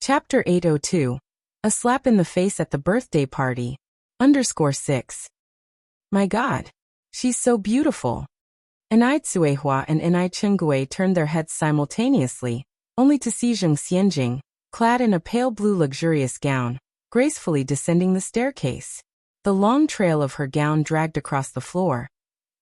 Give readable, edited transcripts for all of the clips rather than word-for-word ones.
Chapter 802. A slap in the face at the birthday party. _6. My God. She's so beautiful. Enai Tsuehua and Enai Chengui turned their heads simultaneously, only to see Zheng Xianjing, clad in a pale blue luxurious gown, gracefully descending the staircase. The long trail of her gown dragged across the floor,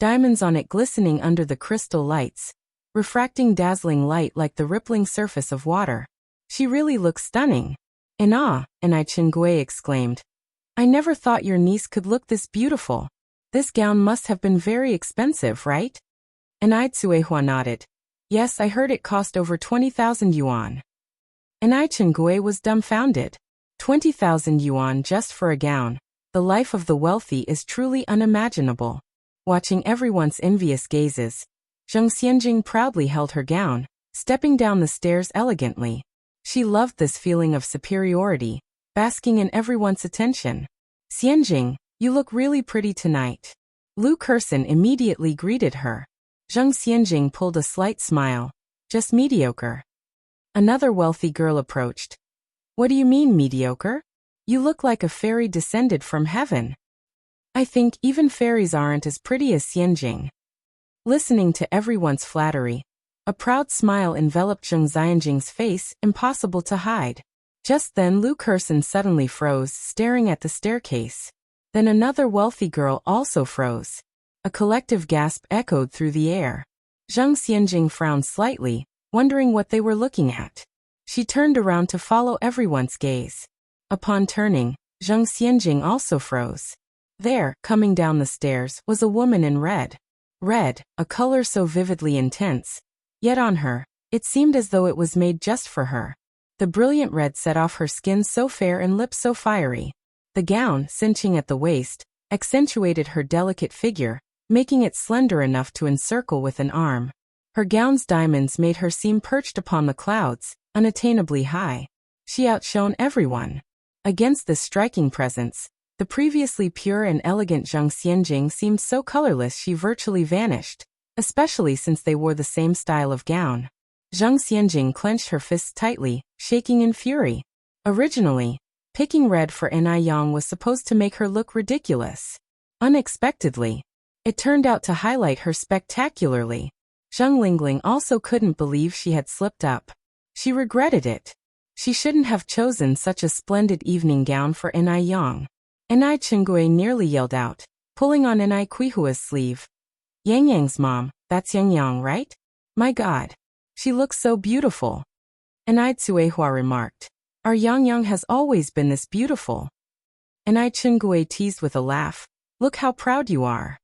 diamonds on it glistening under the crystal lights, refracting dazzling light like the rippling surface of water. She really looks stunning. In awe, Enai Chengui exclaimed. I never thought your niece could look this beautiful. This gown must have been very expensive, right? Enai Tsuehua nodded. Yes, I heard it cost over 20,000 yuan. Enai Chengui was dumbfounded. 20,000 yuan just for a gown. The life of the wealthy is truly unimaginable. Watching everyone's envious gazes, Zheng Xianjing proudly held her gown, stepping down the stairs elegantly. She loved this feeling of superiority, basking in everyone's attention. Xianjing, you look really pretty tonight. Lu Kerson immediately greeted her. Zheng Xianjing pulled a slight smile. Just mediocre. Another wealthy girl approached. What do you mean mediocre? You look like a fairy descended from heaven. I think even fairies aren't as pretty as Xianjing. Listening to everyone's flattery, a proud smile enveloped Zheng Xianjing's face, impossible to hide. Just then Lu Kerson suddenly froze, staring at the staircase. Then another wealthy girl also froze. A collective gasp echoed through the air. Zheng Xianjing frowned slightly, wondering what they were looking at. She turned around to follow everyone's gaze. Upon turning, Zheng Xianjing also froze. There, coming down the stairs, was a woman in red. Red, a color so vividly intense. Yet on her, it seemed as though it was made just for her. The brilliant red set off her skin so fair and lips so fiery. The gown, cinching at the waist, accentuated her delicate figure, making it slender enough to encircle with an arm. Her gown's diamonds made her seem perched upon the clouds, unattainably high. She outshone everyone. Against this striking presence, the previously pure and elegant Zheng Xianjing seemed so colorless she virtually vanished, especially since they wore the same style of gown. Zheng Xianjing clenched her fists tightly, shaking in fury. Originally, picking red for Enai Yang was supposed to make her look ridiculous. Unexpectedly, it turned out to highlight her spectacularly. Zheng Lingling also couldn't believe she had slipped up. She regretted it. She shouldn't have chosen such a splendid evening gown for Enai Yang. Enai Chengui nearly yelled out, pulling on Enai Kuihua's sleeve. Yang Yang's mom, that's Yang Yang, right? My God. She looks so beautiful. Enai Tsuehua remarked. Our Yang Yang has always been this beautiful. Enai Chengui teased with a laugh. Look how proud you are.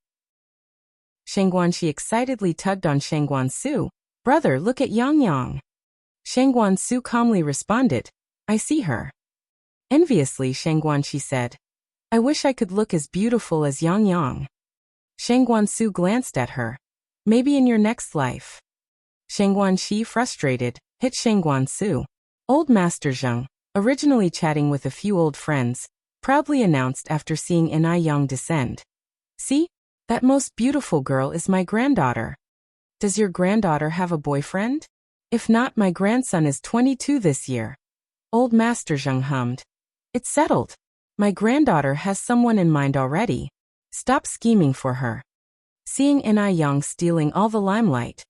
Shang Guanxi excitedly tugged on Shang Guansu. Brother, look at Yang Yang. Shang Guansu calmly responded. I see her. Enviously, Shang Guanxi said. I wish I could look as beautiful as Yang Yang. Shang Guansu glanced at her. Maybe in your next life. Shang Guanxi, frustrated, hit Shang Guansu. Old Master Zheng, originally chatting with a few old friends, proudly announced after seeing Enai Yang descend. See? That most beautiful girl is my granddaughter. Does your granddaughter have a boyfriend? If not, my grandson is 22 this year. Old Master Zheng hummed. It's settled. My granddaughter has someone in mind already. Stop scheming for her. Seeing Enai Yang stealing all the limelight,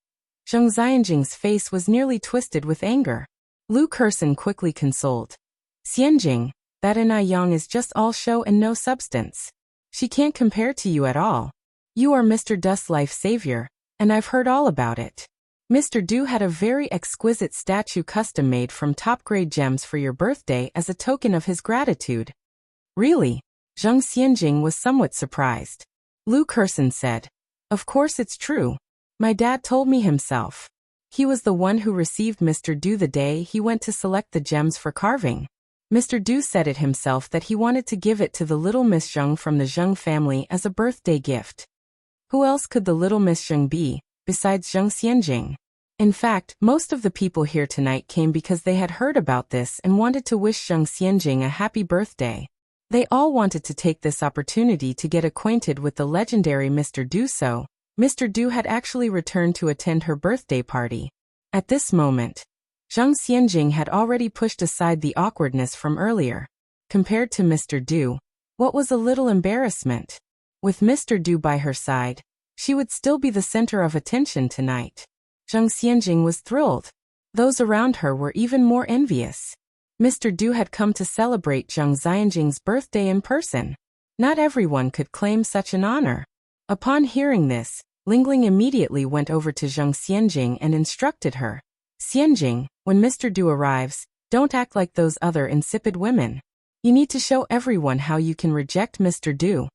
Zheng Xianjing's face was nearly twisted with anger. Lu Kerson quickly consoled. Xianjing, that Enai Yang is just all show and no substance. She can't compare to you at all. You are Mr. Du's life savior, and I've heard all about it. Mr. Du had a very exquisite statue custom-made from top-grade gems for your birthday as a token of his gratitude. Really? Zheng Xianjing was somewhat surprised. Lu Kerson said. Of course it's true. My dad told me himself. He was the one who received Mr. Du the day he went to select the gems for carving. Mr. Du said it himself that he wanted to give it to the little Miss Zheng from the Zheng family as a birthday gift. Who else could the little Miss Zheng be, besides Zheng Xianjing? In fact, most of the people here tonight came because they had heard about this and wanted to wish Zheng Xianjing a happy birthday. They all wanted to take this opportunity to get acquainted with the legendary Mr. Du. So, Mr. Du had actually returned to attend her birthday party. At this moment, Zhang Xianjing had already pushed aside the awkwardness from earlier. Compared to Mr. Du, what was a little embarrassment? With Mr. Du by her side, she would still be the center of attention tonight. Zhang Xianjing was thrilled. Those around her were even more envious. Mr. Du had come to celebrate Zhang Xianjing's birthday in person. Not everyone could claim such an honor. Upon hearing this, Lingling immediately went over to Zhang Xianjing and instructed her. Xianjing, when Mr. Du arrives, don't act like those other insipid women. You need to show everyone how you can reject Mr. Du.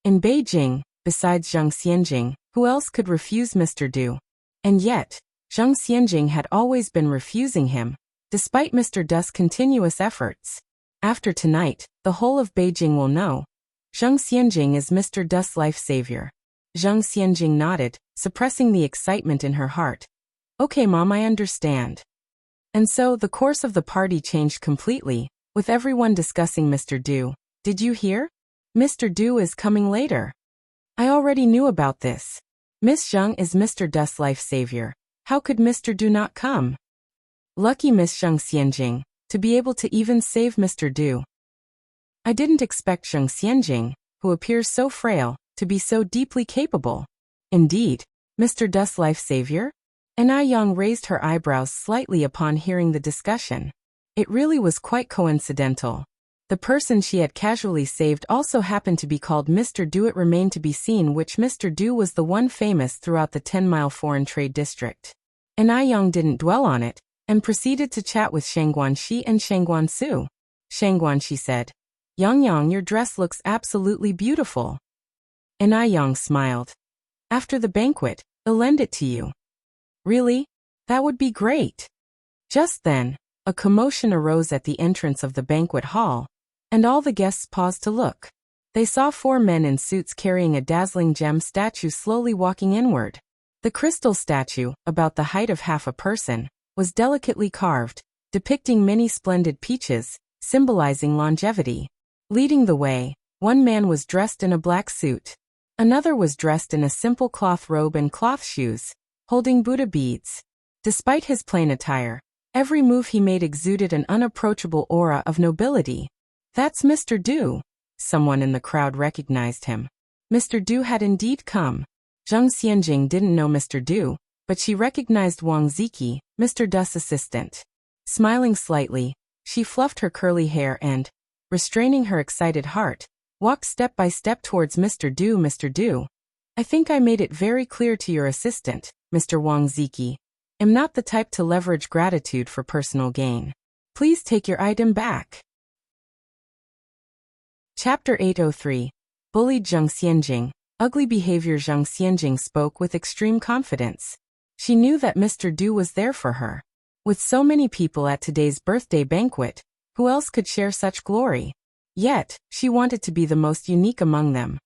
In Beijing, besides Zhang Xianjing, who else could refuse Mr. Du? And yet, Zhang Xianjing had always been refusing him, despite Mr. Du's continuous efforts. After tonight, the whole of Beijing will know. Zhang Xianjing is Mr. Du's life savior. Zhang Xianjing nodded, suppressing the excitement in her heart. Okay, Mom, I understand. And so the course of the party changed completely, with everyone discussing Mr. Du. Did you hear? Mr. Du is coming later. I already knew about this. Miss Zhang is Mr. Du's life savior. How could Mr. Du not come? Lucky Miss Zhang Xianjing, to be able to even save Mr. Du. I didn't expect Zhang Xianjing, who appears so frail, to be so deeply capable. Indeed, Mr. Du's life savior? And Yang raised her eyebrows slightly upon hearing the discussion. It really was quite coincidental. The person she had casually saved also happened to be called Mr. Du. It remained to be seen which Mr. Du was the one famous throughout the 10-mile foreign trade district. And Yang didn't dwell on it, and proceeded to chat with Shang Guanxi and Shang Guansu. Shang Guanxi said, Yang, your dress looks absolutely beautiful. And Yang smiled. After the banquet, I'll lend it to you. Really? That would be great. Just then, a commotion arose at the entrance of the banquet hall, and all the guests paused to look. They saw 4 men in suits carrying a dazzling gem statue slowly walking inward. The crystal statue, about the height of half a person, was delicately carved, depicting many splendid peaches, symbolizing longevity. Leading the way, one man was dressed in a black suit. Another was dressed in a simple cloth robe and cloth shoes, holding Buddha beads. Despite his plain attire, every move he made exuded an unapproachable aura of nobility. That's Mr. Du. Someone in the crowd recognized him. Mr. Du had indeed come. Zhang Xianjing didn't know Mr. Du, but she recognized Wang Ziki, Mr. Du's assistant. Smiling slightly, she fluffed her curly hair and, restraining her excited heart, walked step by step towards Mr. Du. Mr. Du, I think I made it very clear to your assistant, Mr. Wang Ziki. I'm not the type to leverage gratitude for personal gain. Please take your item back. Chapter 803. Bullied Zhang Xianjing. Ugly behavior. Zhang Xianjing spoke with extreme confidence. She knew that Mr. Du was there for her. With so many people at today's birthday banquet, who else could share such glory? Yet, she wanted to be the most unique among them.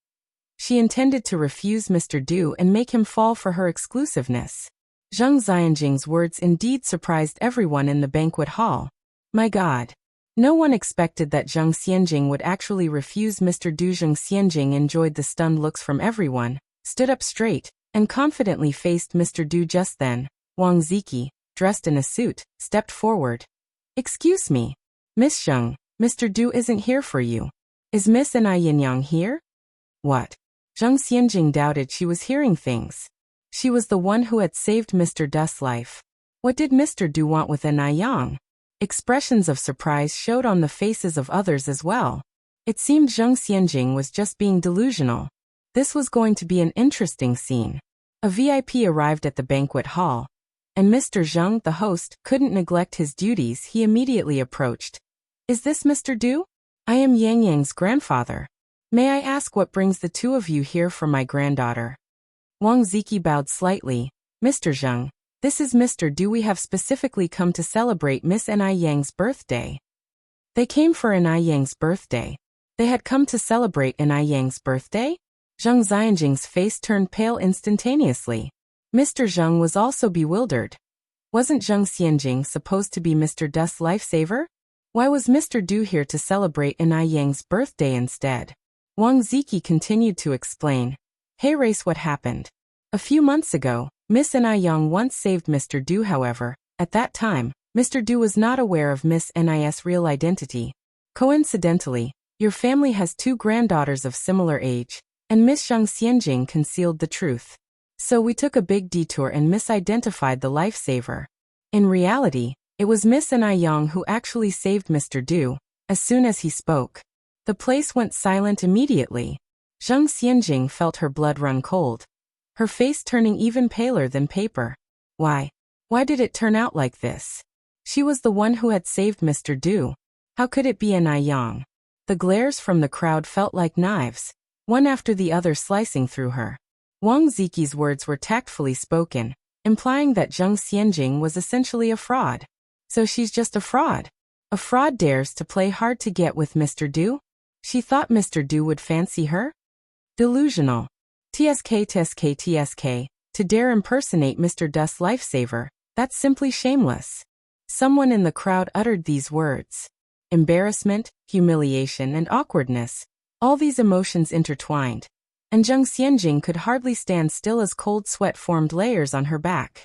She intended to refuse Mr. Du and make him fall for her exclusiveness. Zhang Xianjing's words indeed surprised everyone in the banquet hall. My God! No one expected that Zhang Xianjing would actually refuse Mr. Du. Zhang Xianjing enjoyed the stunned looks from everyone, stood up straight, and confidently faced Mr. Du. Just then, Wang Ziki, dressed in a suit, stepped forward. Excuse me. Miss Zhang, Mr. Du isn't here for you. Is Miss Yang here? What? Zhang Xianjing doubted she was hearing things. She was the one who had saved Mr. Du's life. What did Mr. Du want with Yang? Expressions of surprise showed on the faces of others as well. It seemed Zhang Xianjing was just being delusional. This was going to be an interesting scene. A VIP arrived at the banquet hall, and Mr. Zhang, the host, couldn't neglect his duties. He immediately approached. Is this Mr. Du? I am Yang Yang's grandfather. May I ask what brings the two of you here for my granddaughter? Wang Ziki bowed slightly. Mr. Zhang, this is Mr. Du. We have specifically come to celebrate Miss Yang's birthday. They came for Yang's birthday. They had come to celebrate Yang's birthday? Zhang Xianjing's face turned pale instantaneously. Mr. Zhang was also bewildered. Wasn't Zhang Xianjing supposed to be Mr. Du's lifesaver? Why was Mr. Du here to celebrate Yang's birthday instead? Wang Ziki continued to explain. Hey Race, what happened? A few months ago, Miss Yang once saved Mr. Du. However, at that time, Mr. Du was not aware of Miss Nis' real identity. Coincidentally, your family has 2 granddaughters of similar age, and Miss Zhang Xianjing concealed the truth. So we took a big detour and misidentified the lifesaver. In reality, it was Miss Ni Yang who actually saved Mr. Du. As soon as he spoke, the place went silent immediately. Zhang Xianjing felt her blood run cold, her face turning even paler than paper. Why did it turn out like this? She was the one who had saved Mr. Du. How could it be Ni Yang? The glares from the crowd felt like knives, one after the other slicing through her. Wang Ziqi's words were tactfully spoken, implying that Zhang Xianjing was essentially a fraud. So she's just a fraud. A fraud dares to play hard to get with Mr. Du? She thought Mr. Du would fancy her? Delusional. TSK. To dare impersonate Mr. Du's lifesaver, that's simply shameless. Someone in the crowd uttered these words. Embarrassment, humiliation, and awkwardness, all these emotions intertwined, and Zhang Xianjing could hardly stand still as cold sweat formed layers on her back.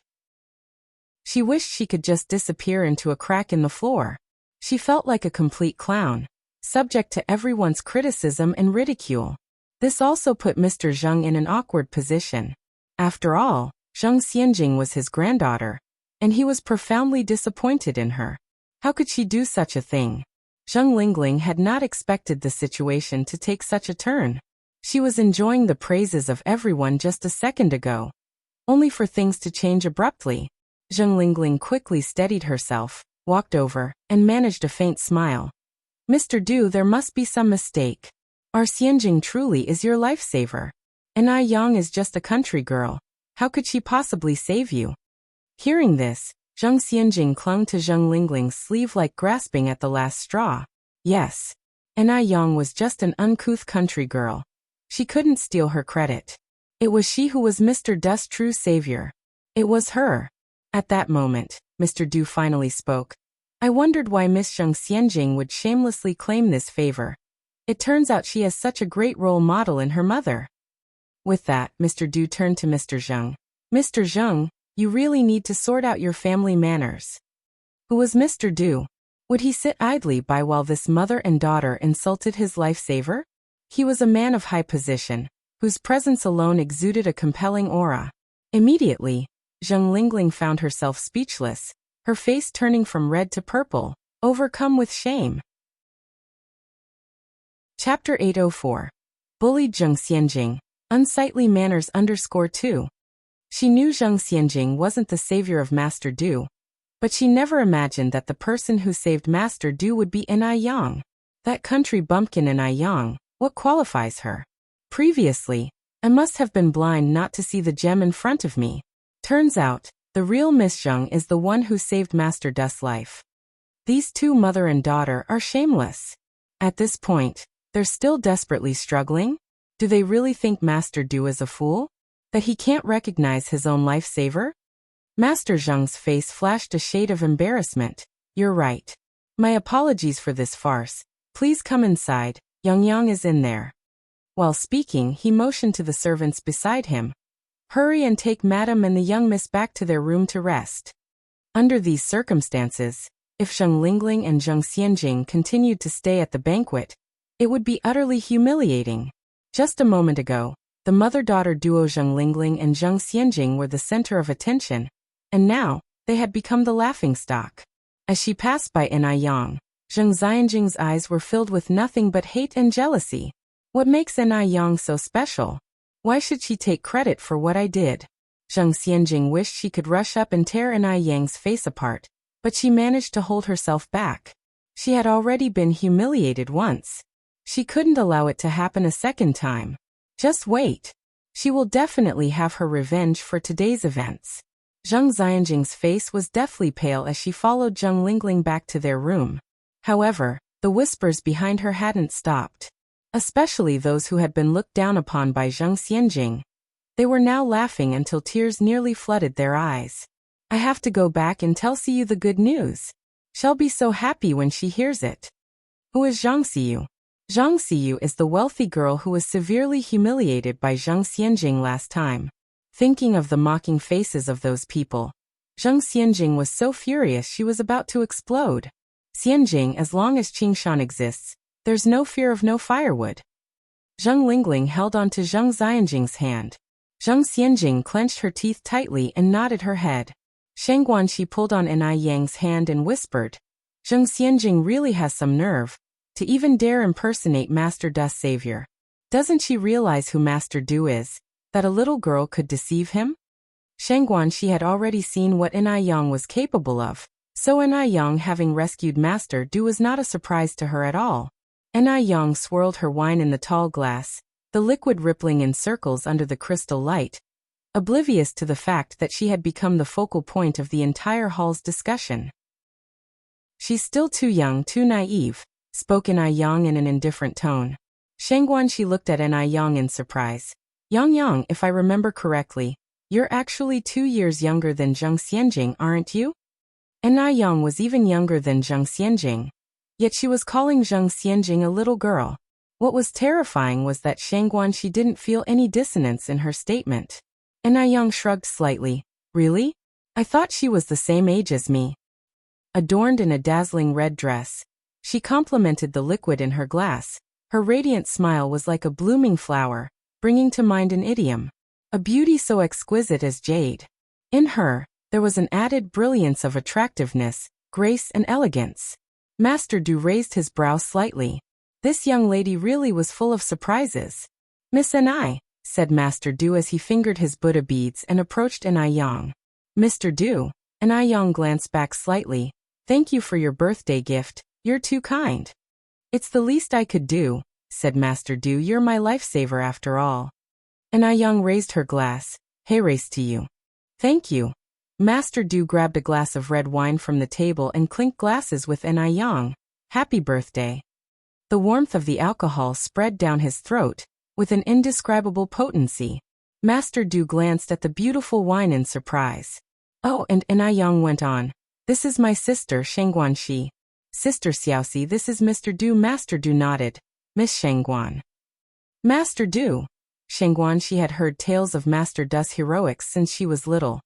She wished she could just disappear into a crack in the floor. She felt like a complete clown, subject to everyone's criticism and ridicule. This also put Mr. Zhang in an awkward position. After all, Zhang Xianjing was his granddaughter, and he was profoundly disappointed in her. How could she do such a thing? Zhang Lingling had not expected the situation to take such a turn. She was enjoying the praises of everyone just a second ago, only for things to change abruptly. Zhang Lingling quickly steadied herself, walked over, and managed a faint smile. Mr. Du, there must be some mistake. Our Xianjing truly is your lifesaver. And Ai Yang is just a country girl. How could she possibly save you? Hearing this, Zhang Xianjing clung to Zhang Lingling's sleeve like grasping at the last straw. Yes. And Ai Yang was just an uncouth country girl. She couldn't steal her credit. It was she who was Mr. Du's true savior. It was her. At that moment, Mr. Du finally spoke. I wondered why Miss Zhang Xianjing would shamelessly claim this favor. It turns out she has such a great role model in her mother. With that, Mr. Du turned to Mr. Zhang. Mr. Zhang, you really need to sort out your family manners. Who was Mr. Du? Would he sit idly by while this mother and daughter insulted his lifesaver? He was a man of high position, whose presence alone exuded a compelling aura. Immediately, Zhang Lingling found herself speechless, her face turning from red to purple, overcome with shame. Chapter 804. Bullied Zhang Xianjing. Unsightly manners _2. She knew Zhang Xianjing wasn't the savior of Master Du, but she never imagined that the person who saved Master Du would be Ni Yang. That country bumpkin Ni Yang, what qualifies her? Previously, I must have been blind not to see the gem in front of me. Turns out, the real Miss Zhang is the one who saved Master Du's life. These two mother and daughter are shameless. At this point, they're still desperately struggling? Do they really think Master Du is a fool? That he can't recognize his own lifesaver? Master Zhang's face flashed a shade of embarrassment. You're right. My apologies for this farce. Please come inside, Yang is in there. While speaking, he motioned to the servants beside him. Hurry and take Madam and the young miss back to their room to rest. Under these circumstances, if Zhang Lingling and Zhang Xianjing continued to stay at the banquet, it would be utterly humiliating. Just a moment ago, the mother-daughter duo Zhang Lingling and Zhang Xianjing were the center of attention, and now, they had become the laughingstock. As she passed by Ni Yang, Zhang Xianjing's eyes were filled with nothing but hate and jealousy. What makes Ni Yang so special? Why should she take credit for what I did? Zhang Xianjing wished she could rush up and tear Ni Yang's face apart, but she managed to hold herself back. She had already been humiliated once. She couldn't allow it to happen a second time. Just wait. She will definitely have her revenge for today's events. Zhang Xianjing's face was deathly pale as she followed Zhang Lingling back to their room. However, the whispers behind her hadn't stopped. Especially those who had been looked down upon by Zhang Xianjing. They were now laughing until tears nearly flooded their eyes. I have to go back and tell Siyu the good news. She'll be so happy when she hears it. Who is Zhang Siyu? Zhang Siyu is the wealthy girl who was severely humiliated by Zhang Xianjing last time. Thinking of the mocking faces of those people, Zheng Xianjing was so furious she was about to explode. Xianjing, as long as Qingshan exists, there's no fear of no firewood. Zheng Lingling held on to Zheng Xianjing's hand. Zheng Xianjing clenched her teeth tightly and nodded her head. Shang Guanxi pulled on Enai Yang's hand and whispered, Zheng Xianjing really has some nerve to even dare impersonate Master Du's savior. Doesn't she realize who Master Du is, that a little girl could deceive him? Shang Guanxi had already seen what Enai Yang was capable of, so Enai Yang having rescued Master Du was not a surprise to her at all. Enai Yang swirled her wine in the tall glass, the liquid rippling in circles under the crystal light, oblivious to the fact that she had become the focal point of the entire hall's discussion. She's still too young, too naive, spoke Enai Yang in an indifferent tone. Shang Guanxi looked at Enai Yang in surprise. Yang, if I remember correctly, you're actually 2 years younger than Zheng Xianjing, aren't you? Enai Yang was even younger than Zheng Xianjing. Yet she was calling Zheng Xianjing a little girl. What was terrifying was that Shang Guanxi didn't feel any dissonance in her statement. Enai Yang shrugged slightly. Really? I thought she was the same age as me. Adorned in a dazzling red dress, she complimented the liquid in her glass. Her radiant smile was like a blooming flower, bringing to mind an idiom. A beauty so exquisite as jade. In her, there was an added brilliance of attractiveness, grace and elegance. Master Du raised his brow slightly. This young lady really was full of surprises. Miss Enai, said Master Du as he fingered his Buddha beads and approached Enai Yang. Mr. Du, Enai Yang glanced back slightly. Thank you for your birthday gift, you're too kind. It's the least I could do, said Master Du. You're my lifesaver after all. Enai Yang raised her glass. Hey, race to you. Thank you. Master Du grabbed a glass of red wine from the table and clinked glasses with Enai Yang. Happy birthday. The warmth of the alcohol spread down his throat, with an indescribable potency. Master Du glanced at the beautiful wine in surprise. Oh, and Enai Yang went on. This is my sister, Shang Guanxi. Sister Xiaoxi, this is Mr. Du. Master Du nodded. Miss Shangguan. Master Du. Shangguanxi had heard tales of Master Du's heroics since she was little.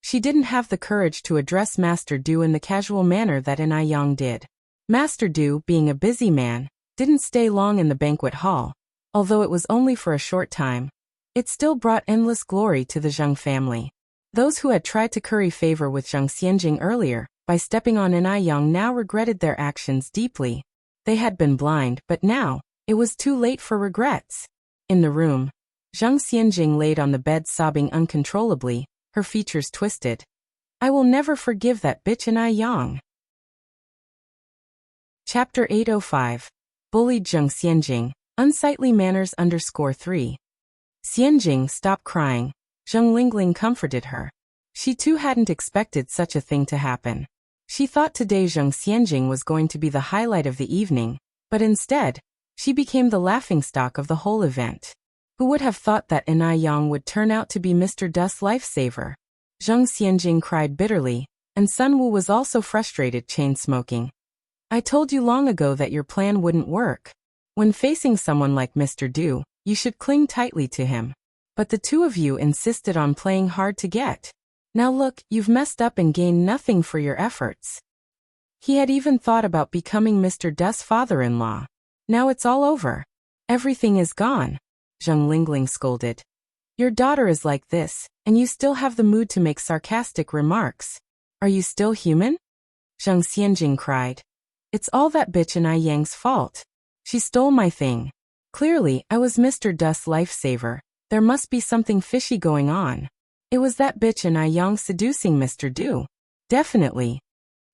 She didn't have the courage to address Master Du in the casual manner that Enai Yang did. Master Du, being a busy man, didn't stay long in the banquet hall. Although it was only for a short time, it still brought endless glory to the Zheng family. Those who had tried to curry favor with Zheng Xianjing earlier, by stepping on Enai Yang, now regretted their actions deeply. They had been blind, but now, it was too late for regrets. In the room, Zheng Xianjing laid on the bed sobbing uncontrollably, her features twisted. I will never forgive that bitch Enai Yang. Chapter 805. Bullied Zheng Xianjing, Unsightly Manners _3. Xianjing, stop crying. Zheng Lingling comforted her. She too hadn't expected such a thing to happen. She thought today Zheng Xianjing was going to be the highlight of the evening, but instead, she became the laughingstock of the whole event. Who would have thought that Enai Yang would turn out to be Mr. Du's lifesaver? Zheng Xianjing cried bitterly, and Sun Wu was also frustrated, chain-smoking. I told you long ago that your plan wouldn't work. When facing someone like Mr. Du, you should cling tightly to him. But the two of you insisted on playing hard to get. Now look, you've messed up and gained nothing for your efforts. He had even thought about becoming Mr. Du's father-in-law. Now it's all over. Everything is gone. Zheng Lingling scolded. Your daughter is like this, and you still have the mood to make sarcastic remarks. Are you still human? Zheng Xianjing cried. It's all that bitch Enai Yang's fault. She stole my thing. Clearly, I was Mr. Du's lifesaver. There must be something fishy going on. It was that bitch Enai Yang seducing Mr. Du. Definitely.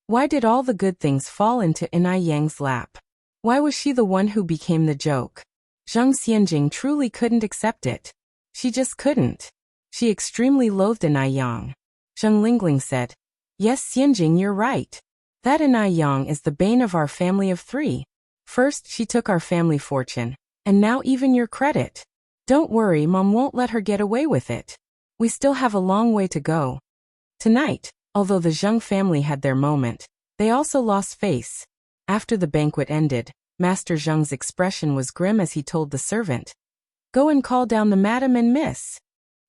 Why did all the good things fall into Enai Yang's lap? Why was she the one who became the joke? Zheng Xianjing truly couldn't accept it. She just couldn't. She extremely loathed Enai Yang. Zheng Lingling said, Yes, Xianjing, you're right. That Enai Yang is the bane of our family of 3. First, she took our family fortune, and now even your credit. Don't worry, Mom won't let her get away with it. We still have a long way to go. Tonight, although the Zheng family had their moment, they also lost face. After the banquet ended, Master Zheng's expression was grim as he told the servant, Go and call down the madam and miss.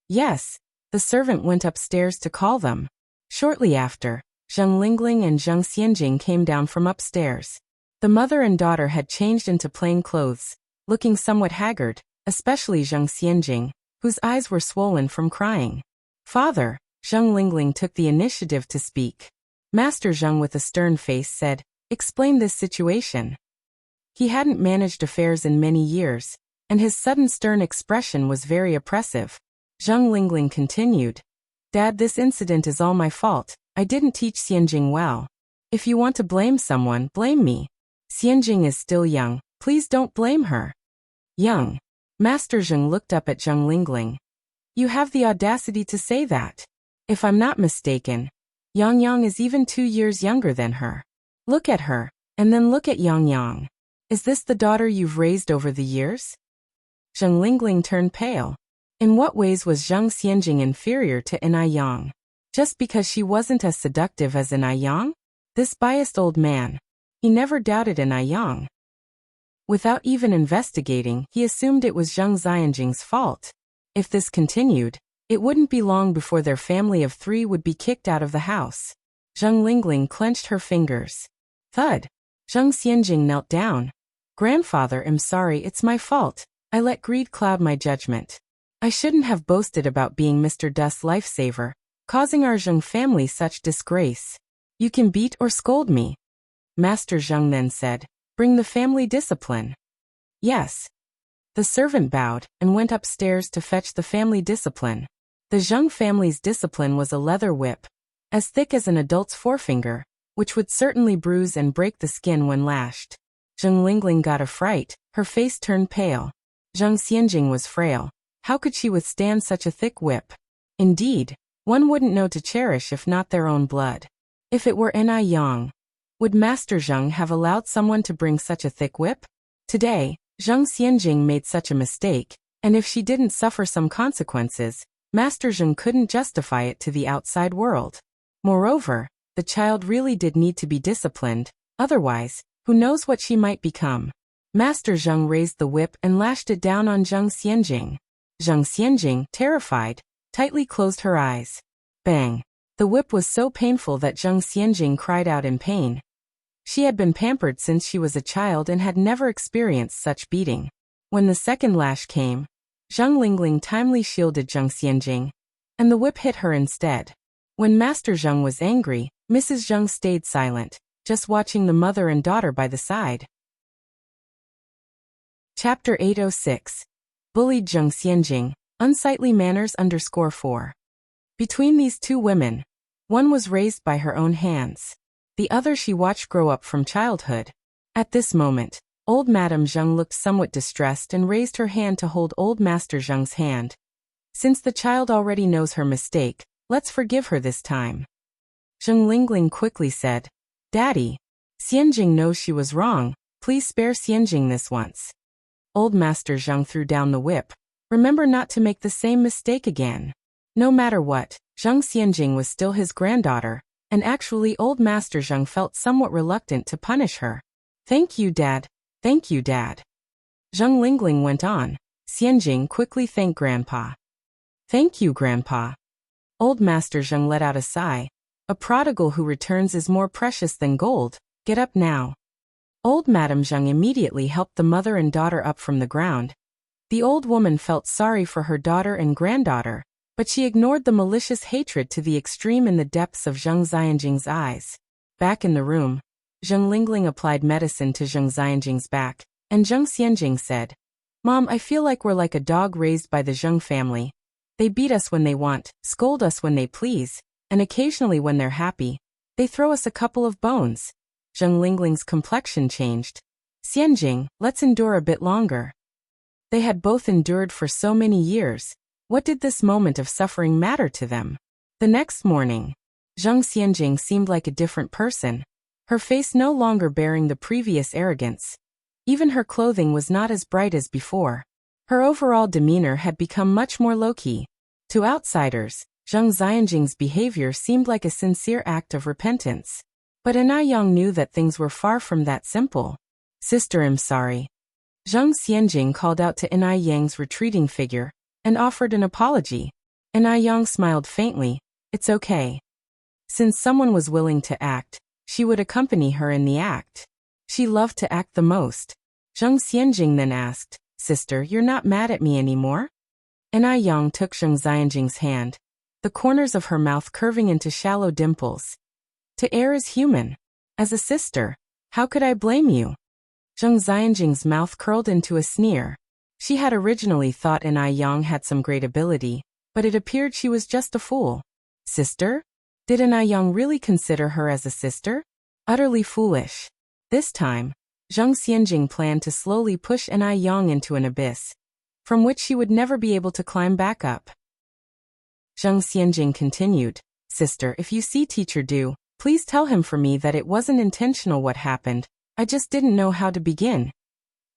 Yes, the servant went upstairs to call them. Shortly after, Zheng Lingling and Zheng Xianjing came down from upstairs. The mother and daughter had changed into plain clothes, looking somewhat haggard, especially Zheng Xianjing, whose eyes were swollen from crying. "Father," Zheng Lingling took the initiative to speak. Master Zheng with a stern face said, "Explain this situation." He hadn't managed affairs in many years, and his sudden stern expression was very oppressive. Zheng Lingling continued, "Dad, this incident is all my fault. I didn't teach Xianjing well. If you want to blame someone, blame me. Xianjing is still young. Please don't blame her." "Young?" Master Zheng looked up at Zheng Lingling. "You have the audacity to say that? If I'm not mistaken, Yang is even 2 years younger than her. Look at her, and then look at Yang. Is this the daughter you've raised over the years?" Zheng Lingling turned pale. In what ways was Zheng Xianjing inferior to Inai Yang? Just because she wasn't as seductive as Inai Yang? This biased old man. He never doubted Inai Yang. Without even investigating, he assumed it was Zheng Xianjing's fault. If this continued, it wouldn't be long before their family of 3 would be kicked out of the house. Zheng Lingling clenched her fingers. Thud. Zheng Xianjing knelt down. "Grandfather, I'm sorry, it's my fault. I let greed cloud my judgment. I shouldn't have boasted about being Mr. Dust's lifesaver, causing our Zheng family such disgrace. You can beat or scold me." Master Zheng then said, "Bring the family discipline." "Yes." The servant bowed and went upstairs to fetch the family discipline. The Zheng family's discipline was a leather whip, as thick as an adult's forefinger, which would certainly bruise and break the skin when lashed. Zheng Lingling got a fright, her face turned pale. Zheng Xianjing was frail. How could she withstand such a thick whip? Indeed, one wouldn't know to cherish if not their own blood. If it were Inai Yang, would Master Zheng have allowed someone to bring such a thick whip? Today, Zheng Xianjing made such a mistake, and if she didn't suffer some consequences, Master Zheng couldn't justify it to the outside world. Moreover, the child really did need to be disciplined, otherwise, who knows what she might become. Master Zheng raised the whip and lashed it down on Zheng Xianjing. Zheng Xianjing, terrified, tightly closed her eyes. Bang! The whip was so painful that Zheng Xianjing cried out in pain. She had been pampered since she was a child and had never experienced such beating. When the second lash came, Zheng Lingling timely shielded Zheng Xianjing, and the whip hit her instead. When Master Zheng was angry, Mrs. Zheng stayed silent, just watching the mother and daughter by the side. Chapter 806. Bullied Zheng Xianjing, Unsightly Manners _4. Between these 2 women, one was raised by her own hands. The other she watched grow up from childhood. At this moment, old Madame Zheng looked somewhat distressed and raised her hand to hold old Master Zheng's hand. Since the child already knows her mistake, let's forgive her this time. Zheng Lingling quickly said, "Daddy, Xianjing knows she was wrong. Please spare Xianjing this once." Old Master Zheng threw down the whip. "Remember not to make the same mistake again." No matter what, Zheng Xianjing was still his granddaughter, and actually old Master Zheng felt somewhat reluctant to punish her. Thank you, Dad. Thank you, Dad." Zheng Lingling went on. Xianjing quickly thanked Grandpa. "Thank you, Grandpa." Old Master Zheng let out a sigh. "A prodigal who returns is more precious than gold. Get up now." Old Madame Zheng immediately helped the mother and daughter up from the ground. The old woman felt sorry for her daughter and granddaughter, but she ignored the malicious hatred to the extreme in the depths of Zheng Xianjing's eyes. Back in the room, Zheng Lingling applied medicine to Zheng Xianjing's back, and Zheng Xianjing said, "Mom, I feel like we're like a dog raised by the Zheng family. They beat us when they want, scold us when they please, and occasionally when they're happy, they throw us a couple of bones." Zheng Lingling's complexion changed. "Xianjing, let's endure a bit longer." They had both endured for so many years. What did this moment of suffering matter to them? The next morning, Zheng Xianjing seemed like a different person. Her face no longer bearing the previous arrogance. Even her clothing was not as bright as before. Her overall demeanor had become much more low-key. To outsiders, Zheng Xianjing's behavior seemed like a sincere act of repentance. But Inai Yang knew that things were far from that simple. "Sister, I'm sorry." Zheng Xianjing called out to Inai Yang's retreating figure, and offered an apology. Inai Yang smiled faintly. "It's okay." Since someone was willing to act, she would accompany her in the act. She loved to act the most. Zheng Xianjing then asked, "Sister, you're not mad at me anymore?" Enai Yang took Zheng Xianjing's hand, the corners of her mouth curving into shallow dimples. "To err is human. As a sister, how could I blame you?" Zheng Xianjing's mouth curled into a sneer. She had originally thought Enai Yang had some great ability, but it appeared she was just a fool. Sister? Did Enai Yang really consider her as a sister? Utterly foolish. This time, Zheng Xianjing planned to slowly push Enai Yang into an abyss, from which she would never be able to climb back up. Zheng Xianjing continued, "Sister, if you see Teacher Du, please tell him for me that it wasn't intentional what happened, I just didn't know how to begin."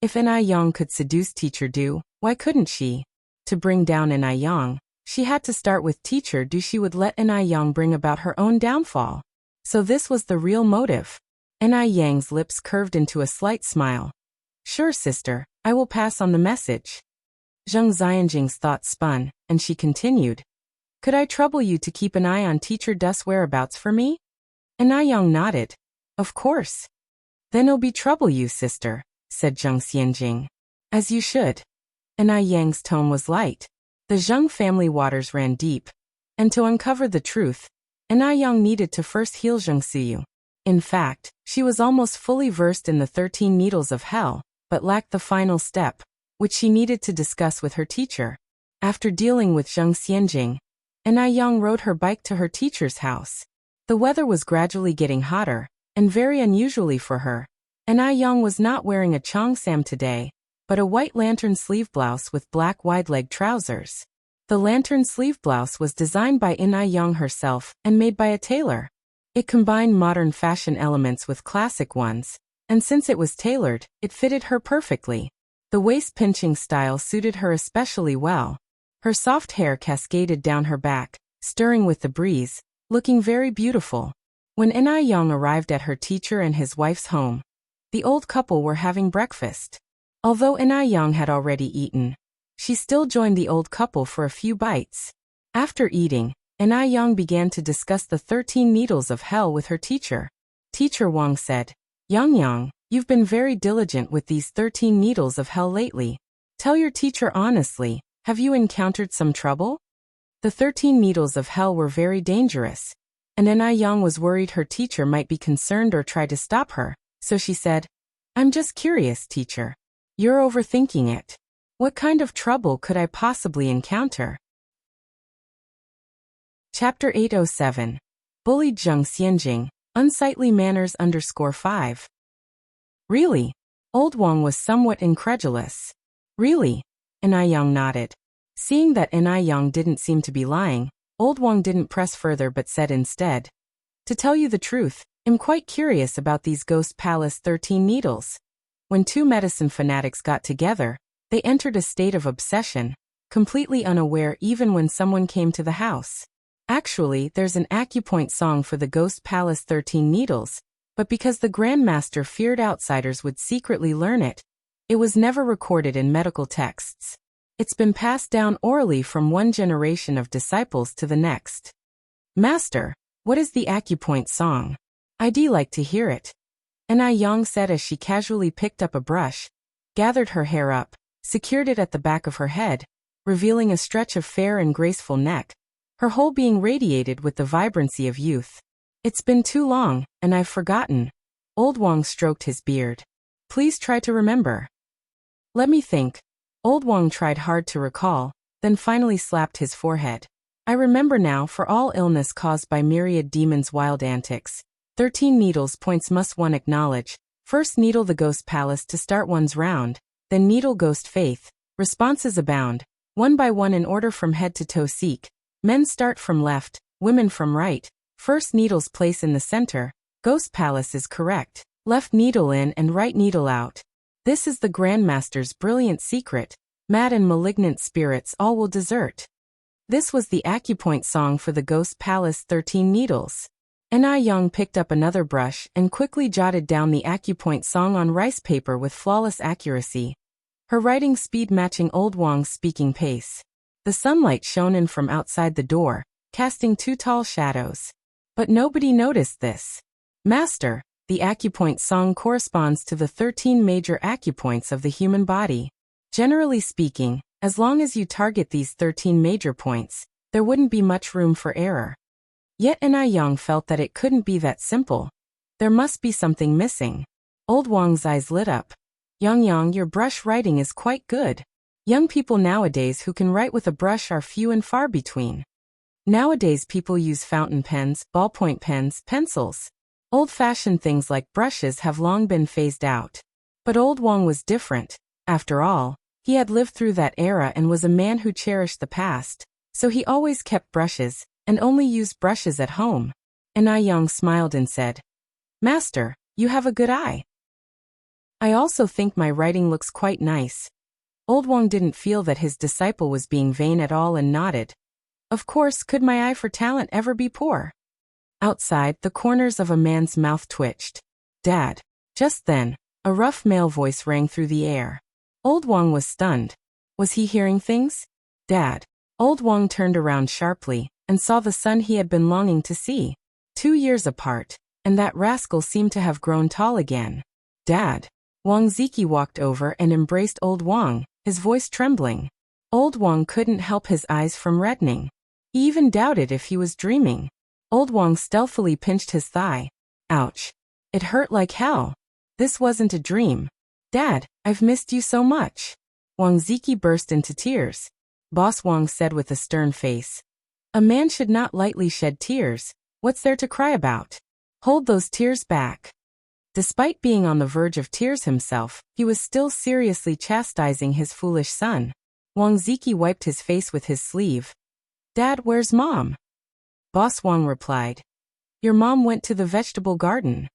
If Enai Yang could seduce Teacher Du, why couldn't she? To bring down Enai Yang, she had to start with Teacher Du. She would let Enai Yang bring about her own downfall. So this was the real motive. Enai Yang's lips curved into a slight smile. "Sure, sister, I will pass on the message." Zheng Xianjing's thoughts spun, and she continued, "Could I trouble you to keep an eye on Teacher Du's whereabouts for me?" Enai Yang nodded. "Of course." "Then it'll be trouble you, sister," said Zheng Xianjing. "As you should." Enai Yang's tone was light. The Zheng family waters ran deep, and to uncover the truth, Enai Yang needed to first heal Zheng Xiyu. In fact, she was almost fully versed in the 13 needles of hell, but lacked the final step, which she needed to discuss with her teacher. After dealing with Zheng Xianjing, Enai Yang rode her bike to her teacher's house. The weather was gradually getting hotter, and very unusually for her, Enai Yang was not wearing a cheongsam today, but a white lantern sleeve blouse with black wide-leg trousers. The lantern sleeve blouse was designed by Enai Yang herself and made by a tailor. It combined modern fashion elements with classic ones, and since it was tailored, it fitted her perfectly. The waist-pinching style suited her especially well. Her soft hair cascaded down her back, stirring with the breeze, looking very beautiful. When Enai Yang arrived at her teacher and his wife's home, the old couple were having breakfast. Although Enai Yang had already eaten, she still joined the old couple for a few bites. After eating, Enai Yang began to discuss the 13 needles of hell with her teacher. Teacher Wang said, Yang, you've been very diligent with these 13 needles of hell lately. Tell your teacher honestly, have you encountered some trouble? The 13 needles of hell were very dangerous, and Enai Yang was worried her teacher might be concerned or try to stop her, so she said, I'm just curious, teacher. You're overthinking it. What kind of trouble could I possibly encounter? Chapter 807. Bullied Zheng Xianjing, Unsightly Manners _5. Really? Old Wang was somewhat incredulous. Really? Enai Yang nodded. Seeing that Enai Yang didn't seem to be lying, Old Wang didn't press further but said instead, to tell you the truth, I'm quite curious about these Ghost Palace 13 needles. When two medicine fanatics got together, they entered a state of obsession, completely unaware even when someone came to the house. Actually, there's an acupoint song for the Ghost Palace 13 needles, but because the Grandmaster feared outsiders would secretly learn it, it was never recorded in medical texts. It's been passed down orally from one generation of disciples to the next. Master, what is the acupoint song? I'd like to hear it. Enai Yang said as she casually picked up a brush, gathered her hair up, secured it at the back of her head, revealing a stretch of fair and graceful neck, her whole being radiated with the vibrancy of youth. It's been too long, and I've forgotten. Old Wang stroked his beard. Please try to remember. Let me think. Old Wang tried hard to recall, then finally slapped his forehead. I remember now. For all illness caused by myriad demons' wild antics, 13 needles points must one acknowledge. First needle the Ghost Palace to start one's round, then needle Ghost Faith. Responses abound. One by one in order from head to toe seek. Men start from left, women from right. First needle's place in the center. Ghost Palace is correct. Left needle in and right needle out. This is the Grandmaster's brilliant secret. Mad and malignant spirits all will desert. This was the acupoint song for the Ghost Palace 13 needles. Enai Yang picked up another brush and quickly jotted down the acupoint song on rice paper with flawless accuracy, her writing speed matching Old Wang's speaking pace. The sunlight shone in from outside the door, casting two tall shadows. But nobody noticed this. Master, the acupoint song corresponds to the 13 major acupoints of the human body. Generally speaking, as long as you target these 13 major points, there wouldn't be much room for error. Yet Yang felt that it couldn't be that simple. There must be something missing. Old Wang's eyes lit up. Yang, your brush writing is quite good. Young people nowadays who can write with a brush are few and far between. Nowadays people use fountain pens, ballpoint pens, pencils. Old-fashioned things like brushes have long been phased out. But old Wang was different. After all, he had lived through that era and was a man who cherished the past, so he always kept brushes, and only used brushes at home. Yang smiled and said, Master, you have a good eye. I also think my writing looks quite nice. Old Wang didn't feel that his disciple was being vain at all and nodded. Of course, could my eye for talent ever be poor? Outside, the corners of a man's mouth twitched. Dad. Just then, a rough male voice rang through the air. Old Wang was stunned. Was he hearing things? Dad. Old Wang turned around sharply, and saw the son he had been longing to see. 2 years apart, and that rascal seemed to have grown tall again. Dad. Wang Ziki walked over and embraced Old Wang, his voice trembling. Old Wang couldn't help his eyes from reddening. He even doubted if he was dreaming. Old Wang stealthily pinched his thigh. Ouch. It hurt like hell. This wasn't a dream. Dad, I've missed you so much. Wang Ziki burst into tears. Boss Wang said with a stern face. A man should not lightly shed tears. What's there to cry about? Hold those tears back. Despite being on the verge of tears himself, he was still seriously chastising his foolish son. Wang Ziki wiped his face with his sleeve. Dad, where's Mom? Boss Wang replied. Your mom went to the vegetable garden.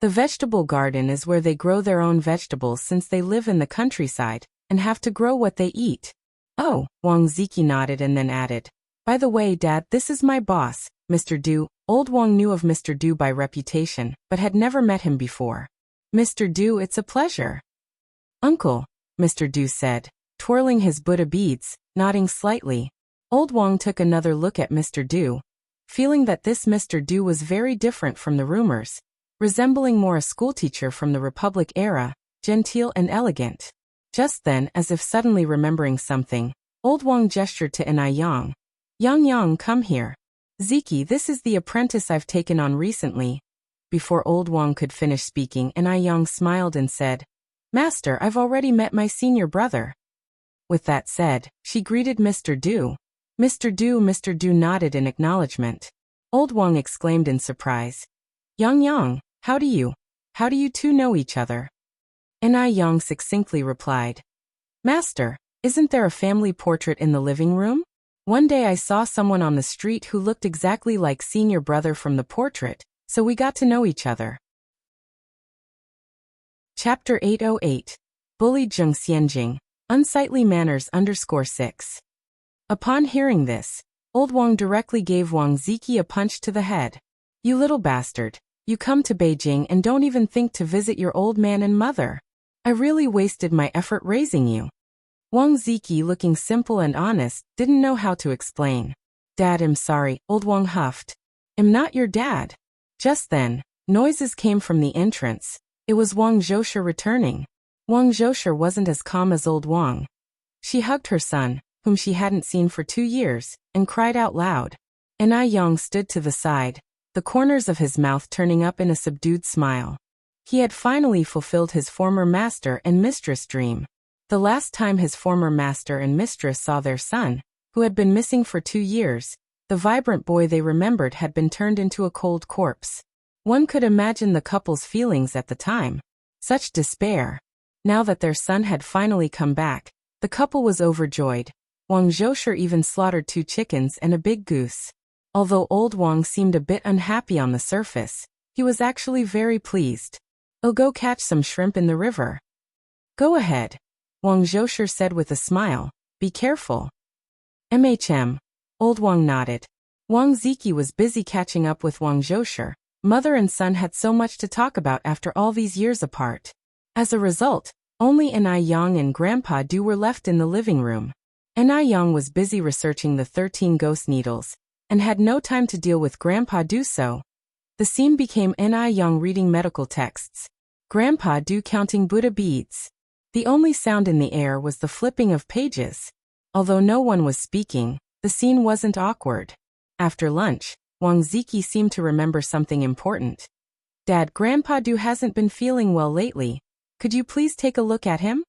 The vegetable garden is where they grow their own vegetables since they live in the countryside, and have to grow what they eat. Oh, Wang Ziki nodded and then added. By the way, Dad, this is my boss, Mr. Du. Old Wang knew of Mr. Du by reputation, but had never met him before. Mr. Du, it's a pleasure. Uncle, Mr. Du said, twirling his Buddha beads, nodding slightly. Old Wang took another look at Mr. Du, feeling that this Mr. Du was very different from the rumors, resembling more a schoolteacher from the Republic era, genteel and elegant. Just then, as if suddenly remembering something, Old Wang gestured to Yang. Yang, come here. Ziki, this is the apprentice I've taken on recently. Before Old Wang could finish speaking, Yang smiled and said, Master, I've already met my senior brother. With that said, she greeted Mr. Du. Mr. Du nodded in acknowledgement. Old Wang exclaimed in surprise. Yang, how do you two know each other? Yang succinctly replied. Master, isn't there a family portrait in the living room? One day I saw someone on the street who looked exactly like senior brother from the portrait, so we got to know each other. Chapter 808. Bullied Zheng Xianjing. Unsightly manners _6. Upon hearing this, Old Wang directly gave Wang Ziki a punch to the head. You little bastard. You come to Beijing and don't even think to visit your old man and mother. I really wasted my effort raising you. Wang Ziki, looking simple and honest, didn't know how to explain. Dad, I'm sorry, Old Wang huffed. I'm not your dad. Just then, noises came from the entrance. It was Wang Zhosha returning. Wang Zhosha wasn't as calm as Old Wang. She hugged her son, whom she hadn't seen for 2 years, and cried out loud. Yang stood to the side, the corners of his mouth turning up in a subdued smile. He had finally fulfilled his former master and mistress dream. The last time his former master and mistress saw their son, who had been missing for 2 years, the vibrant boy they remembered had been turned into a cold corpse. One could imagine the couple's feelings at the time. Such despair. Now that their son had finally come back, the couple was overjoyed. Wang Zhosha even slaughtered 2 chickens and a big goose. Although Old Wang seemed a bit unhappy on the surface, he was actually very pleased. I'll go catch some shrimp in the river. Go ahead. Wang Zhosha said with a smile. Be careful. Old Wang nodded. Wang Ziki was busy catching up with Wang Zhosha. Mother and son had so much to talk about after all these years apart. As a result, only Yang and Grandpa Du were left in the living room. Yang was busy researching the 13 ghost needles, and had no time to deal with Grandpa Do so. The scene became Ni Young reading medical texts, Grandpa Do counting Buddha beads. The only sound in the air was the flipping of pages. Although no one was speaking, the scene wasn't awkward. After lunch, Wang Ziki seemed to remember something important. Dad, Grandpa Do hasn't been feeling well lately. Could you please take a look at him?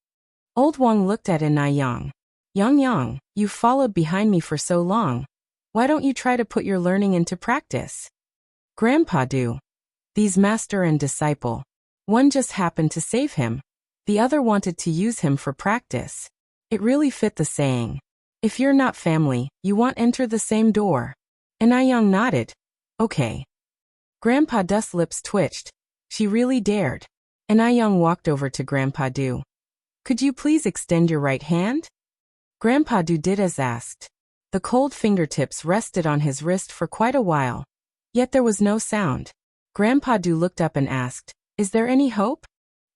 Old Wang looked at Ni Yang. Yang, you've followed behind me for so long. Why don't you try to put your learning into practice? Grandpa Do. These master and disciple. One just happened to save him. The other wanted to use him for practice. It really fit the saying. If you're not family, you won't enter the same door. Ni Yang nodded. Okay. Grandpa Do's lips twitched. She really dared. Ni Yang walked over to Grandpa Do. Could you please extend your right hand? Grandpa Do did as asked. The cold fingertips rested on his wrist for quite a while. Yet there was no sound. Grandpa Do looked up and asked, Is there any hope?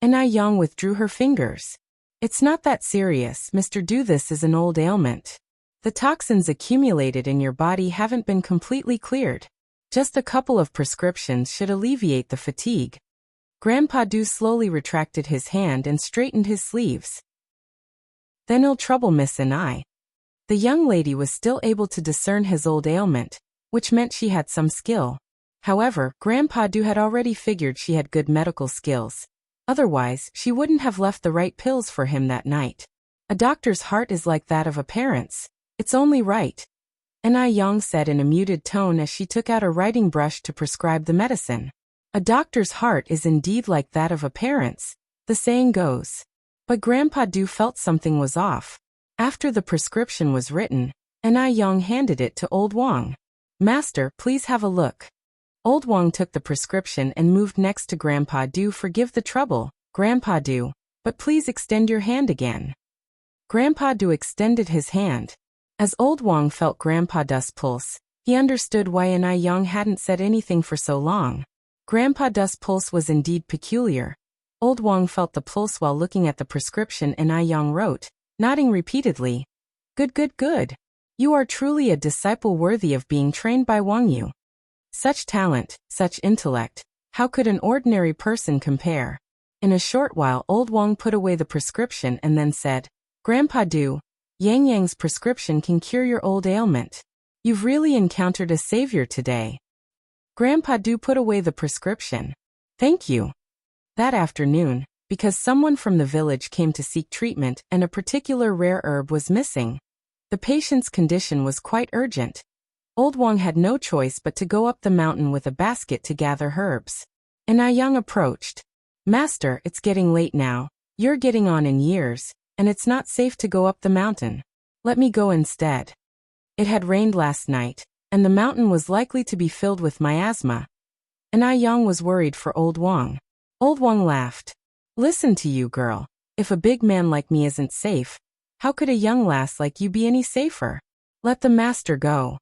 Ni Yang withdrew her fingers. It's not that serious, Mr. Do. This is an old ailment. The toxins accumulated in your body haven't been completely cleared. Just a couple of prescriptions should alleviate the fatigue. Grandpa Do slowly retracted his hand and straightened his sleeves. Then ill trouble, Miss Ni. The young lady was still able to discern his old ailment, which meant she had some skill. However, Grandpa Do had already figured she had good medical skills. Otherwise, she wouldn't have left the right pills for him that night. A doctor's heart is like that of a parent's. It's only right. Ni Yang said in a muted tone as she took out a writing brush to prescribe the medicine. A doctor's heart is indeed like that of a parent's, the saying goes. But Grandpa Do felt something was off. After the prescription was written, Ni Yang handed it to Old Wang. Master, please have a look. Old Wang took the prescription and moved next to Grandpa Do. Forgive the trouble, Grandpa Do, but please extend your hand again. Grandpa Do extended his hand. As Old Wang felt Grandpa Do's pulse, he understood why Ni Yang hadn't said anything for so long. Grandpa Do's pulse was indeed peculiar. Old Wang felt the pulse while looking at the prescription Ni Yang wrote, nodding repeatedly. Good. You are truly a disciple worthy of being trained by Wang Yu. Such talent, such intellect, how could an ordinary person compare? In a short while Old Wang put away the prescription and then said, Grandpa Do, Yang's prescription can cure your old ailment. You've really encountered a savior today. Grandpa Do put away the prescription. Thank you. That afternoon, because someone from the village came to seek treatment and a particular rare herb was missing, the patient's condition was quite urgent. Old Wang had no choice but to go up the mountain with a basket to gather herbs. Ni Yang approached. Master, it's getting late now. You're getting on in years, and it's not safe to go up the mountain. Let me go instead. It had rained last night, and the mountain was likely to be filled with miasma. Ni Yang was worried for Old Wang. Old Wang laughed. Listen to you, girl. If a big man like me isn't safe, how could a young lass like you be any safer? Let the master go.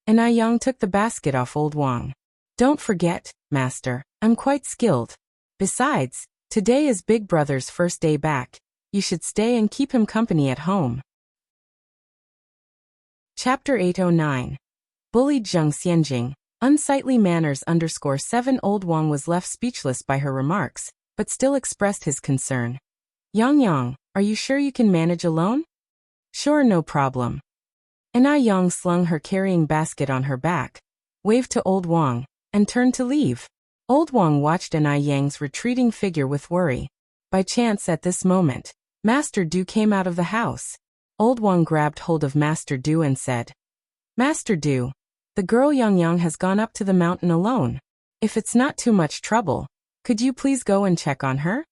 Ni Yang took the basket off Old Wang. Don't forget, master, I'm quite skilled. Besides, today is Big Brother's first day back. You should stay and keep him company at home. Chapter 809. Bullied Zheng Xianjing. Unsightly manners _7. Old Wang was left speechless by her remarks, but still expressed his concern. Yang, are you sure you can manage alone? Sure, no problem. Ni Yang slung her carrying basket on her back, waved to Old Wang, and turned to leave. Old Wang watched Ni Yang's retreating figure with worry. By chance at this moment, Master Du came out of the house. Old Wang grabbed hold of Master Du and said, Master Du, the girl Yang has gone up to the mountain alone. If it's not too much trouble, could you please go and check on her?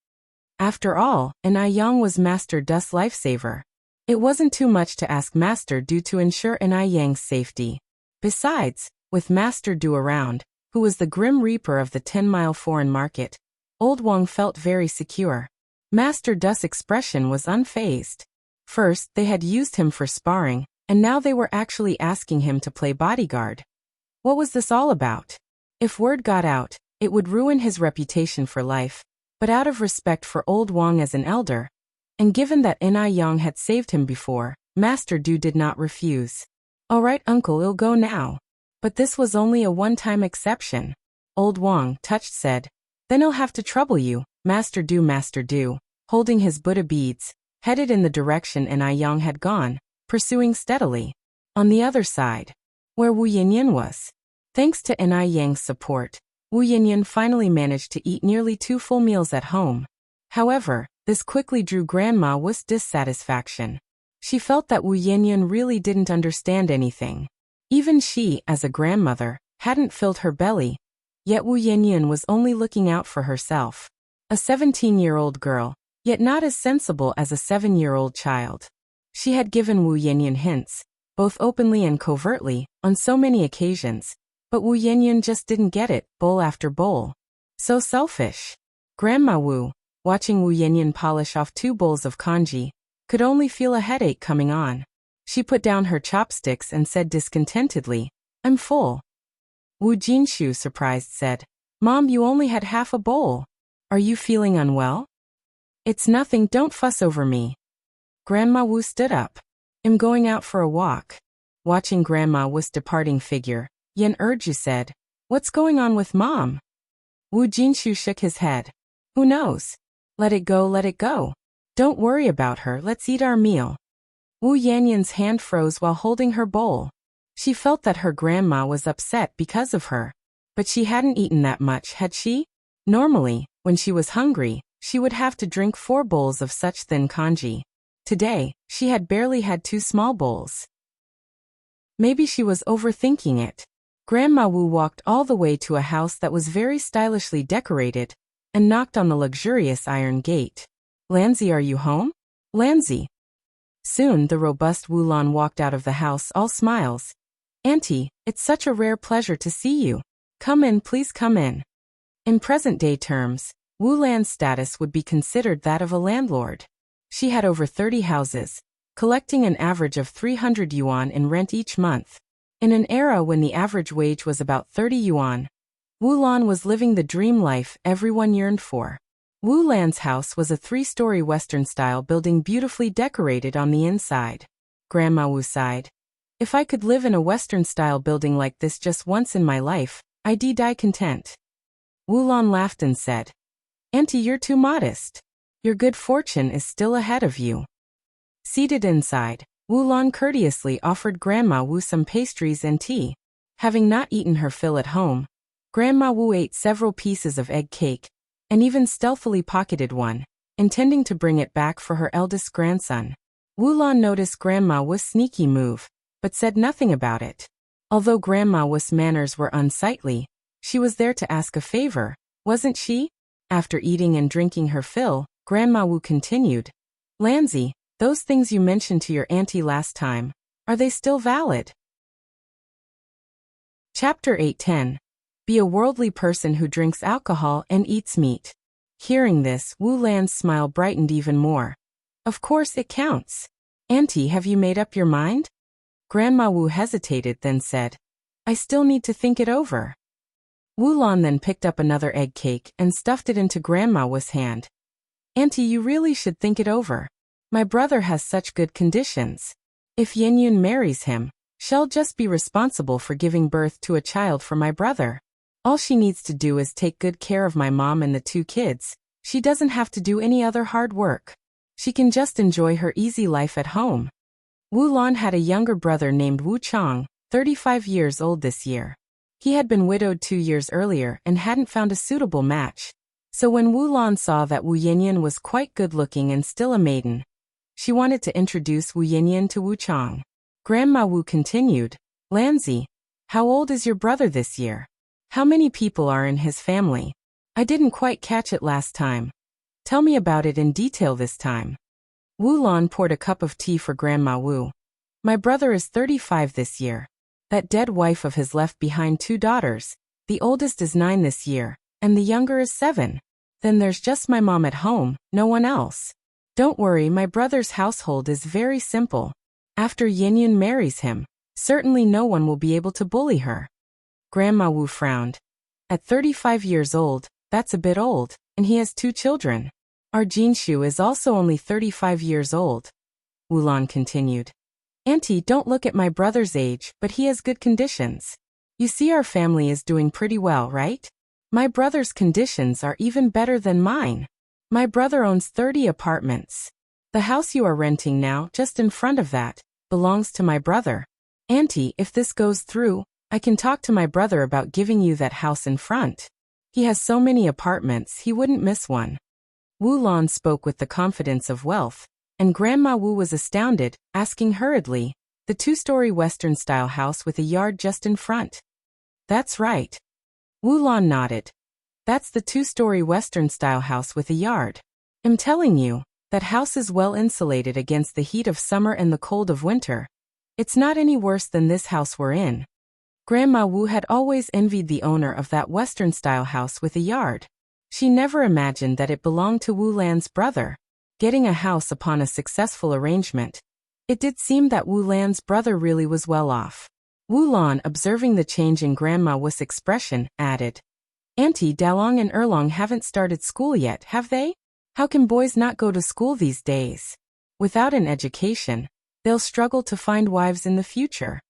After all, Ni Yang was Master Du's lifesaver. It wasn't too much to ask Master Du to ensure Ni Yang's safety. Besides, with Master Du around, who was the Grim Reaper of the 10-mile foreign market, Old Wang felt very secure. Master Du's expression was unfazed. First, they had used him for sparring, and now they were actually asking him to play bodyguard. What was this all about? If word got out, it would ruin his reputation for life, but out of respect for Old Wang as an elder, and given that Ni Yang had saved him before, Master Du did not refuse. All right, uncle, I'll go now. But this was only a one-time exception. Old Wang, touched, said, "Then I'll have to trouble you, Master Du, holding his Buddha beads, headed in the direction An Yang had gone, pursuing steadily. On the other side, where Wu Yinyan was. Thanks to An Yang's support, Wu Yinyan finally managed to eat nearly 2 full meals at home. However, this quickly drew Grandma Wu's dissatisfaction. She felt that Wu Yinyan really didn't understand anything. Even she, as a grandmother, hadn't filled her belly, yet Wu Yinyan was only looking out for herself. A 17-year-old girl, yet not as sensible as a 7-year-old child. She had given Wu Yinyan hints, both openly and covertly, on so many occasions, but Wu Yinyan just didn't get it, bowl after bowl. So selfish. Grandma Wu, watching Wu Yinyan polish off 2 bowls of congee, could only feel a headache coming on. She put down her chopsticks and said discontentedly, "I'm full." Wu Jinshu, surprised, said, "Mom, you only had half a bowl. Are you feeling unwell?" "It's nothing, don't fuss over me." Grandma Wu stood up. "I'm going out for a walk." Watching Grandma Wu's departing figure, Yan Erju said, "What's going on with Mom?" Wu Jinshu shook his head. "Who knows? Let it go, let it go. Don't worry about her, let's eat our meal." Wu Yanyan's hand froze while holding her bowl. She felt that her grandma was upset because of her. But she hadn't eaten that much, had she? Normally, when she was hungry, she would have to drink 4 bowls of such thin congee. Today, she had barely had 2 small bowls. Maybe she was overthinking it. Grandma Wu walked all the way to a house that was very stylishly decorated and knocked on the luxurious iron gate. "Lanzi, are you home?" "Lanzi." Soon the robust Wu Lan walked out of the house all smiles. "Auntie, it's such a rare pleasure to see you. Come in, please come in." In present-day terms, Wu Lan's status would be considered that of a landlord. She had over 30 houses, collecting an average of 300 yuan in rent each month. In an era when the average wage was about 30 yuan, Wu Lan was living the dream life everyone yearned for. Wu Lan's house was a 3-story Western-style building beautifully decorated on the inside. Grandma Wu sighed. "If I could live in a Western-style building like this just once in my life, I'd die content." Wu Lan laughed and said, "Auntie, you're too modest. Your good fortune is still ahead of you." Seated inside, Wu Lan courteously offered Grandma Wu some pastries and tea. Having not eaten her fill at home, Grandma Wu ate several pieces of egg cake, and even stealthily pocketed one, intending to bring it back for her eldest grandson. Wu Lan noticed Grandma Wu's sneaky move, but said nothing about it. Although Grandma Wu's manners were unsightly, she was there to ask a favor, wasn't she? After eating and drinking her fill, Grandma Wu continued, "Lanzi, those things you mentioned to your auntie last time, are they still valid?" Chapter 8:10. Be a worldly person who drinks alcohol and eats meat. Hearing this, Wu Lan's smile brightened even more. "Of course it counts. Auntie, have you made up your mind?" Grandma Wu hesitated, then said, "I still need to think it over." Wu Lan then picked up another egg cake and stuffed it into Grandma Wu's hand. "Auntie, you really should think it over. My brother has such good conditions. If Yin marries him, she'll just be responsible for giving birth to a child for my brother. All she needs to do is take good care of my mom and the 2 kids. She doesn't have to do any other hard work. She can just enjoy her easy life at home." Wu Lan had a younger brother named Wu Chang, 35 years old this year. He had been widowed 2 years earlier and hadn't found a suitable match. So when Wu Lan saw that Wu Yinyan was quite good-looking and still a maiden, she wanted to introduce Wu Yinyan to Wu Chang. Grandma Wu continued, "Lanzi, how old is your brother this year? How many people are in his family? I didn't quite catch it last time. Tell me about it in detail this time." Wu Lan poured a cup of tea for Grandma Wu. "My brother is 35 this year. That dead wife of his left behind 2 daughters. The oldest is 9 this year, and the younger is 7. Then there's just my mom at home, no one else. Don't worry, my brother's household is very simple. After Yin marries him, certainly no one will be able to bully her." Grandma Wu frowned. "At 35 years old, that's a bit old, and he has 2 children. Our Jinshu is also only 35 years old." Wu Lan continued. "Auntie, don't look at my brother's age, but he has good conditions. You see, our family is doing pretty well, right? My brother's conditions are even better than mine. My brother owns 30 apartments. The house you are renting now, just in front of that, belongs to my brother. Auntie, if this goes through, I can talk to my brother about giving you that house in front. He has so many apartments, he wouldn't miss one. Wu Lan spoke with the confidence of wealth, and Grandma Wu was astounded, asking hurriedly, the 2-story Western-style house with a yard just in front. That's right. Wu Lan nodded. That's the 2-story Western-style house with a yard. I'm telling you, that house is well insulated against the heat of summer and the cold of winter. It's not any worse than this house we're in. Grandma Wu had always envied the owner of that Western-style house with a yard. She never imagined that it belonged to Wu Lan's brother. Getting a house upon a successful arrangement. It did seem that Wu Lan's brother really was well off. Wu Lan, observing the change in Grandma Wu's expression, added, Auntie, Dalong and Erlong haven't started school yet, have they? How can boys not go to school these days? Without an education, they'll struggle to find wives in the future.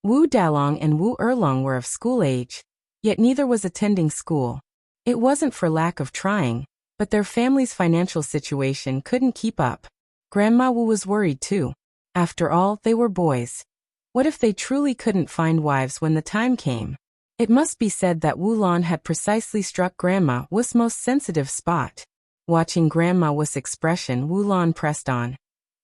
Wu Dalong and Wu Erlong were of school age, yet neither was attending school. It wasn't for lack of trying, but their family's financial situation couldn't keep up. Grandma Wu was worried too. After all, they were boys. What if they truly couldn't find wives when the time came? It must be said that Wu Lan had precisely struck Grandma Wu's most sensitive spot. Watching Grandma Wu's expression, Wu Lan pressed on.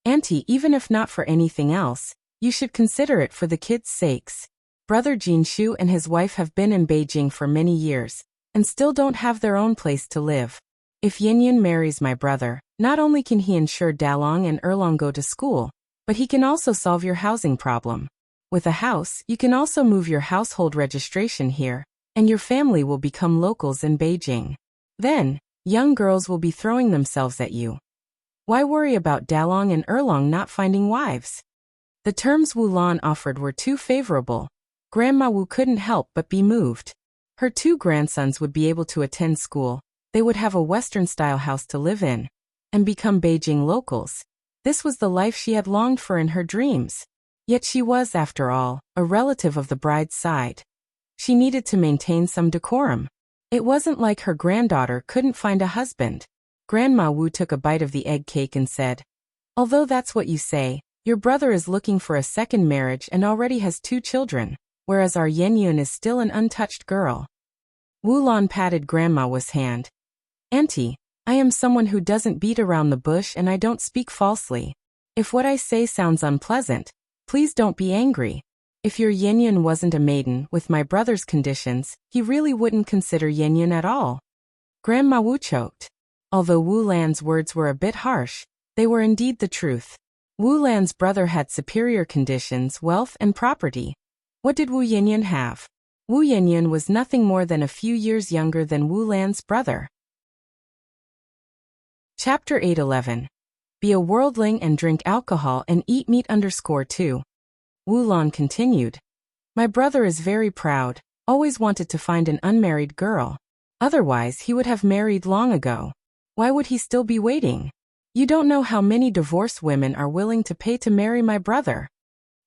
Auntie, even if not for anything else, you should consider it for the kids' sakes. Brother Jinshu and his wife have been in Beijing for many years, and still don't have their own place to live. If Yin marries my brother, not only can he ensure Dalong and Erlong go to school, but he can also solve your housing problem. With a house, you can also move your household registration here, and your family will become locals in Beijing. Then, young girls will be throwing themselves at you. Why worry about Dalong and Erlong not finding wives? The terms Wu Lan offered were too favorable. Grandma Wu couldn't help but be moved. Her 2 grandsons would be able to attend school, they would have a Western-style house to live in, and become Beijing locals. This was the life she had longed for in her dreams. Yet she was, after all, a relative of the bride's side. She needed to maintain some decorum. It wasn't like her granddaughter couldn't find a husband. Grandma Wu took a bite of the egg cake and said, although that's what you say, your brother is looking for a second marriage and already has 2 children, whereas our Yenyun is still an untouched girl. Wu Lan patted Grandma Wu's hand. Auntie, I am someone who doesn't beat around the bush and I don't speak falsely. If what I say sounds unpleasant, please don't be angry. If your Yenyun wasn't a maiden with my brother's conditions, he really wouldn't consider Yenyun at all. Grandma Wu choked. Although Wu Lan's words were a bit harsh, they were indeed the truth. Wu Lan's brother had superior conditions, wealth, and property. What did Wu Yenyun have? Wu Yenyun was nothing more than a few years younger than Wu Lan's brother. Chapter 8:11. Be a worldling and drink alcohol and eat meat _2. Wu Lan continued. My brother is very proud, always wanted to find an unmarried girl. Otherwise he would have married long ago. Why would he still be waiting? You don't know how many divorced women are willing to pay to marry my brother.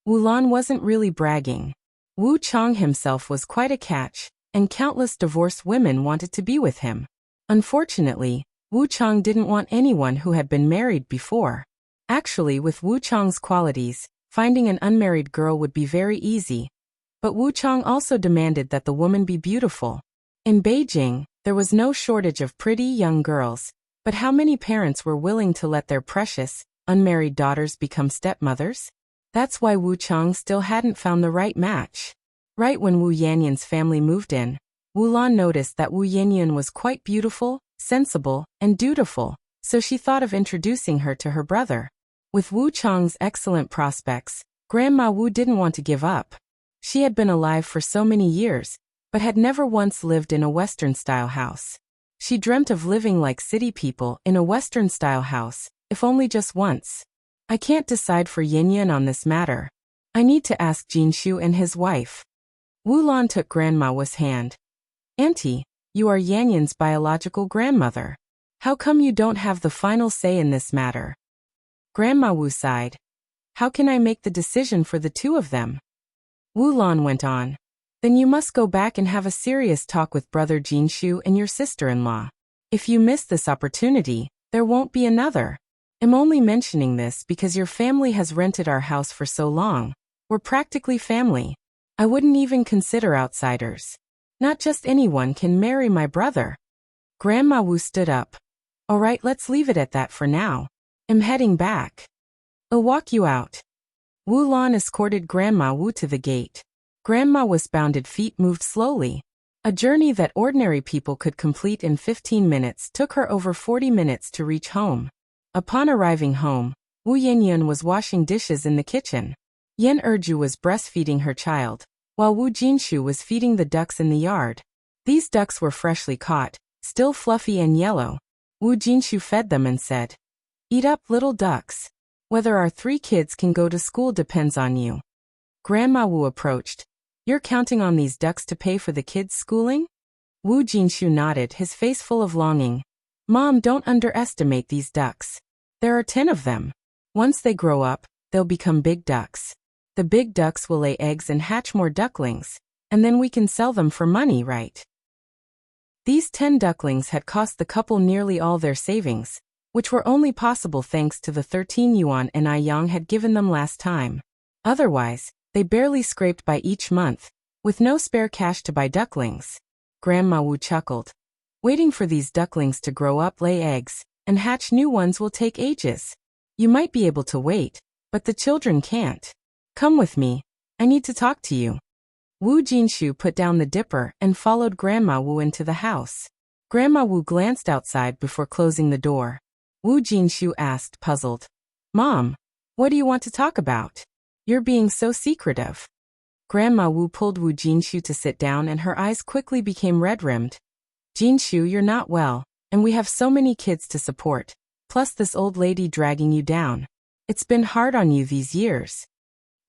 Wu Lan wasn't really bragging. Wu Chang himself was quite a catch, and countless divorced women wanted to be with him. Unfortunately, Wu Chang didn't want anyone who had been married before. Actually, with Wu Chang's qualities, finding an unmarried girl would be very easy. But Wu Chang also demanded that the woman be beautiful. In Beijing, there was no shortage of pretty young girls, but how many parents were willing to let their precious, unmarried daughters become stepmothers? That's why Wu Chang still hadn't found the right match. Right when Wu Yanyun's family moved in, Wu Lan noticed that Wu Yanyun was quite beautiful, sensible, and dutiful, so she thought of introducing her to her brother. With Wu Chang's excellent prospects, Grandma Wu didn't want to give up. She had been alive for so many years, but had never once lived in a Western-style house. She dreamt of living like city people in a Western-style house, if only just once. I can't decide for Yin on this matter. I need to ask Jinshu and his wife. Wu Lan took Grandma Wu's hand. Auntie, you are Yanyun's biological grandmother. How come you don't have the final say in this matter? Grandma Wu sighed. How can I make the decision for the 2 of them? Wu Lan went on. Then you must go back and have a serious talk with brother Jinshu and your sister-in-law. If you miss this opportunity, there won't be another. I'm only mentioning this because your family has rented our house for so long. We're practically family. I wouldn't even consider outsiders. Not just anyone can marry my brother. Grandma Wu stood up. All right, let's leave it at that for now. I'm heading back. I'll walk you out. Wu Lan escorted Grandma Wu to the gate. Grandma Wu's bounded feet moved slowly. A journey that ordinary people could complete in 15 minutes took her over 40 minutes to reach home. Upon arriving home, Wu Yinyun was washing dishes in the kitchen. Yan Erju was breastfeeding her child, while Wu Jinshu was feeding the ducks in the yard. These ducks were freshly caught, still fluffy and yellow. Wu Jinshu fed them and said, "Eat up, little ducks. Whether our 3 kids can go to school depends on you." Grandma Wu approached. "You're counting on these ducks to pay for the kids' schooling?" Wu Jinshu nodded, his face full of longing. "Mom, don't underestimate these ducks. There are 10 of them. Once they grow up, they'll become big ducks. The big ducks will lay eggs and hatch more ducklings, and then we can sell them for money, right?" These 10 ducklings had cost the couple nearly all their savings, which were only possible thanks to the 13 yuan Ni Yang had given them last time. Otherwise, they barely scraped by each month, with no spare cash to buy ducklings. Grandma Wu chuckled. "Waiting for these ducklings to grow up, lay eggs, and hatch new ones will take ages. You might be able to wait, but the children can't. Come with me. I need to talk to you." Wu Jinshu put down the dipper and followed Grandma Wu into the house. Grandma Wu glanced outside before closing the door. Wu Jinshu asked, puzzled, "Mom, what do you want to talk about? You're being so secretive." Grandma Wu pulled Wu Jinshu to sit down and her eyes quickly became red-rimmed. "Jinshu, you're not well, and we have so many kids to support, plus this old lady dragging you down. It's been hard on you these years."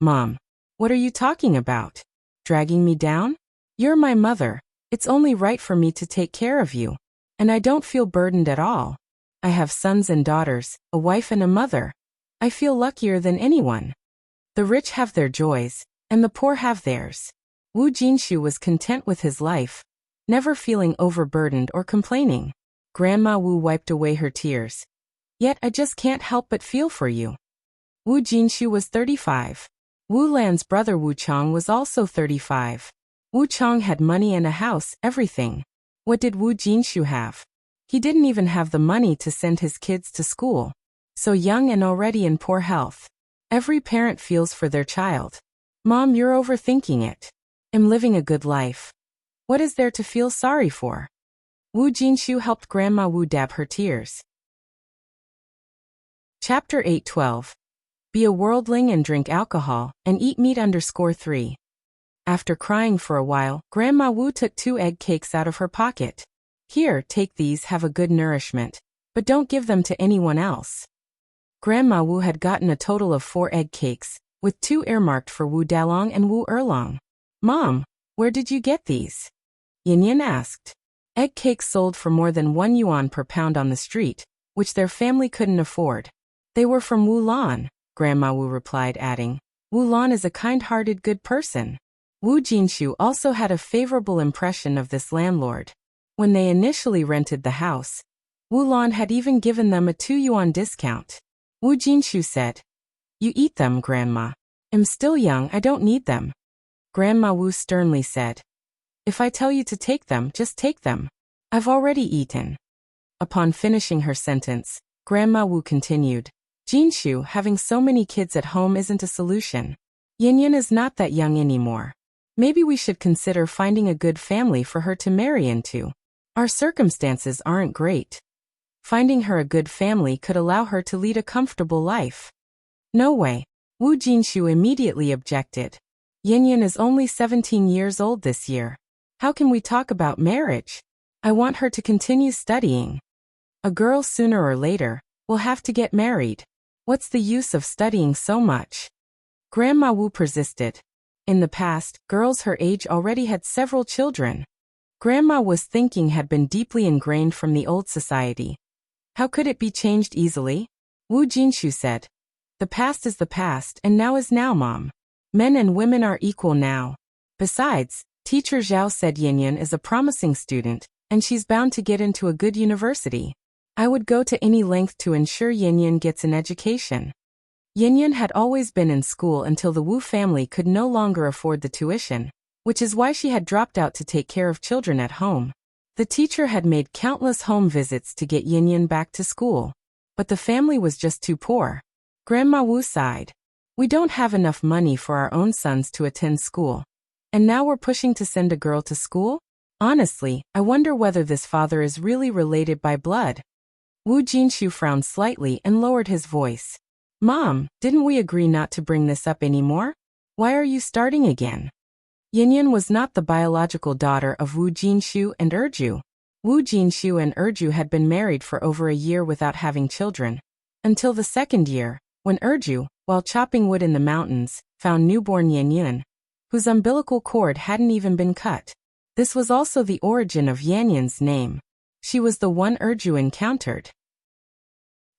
"Mom, what are you talking about? Dragging me down? You're my mother. It's only right for me to take care of you. And I don't feel burdened at all. I have sons and daughters, a wife and a mother. I feel luckier than anyone. The rich have their joys, and the poor have theirs." Wu Jinshu was content with his life, never feeling overburdened or complaining. Grandma Wu wiped away her tears. "Yet I just can't help but feel for you." Wu Jinshu was 35. Wu Lan's brother Wu Chong was also 35. Wu Chong had money and a house, everything. What did Wu Jinshu have? He didn't even have the money to send his kids to school. So young and already in poor health. Every parent feels for their child. "Mom, you're overthinking it. I'm living a good life. What is there to feel sorry for?" Wu Jinshu helped Grandma Wu dab her tears. Chapter 8:12. Be a worldling and drink alcohol, and eat meat _3. After crying for a while, Grandma Wu took 2 egg cakes out of her pocket. "Here, take these, have a good nourishment, but don't give them to anyone else." Grandma Wu had gotten a total of 4 egg cakes, with 2 earmarked for Wu Dalong and Wu Erlong. "Mom, where did you get these?" Yin asked. Egg cakes sold for more than 1 yuan per pound on the street, which their family couldn't afford. "They were from Wu Lan," Grandma Wu replied, adding, "Wu Lan is a kind-hearted good person." Wu Jinshu also had a favorable impression of this landlord. When they initially rented the house, Wu Lan had even given them a 2 yuan discount. Wu Jinshu said, "You eat them, Grandma. I'm still young, I don't need them." Grandma Wu sternly said, "If I tell you to take them, just take them. I've already eaten." Upon finishing her sentence, Grandma Wu continued, "Jinshu, having so many kids at home isn't a solution. Yin is not that young anymore. Maybe we should consider finding a good family for her to marry into. Our circumstances aren't great. Finding her a good family could allow her to lead a comfortable life." "No way." Wu Jinshu immediately objected. "Yin is only 17 years old this year. How can we talk about marriage? I want her to continue studying. A girl sooner or later will have to get married. What's the use of studying so much?" Grandma Wu persisted. In the past, girls her age already had several children. Grandma Wu's thinking had been deeply ingrained from the old society. How could it be changed easily? Wu Jinshu said, "The past is the past and now is now, Mom. Men and women are equal now. Besides, Teacher Zhao said Yinyan is a promising student, and she's bound to get into a good university. I would go to any length to ensure Yinyan gets an education. Yinyan had always been in school until the Wu family could no longer afford the tuition, which is why she had dropped out to take care of children at home. The teacher had made countless home visits to get Yinyan back to school, but the family was just too poor. Grandma Wu sighed. We don't have enough money for our own sons to attend school. And now we're pushing to send a girl to school? Honestly, I wonder whether this father is really related by blood. Wu Jinshu frowned slightly and lowered his voice. Mom, didn't we agree not to bring this up anymore? Why are you starting again? Yinyan was not the biological daughter of Wu Jinshu and Erju. Wu Jinshu and Erju had been married for over a year without having children. Until the second year, when Erju, while chopping wood in the mountains, found newborn Yinyan, whose umbilical cord hadn't even been cut. This was also the origin of Yanyan's name. She was the one Erju encountered.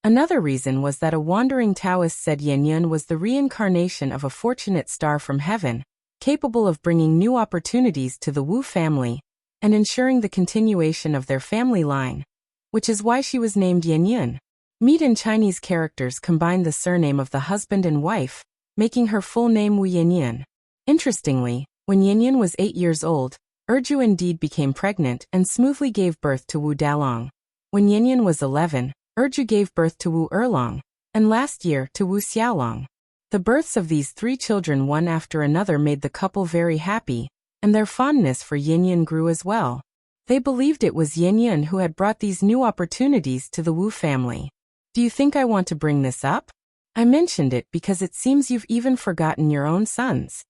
Another reason was that a wandering Taoist said Yanyan was the reincarnation of a fortunate star from heaven, capable of bringing new opportunities to the Wu family and ensuring the continuation of their family line, which is why she was named Yanyan. Meat and Chinese characters combined the surname of the husband and wife, making her full name Wu Yanyan. Interestingly, when Yanyan was 8 years old, Erju indeed became pregnant and smoothly gave birth to Wu Dalong. When Yanyan was 11, Erju gave birth to Wu Erlong, and last year to Wu Xiaolong. The births of these 3 children one after another made the couple very happy, and their fondness for Yinyan grew as well. They believed it was Yinyan who had brought these new opportunities to the Wu family. Do you think I want to bring this up? I mentioned it because it seems you've even forgotten your own sons.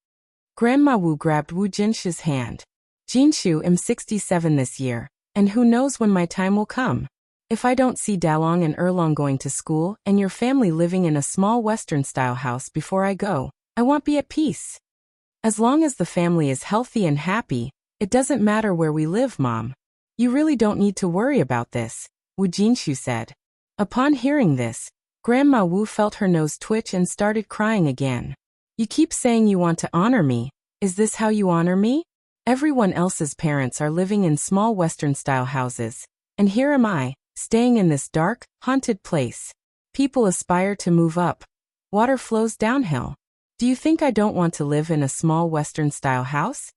Grandma Wu grabbed Wu Jinshu's hand. Jinshu, I'm 67 this year, and who knows when my time will come. If I don't see Dalong and Erlong going to school and your family living in a small Western-style house before I go, I won't be at peace. As long as the family is healthy and happy, it doesn't matter where we live, Mom. You really don't need to worry about this, Wu Jinshu said. Upon hearing this, Grandma Wu felt her nose twitch and started crying again. You keep saying you want to honor me. Is this how you honor me? Everyone else's parents are living in small Western-style houses, and here am I, staying in this dark, haunted place. People aspire to move up. Water flows downhill. Do you think I don't want to live in a small Western-style house?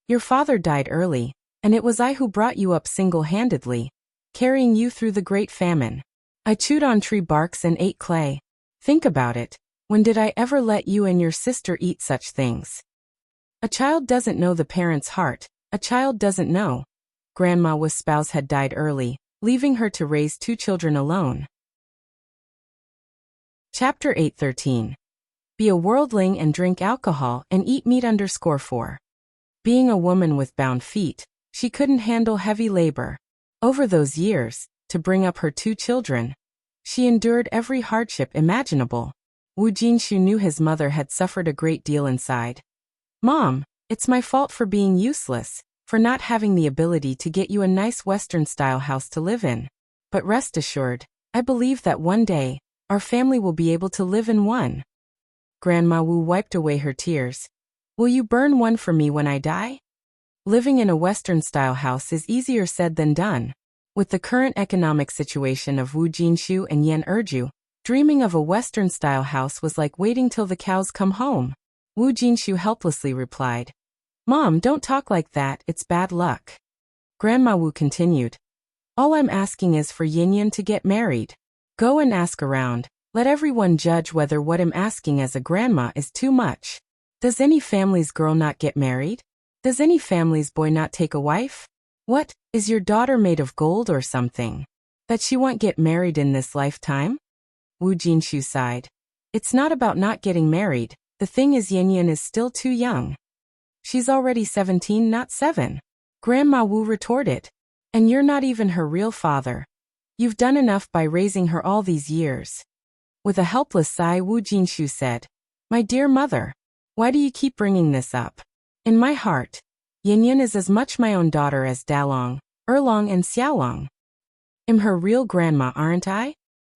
Your father died early, and it was I who brought you up single-handedly, carrying you through the Great Famine. I chewed on tree barks and ate clay. Think about it. When did I ever let you and your sister eat such things? A child doesn't know the parent's heart. A child doesn't know. Grandma Wu's spouse had died early, leaving her to raise 2 children alone. Chapter 8:13. Be a worldling and drink alcohol and eat meat _4. Being a woman with bound feet, she couldn't handle heavy labor. Over those years, to bring up her 2 children, she endured every hardship imaginable. Wu Jinshu knew his mother had suffered a great deal inside. Mom, it's my fault for being useless, for not having the ability to get you a nice Western-style house to live in. But rest assured, I believe that one day, our family will be able to live in one. Grandma Wu wiped away her tears. Will you burn one for me when I die? Living in a Western-style house is easier said than done. With the current economic situation of Wu Jinshu and Yan Erju, dreaming of a Western-style house was like waiting till the cows come home. Wu Jinshu helplessly replied. Mom, don't talk like that, it's bad luck. Grandma Wu continued. All I'm asking is for Yinyan to get married. Go and ask around. Let everyone judge whether what I'm asking as a grandma is too much. Does any family's girl not get married? Does any family's boy not take a wife? What, is your daughter made of gold or something? That she won't get married in this lifetime? Wu Jinshu sighed. It's not about not getting married, the thing is Yinyan is still too young. She's already 17, not 7. Grandma Wu retorted. And you're not even her real father. You've done enough by raising her all these years. With a helpless sigh, Wu Jinshu said, My dear mother, why do you keep bringing this up? In my heart, Yinyan is as much my own daughter as Dalong, Erlong and Xiaolong. I'm her real grandma, aren't I?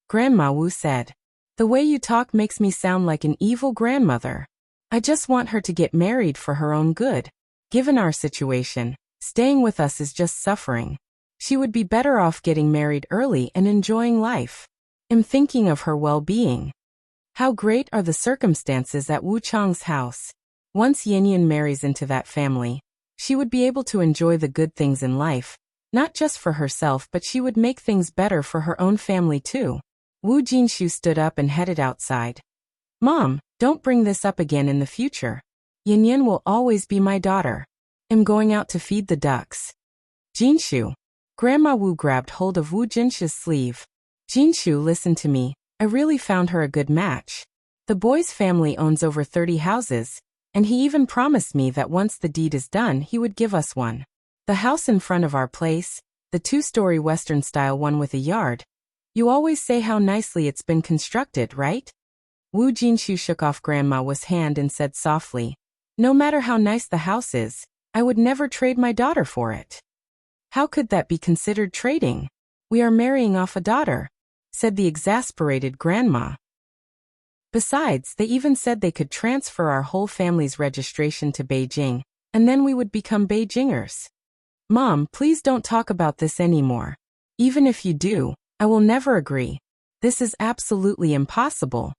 Grandma Wu said. The way you talk makes me sound like an evil grandmother. I just want her to get married for her own good. Given our situation, staying with us is just suffering. She would be better off getting married early and enjoying life. I'm thinking of her well-being. How great are the circumstances at Wu Chang's house. Once Yin marries into that family, she would be able to enjoy the good things in life, not just for herself, but she would make things better for her own family too. Wu Jinshu stood up and headed outside. Mom, don't bring this up again in the future. Yin will always be my daughter. I'm going out to feed the ducks. Jinshu. Grandma Wu grabbed hold of Wu Jinshu's sleeve. Jinshu, listen to me. I really found her a good match. The boy's family owns over 30 houses, and he even promised me that once the deed is done, he would give us one. The house in front of our place, the 2-story Western-style one with a yard. You always say how nicely it's been constructed, right? Wu Jinshu shook off Grandma Wu's hand and said softly, no matter how nice the house is, I would never trade my daughter for it. How could that be considered trading? We are marrying off a daughter, said the exasperated Grandma. Besides, they even said they could transfer our whole family's registration to Beijing, and then we would become Beijingers. Mom, please don't talk about this anymore. Even if you do, I will never agree. This is absolutely impossible.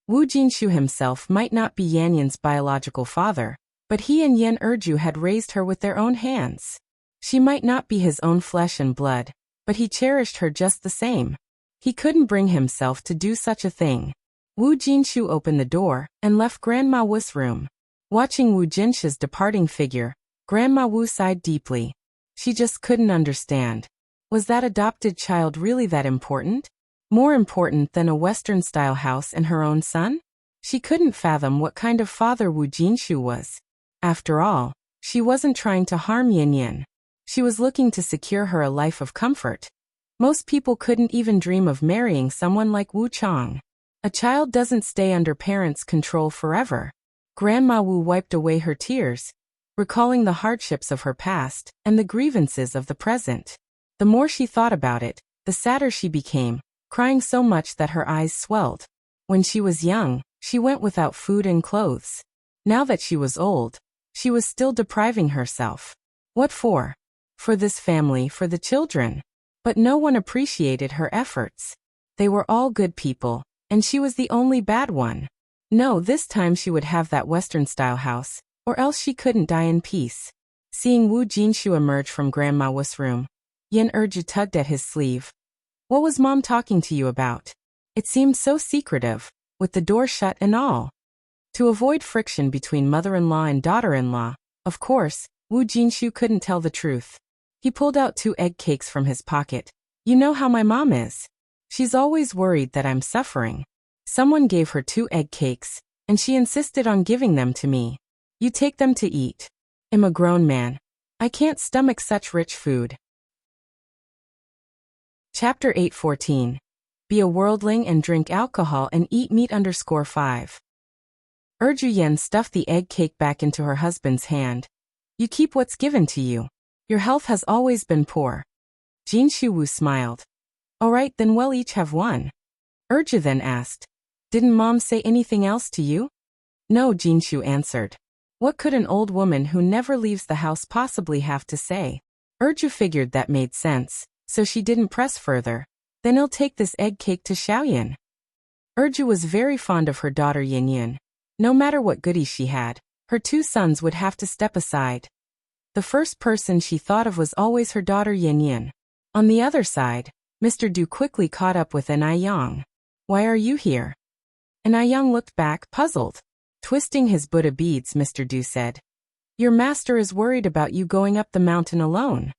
Wu Jinshu himself might not be Yan's biological father, but he and Yan Erju had raised her with their own hands. She might not be his own flesh and blood, but he cherished her just the same. He couldn't bring himself to do such a thing. Wu Jinshu opened the door and left Grandma Wu's room. Watching Wu Jinshu's departing figure, Grandma Wu sighed deeply. She just couldn't understand. Was that adopted child really that important? More important than a Western-style house and her own son? She couldn't fathom what kind of father Wu Jinshu was. After all, she wasn't trying to harm Yin. She was looking to secure her a life of comfort. Most people couldn't even dream of marrying someone like Wu Chang. A child doesn't stay under parents' control forever. Grandma Wu wiped away her tears, recalling the hardships of her past and the grievances of the present. The more she thought about it, the sadder she became, crying so much that her eyes swelled. When she was young, she went without food and clothes. Now that she was old, she was still depriving herself. What for? For this family, for the children. But no one appreciated her efforts. They were all good people, and she was the only bad one. No, this time she would have that Western-style house, or else she couldn't die in peace. Seeing Wu Jinshu emerge from Grandma Wu's room, Yan Erju tugged at his sleeve. What was Mom talking to you about? It seemed so secretive, with the door shut and all. To avoid friction between mother-in-law and daughter-in-law, of course, Wu Jinshu couldn't tell the truth. He pulled out 2 egg cakes from his pocket. You know how my mom is. She's always worried that I'm suffering. Someone gave her 2 egg cakes, and she insisted on giving them to me. You take them to eat. I'm a grown man. I can't stomach such rich food. Chapter 8:14. Be a worldling and drink alcohol and eat meat _5. Erju Yen stuffed the egg cake back into her husband's hand. You keep what's given to you. Your health has always been poor. Jinshu Wu smiled. All right, then we'll each have one. Erju then asked. Didn't Mom say anything else to you? No, Jinshu answered. What could an old woman who never leaves the house possibly have to say? Erju figured that made sense, so she didn't press further. Then I'll take this egg cake to Xiaoyan. Erju was very fond of her daughter Yin. No matter what goodies she had, her 2 sons would have to step aside. The first person she thought of was always her daughter Yin. On the other side, Mr. Du quickly caught up with Yang. Why are you here? Yang looked back, puzzled. Twisting his Buddha beads, Mr. Du said. Your master is worried about you going up the mountain alone.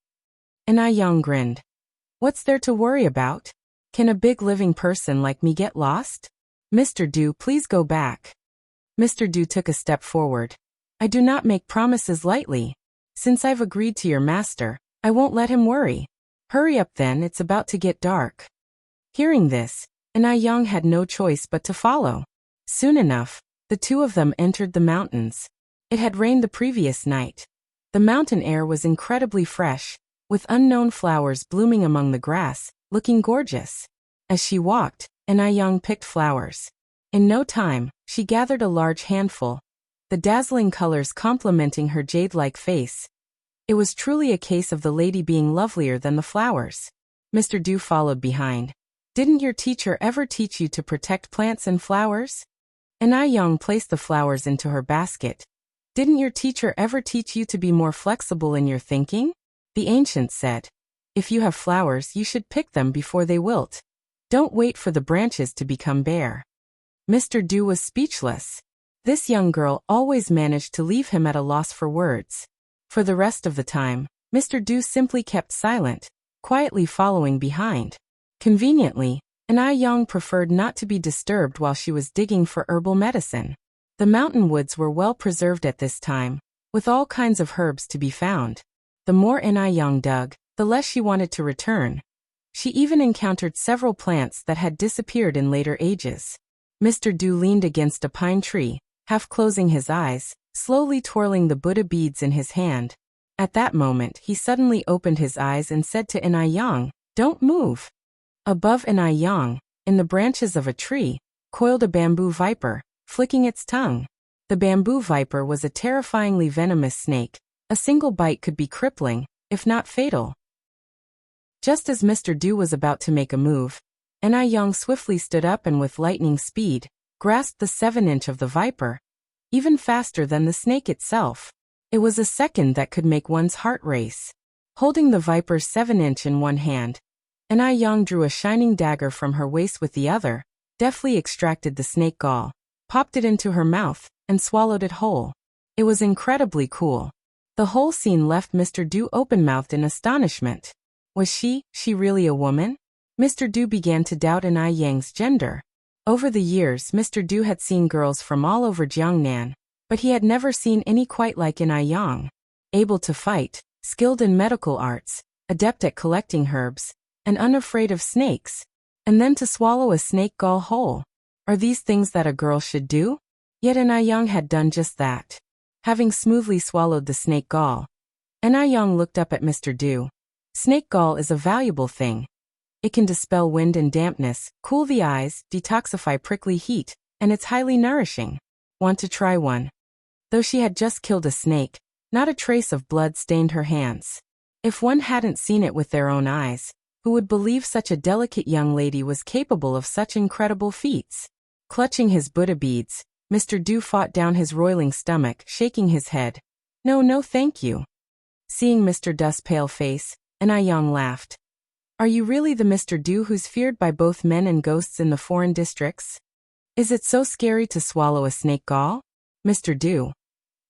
Yang grinned. What's there to worry about? Can a big living person like me get lost? Mr. Du, please go back. Mr. Du took a step forward. I do not make promises lightly. Since I've agreed to your master, I won't let him worry. Hurry up then, it's about to get dark. Hearing this, Yang had no choice but to follow. Soon enough, the 2 of them entered the mountains. It had rained the previous night. The mountain air was incredibly fresh, with unknown flowers blooming among the grass, looking gorgeous. As she walked, Yang picked flowers. In no time, she gathered a large handful. the dazzling colors complementing her jade-like face. It was truly a case of the lady being lovelier than the flowers. Mr. Du followed behind. Didn't your teacher ever teach you to protect plants and flowers? Anai Young placed the flowers into her basket. Didn't your teacher ever teach you to be more flexible in your thinking? The ancient said. If you have flowers, you should pick them before they wilt. Don't wait for the branches to become bare. Mr. Du was speechless. This young girl always managed to leave him at a loss for words. For the rest of the time, Mr. Du simply kept silent, quietly following behind. Conveniently, Anai Young preferred not to be disturbed while she was digging for herbal medicine. The mountain woods were well preserved at this time, with all kinds of herbs to be found. The more Anai Young dug, the less she wanted to return. She even encountered several plants that had disappeared in later ages. Mr. Du leaned against a pine tree, half closing his eyes, slowly twirling the Buddha beads in his hand. At that moment, he suddenly opened his eyes and said to Anai Young, "Don't move." Above Anai Young, in the branches of a tree, coiled a bamboo viper, flicking its tongue. The bamboo viper was a terrifyingly venomous snake. A single bite could be crippling, if not fatal. Just as Mr. Du was about to make a move, Anai Young swiftly stood up and with lightning speed, grasped the 7-inch of the viper, even faster than the snake itself. It was a second that could make one's heart race. Holding the viper's 7-inch in one hand, Anai Young drew a shining dagger from her waist with the other, deftly extracted the snake gall, popped it into her mouth, and swallowed it whole. It was incredibly cool. The whole scene left Mr. Du open-mouthed in astonishment. Was she really a woman? Mr. Du began to doubt Anai Yang's gender. Over the years, Mr. Du had seen girls from all over Jiangnan, but he had never seen any quite like Anai Yang. Able to fight, skilled in medical arts, adept at collecting herbs, and unafraid of snakes. And then to swallow a snake gall whole. Are these things that a girl should do? Yet Anai Yang had done just that. Having smoothly swallowed the snake gall, Anai Young looked up at Mr. Du. Snake gall is a valuable thing. It can dispel wind and dampness, cool the eyes, detoxify prickly heat, and it's highly nourishing. Want to try one? Though she had just killed a snake, not a trace of blood stained her hands. If one hadn't seen it with their own eyes, who would believe such a delicate young lady was capable of such incredible feats? Clutching his Buddha beads, Mr. Du fought down his roiling stomach, shaking his head. No, thank you. Seeing Mr. Du's pale face, Anai Young laughed. Are you really the Mr. Du who's feared by both men and ghosts in the foreign districts? Is it so scary to swallow a snake gall? Mr. Du.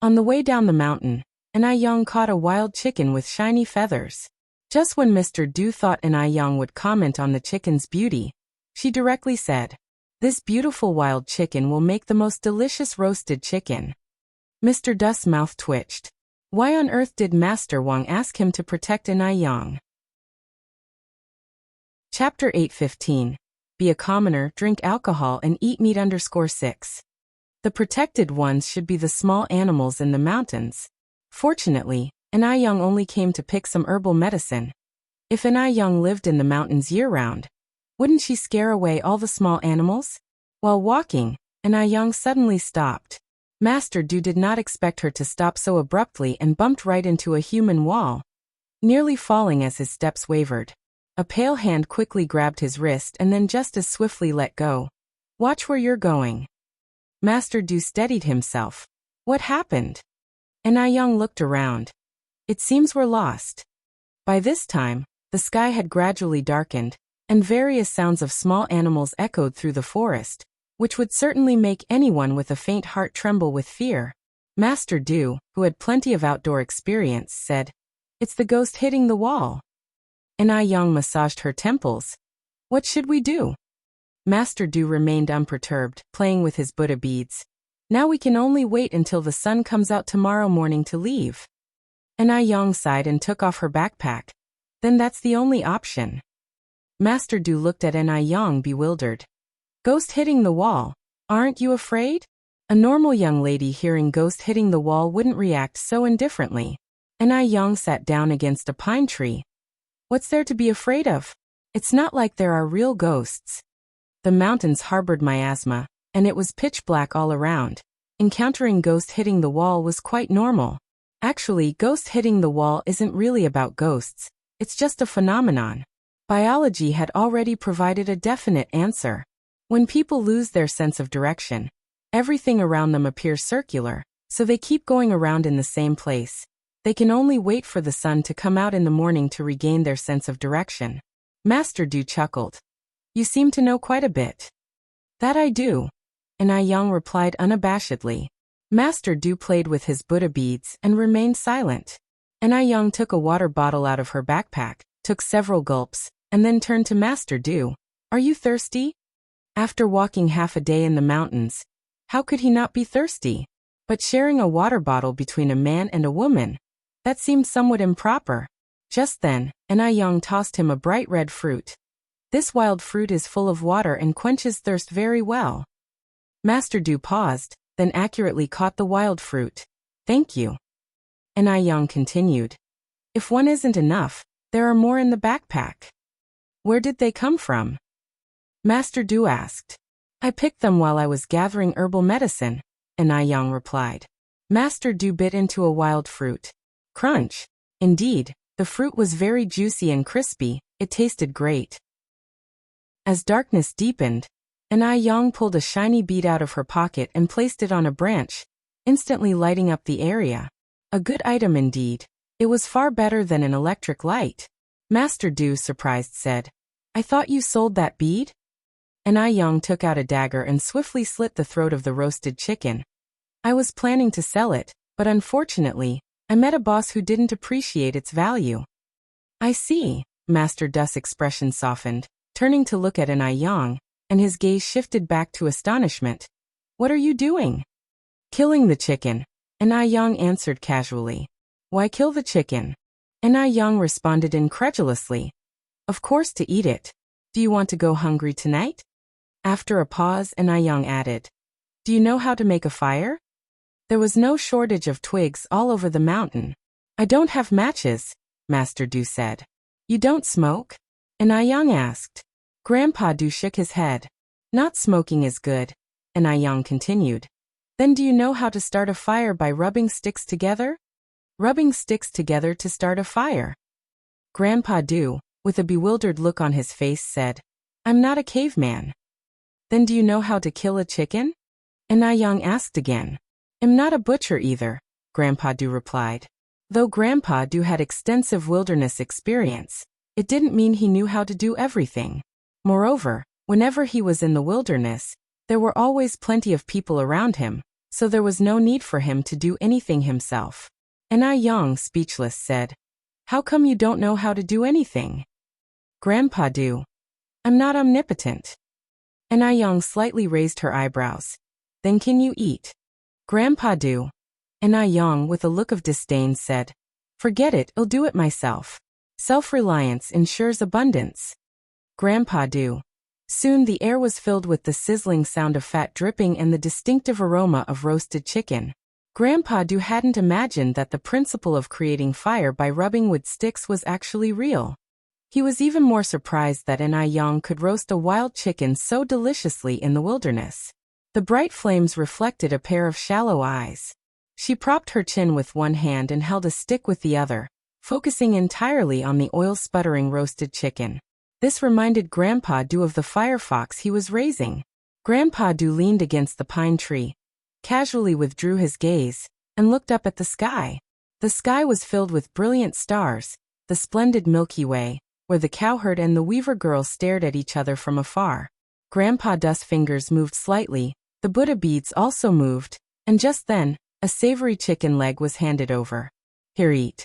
On the way down the mountain, Anai Young caught a wild chicken with shiny feathers. Just when Mr. Du thought Anai Young would comment on the chicken's beauty, she directly said, "This beautiful wild chicken will make the most delicious roasted chicken." Mr. Du's mouth twitched. Why on earth did Master Wang ask him to protect Anai Young? Chapter 8:15. Be a commoner, drink alcohol and eat meat _6. The protected ones should be the small animals in the mountains. Fortunately, Anai Young only came to pick some herbal medicine. If Anai Young lived in the mountains year-round, wouldn't she scare away all the small animals? While walking, Anai Young suddenly stopped. Master Du did not expect her to stop so abruptly and bumped right into a human wall, nearly falling as his steps wavered. A pale hand quickly grabbed his wrist and then just as swiftly let go. Watch where you're going. Master Du steadied himself. What happened? Anai Young looked around. It seems we're lost. By this time, the sky had gradually darkened, and various sounds of small animals echoed through the forest, which would certainly make anyone with a faint heart tremble with fear. Master Du, who had plenty of outdoor experience, said, "It's the ghost hitting the wall." Anai Young massaged her temples. What should we do? Master Du remained unperturbed, playing with his Buddha beads. Now we can only wait until the sun comes out tomorrow morning to leave. Anai Young sighed and took off her backpack. Then that's the only option. Master Du looked at Anai Young bewildered. Ghost hitting the wall. Aren't you afraid? A normal young lady hearing ghost hitting the wall wouldn't react so indifferently. Anai Young sat down against a pine tree. What's there to be afraid of? It's not like there are real ghosts. The mountains harbored miasma, and it was pitch black all around. Encountering ghosts hitting the wall was quite normal. Actually, ghosts hitting the wall isn't really about ghosts, it's just a phenomenon. Biology had already provided a definite answer. When people lose their sense of direction, everything around them appears circular, so they keep going around in the same place. They can only wait for the sun to come out in the morning to regain their sense of direction. Master Du chuckled. You seem to know quite a bit. That I do. And I Young replied unabashedly. Master Du played with his Buddha beads and remained silent. And I Young took a water bottle out of her backpack, took several gulps, and then turned to Master Du. Are you thirsty? After walking half a day in the mountains, how could he not be thirsty? But sharing a water bottle between a man and a woman, that seemed somewhat improper. Just then, an I Young tossed him a bright red fruit. This wild fruit is full of water and quenches thirst very well. Master Du paused, then accurately caught the wild fruit. Thank you. And I Young continued. If one isn't enough, there are more in the backpack. Where did they come from? Master Du asked. I picked them while I was gathering herbal medicine, and I Young replied. Master Du bit into a wild fruit. Crunch. Indeed, the fruit was very juicy and crispy, it tasted great. As darkness deepened, an I Young pulled a shiny bead out of her pocket and placed it on a branch, instantly lighting up the area. A good item indeed. It was far better than an electric light. Master Du, surprised, said, I thought you sold that bead? An I Young took out a dagger and swiftly slit the throat of the roasted chicken. I was planning to sell it, but unfortunately, I met a boss who didn't appreciate its value. I see. Master Du's expression softened, turning to look at an I Young, and his gaze shifted back to astonishment. What are you doing? Killing the chicken. An I Young answered casually. Why kill the chicken? An I Young responded incredulously. Of course, to eat it. Do you want to go hungry tonight? After a pause, an I Young added. Do you know how to make a fire? There was no shortage of twigs all over the mountain. I don't have matches, Master Du said. You don't smoke? An I Young asked. Grandpa Du shook his head. Not smoking is good, An I Young continued. Then do you know how to start a fire by rubbing sticks together? Rubbing sticks together to start a fire. Grandpa Du, with a bewildered look on his face, said, I'm not a caveman. Then do you know how to kill a chicken? An I Young asked again. I'm not a butcher either, Grandpa Du replied. Though Grandpa Du had extensive wilderness experience, it didn't mean he knew how to do everything. Moreover, whenever he was in the wilderness, there were always plenty of people around him, so there was no need for him to do anything himself. An I Young, speechless, said, How come you don't know how to do anything? Grandpa Du, I'm not omnipotent. An I Young slightly raised her eyebrows. Then can you eat? Grandpa Du. An I Young, with a look of disdain, said, Forget it, I'll do it myself. Self-reliance ensures abundance. Grandpa Du. Soon the air was filled with the sizzling sound of fat dripping and the distinctive aroma of roasted chicken. Grandpa Du hadn't imagined that the principle of creating fire by rubbing wood sticks was actually real. He was even more surprised that An I Young could roast a wild chicken so deliciously in the wilderness. The bright flames reflected a pair of shallow eyes. She propped her chin with one hand and held a stick with the other, focusing entirely on the oil-sputtering roasted chicken. This reminded Grandpa Du of the firefox he was raising. Grandpa Du leaned against the pine tree, casually withdrew his gaze, and looked up at the sky. The sky was filled with brilliant stars, the splendid Milky Way, where the cowherd and the weaver girl stared at each other from afar. Grandpa Du's fingers moved slightly, the Buddha beads also moved, and just then, a savory chicken leg was handed over. Here, eat.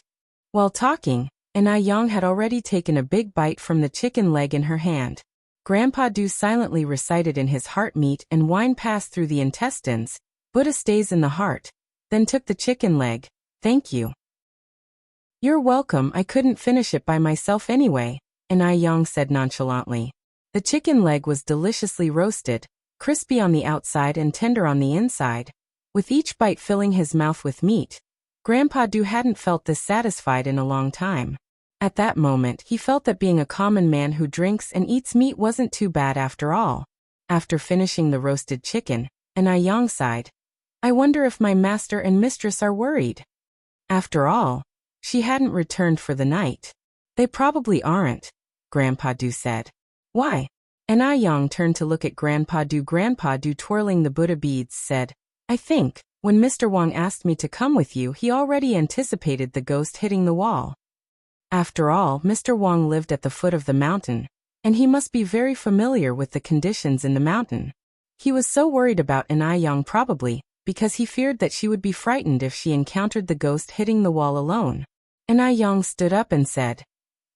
While talking, An I Young had already taken a big bite from the chicken leg in her hand. Grandpa Du silently recited in his heart, meat and wine pass through the intestines, Buddha stays in the heart, then took the chicken leg. Thank you. You're welcome, I couldn't finish it by myself anyway, An I Young said nonchalantly. The chicken leg was deliciously roasted, crispy on the outside and tender on the inside, with each bite filling his mouth with meat. Grandpa Du hadn't felt this satisfied in a long time. At that moment, he felt that being a common man who drinks and eats meat wasn't too bad after all. After finishing the roasted chicken, An I Young sighed. I wonder if my master and mistress are worried. After all, she hadn't returned for the night. They probably aren't, Grandpa Du said. Why? And Ah Young turned to look at Grandpa Du. Grandpa Du, twirling the Buddha beads, said, I think, when Mr. Wang asked me to come with you, he already anticipated the ghost hitting the wall. After all, Mr. Wang lived at the foot of the mountain, and he must be very familiar with the conditions in the mountain. He was so worried about An Ah Young probably because he feared that she would be frightened if she encountered the ghost hitting the wall alone. An Ah Young stood up and said,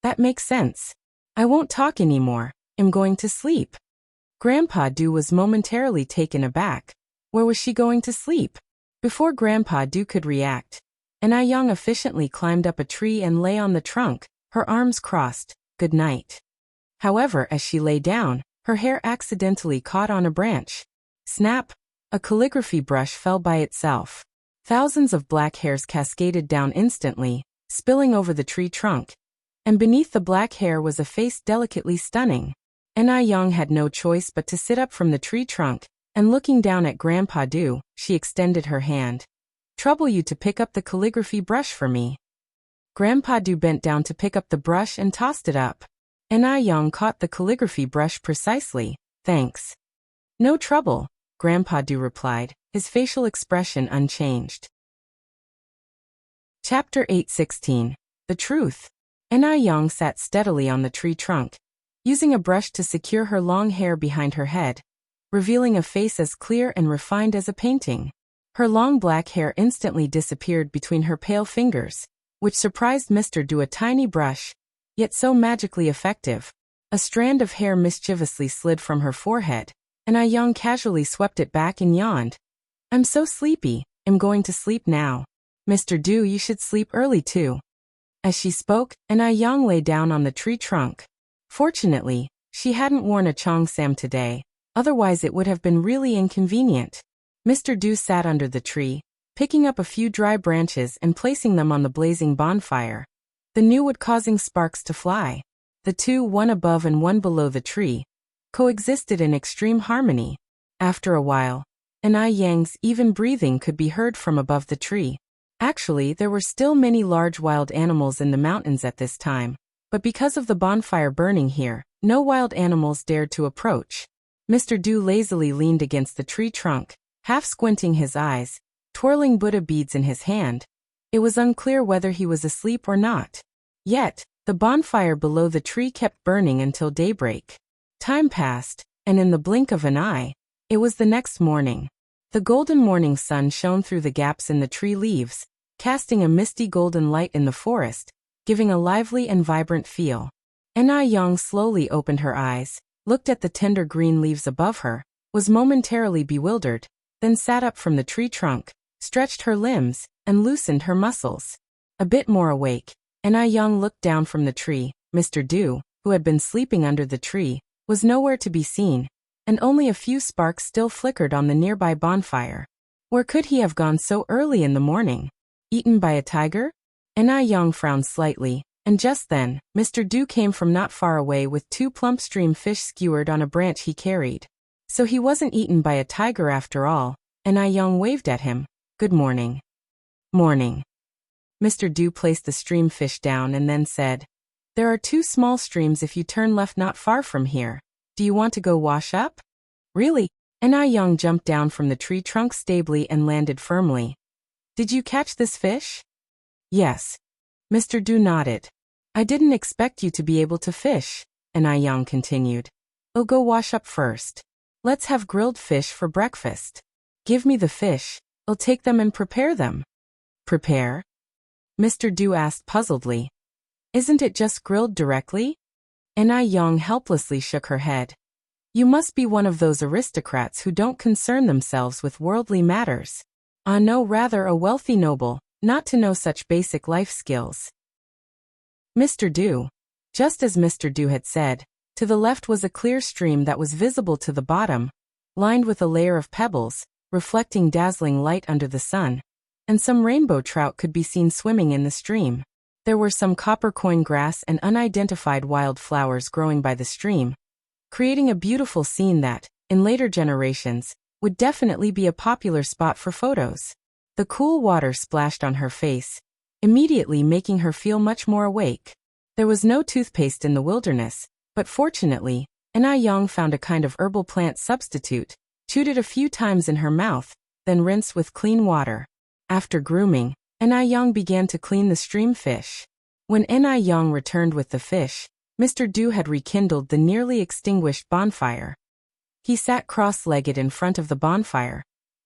That makes sense. I won't talk anymore. I'm going to sleep. Grandpa Du was momentarily taken aback. Where was she going to sleep? Before Grandpa Du could react, An Ah Young efficiently climbed up a tree and lay on the trunk, her arms crossed. Good night. However, as she lay down, her hair accidentally caught on a branch. Snap! A calligraphy brush fell by itself. Thousands of black hairs cascaded down instantly, spilling over the tree trunk. And beneath the black hair was a face delicately stunning. An Ah Young had no choice but to sit up from the tree trunk, and looking down at Grandpa Du, she extended her hand. Trouble you to pick up the calligraphy brush for me. Grandpa Du bent down to pick up the brush and tossed it up. An Ah Young caught the calligraphy brush precisely. Thanks. No trouble, Grandpa Du replied, his facial expression unchanged. Chapter 8:16. The Truth. An Ah Young sat steadily on the tree trunk, using a brush to secure her long hair behind her head, revealing a face as clear and refined as a painting. Her long black hair instantly disappeared between her pale fingers, which surprised Mr. Du. A tiny brush, yet so magically effective. A strand of hair mischievously slid from her forehead, and Ah Young casually swept it back and yawned. I'm so sleepy, I'm going to sleep now. Mr. Du, you should sleep early too. As she spoke, An Ah Young lay down on the tree trunk. Fortunately, she hadn't worn a cheongsam today, otherwise it would have been really inconvenient. Mr. Du sat under the tree, picking up a few dry branches and placing them on the blazing bonfire, the new wood causing sparks to fly. The two, one above and one below the tree, coexisted in extreme harmony. After a while, An Ah Young's even breathing could be heard from above the tree. Actually, there were still many large wild animals in the mountains at this time, but because of the bonfire burning here, no wild animals dared to approach. Mr. Du lazily leaned against the tree trunk, half squinting his eyes, twirling Buddha beads in his hand. It was unclear whether he was asleep or not. Yet, the bonfire below the tree kept burning until daybreak. Time passed, and in the blink of an eye, it was the next morning. The golden morning sun shone through the gaps in the tree leaves, casting a misty golden light in the forest, giving a lively and vibrant feel. An Ah Young slowly opened her eyes, looked at the tender green leaves above her, was momentarily bewildered, then sat up from the tree trunk, stretched her limbs, and loosened her muscles. A bit more awake, An Ah Young looked down from the tree. Mr. Du, who had been sleeping under the tree, was nowhere to be seen, and only a few sparks still flickered on the nearby bonfire. Where could he have gone so early in the morning? Eaten by a tiger? An Ah Young frowned slightly, and just then, Mr. Du came from not far away with two plump stream fish skewered on a branch he carried. So he wasn't eaten by a tiger after all. An Ah Young waved at him. Good morning. Morning. Mr. Du placed the stream fish down and then said, There are two small streams if you turn left not far from here. Do you want to go wash up? Really? An Ah Young jumped down from the tree trunk stably and landed firmly. Did you catch this fish? Yes. Mr. Du nodded. I didn't expect you to be able to fish, An Ah Young continued. I'll go wash up first. Let's have grilled fish for breakfast. Give me the fish, I'll take them and prepare them. Prepare? Mr. Du asked puzzledly. Isn't it just grilled directly? An Ah Young helplessly shook her head. You must be one of those aristocrats who don't concern themselves with worldly matters. Ah no, rather a wealthy noble, not to know such basic life skills. Mr. Du. Just as Mr. Du had said, to the left was a clear stream that was visible to the bottom, lined with a layer of pebbles, reflecting dazzling light under the sun, and some rainbow trout could be seen swimming in the stream. There were some copper coin grass and unidentified wild flowers growing by the stream, creating a beautiful scene that, in later generations, would definitely be a popular spot for photos. The cool water splashed on her face, immediately making her feel much more awake. There was no toothpaste in the wilderness, but fortunately, Anai found a kind of herbal plant substitute, chewed it a few times in her mouth, then rinsed with clean water. After grooming, Anai began to clean the stream fish. When Anai returned with the fish, Mr. Du had rekindled the nearly extinguished bonfire. He sat cross-legged in front of the bonfire,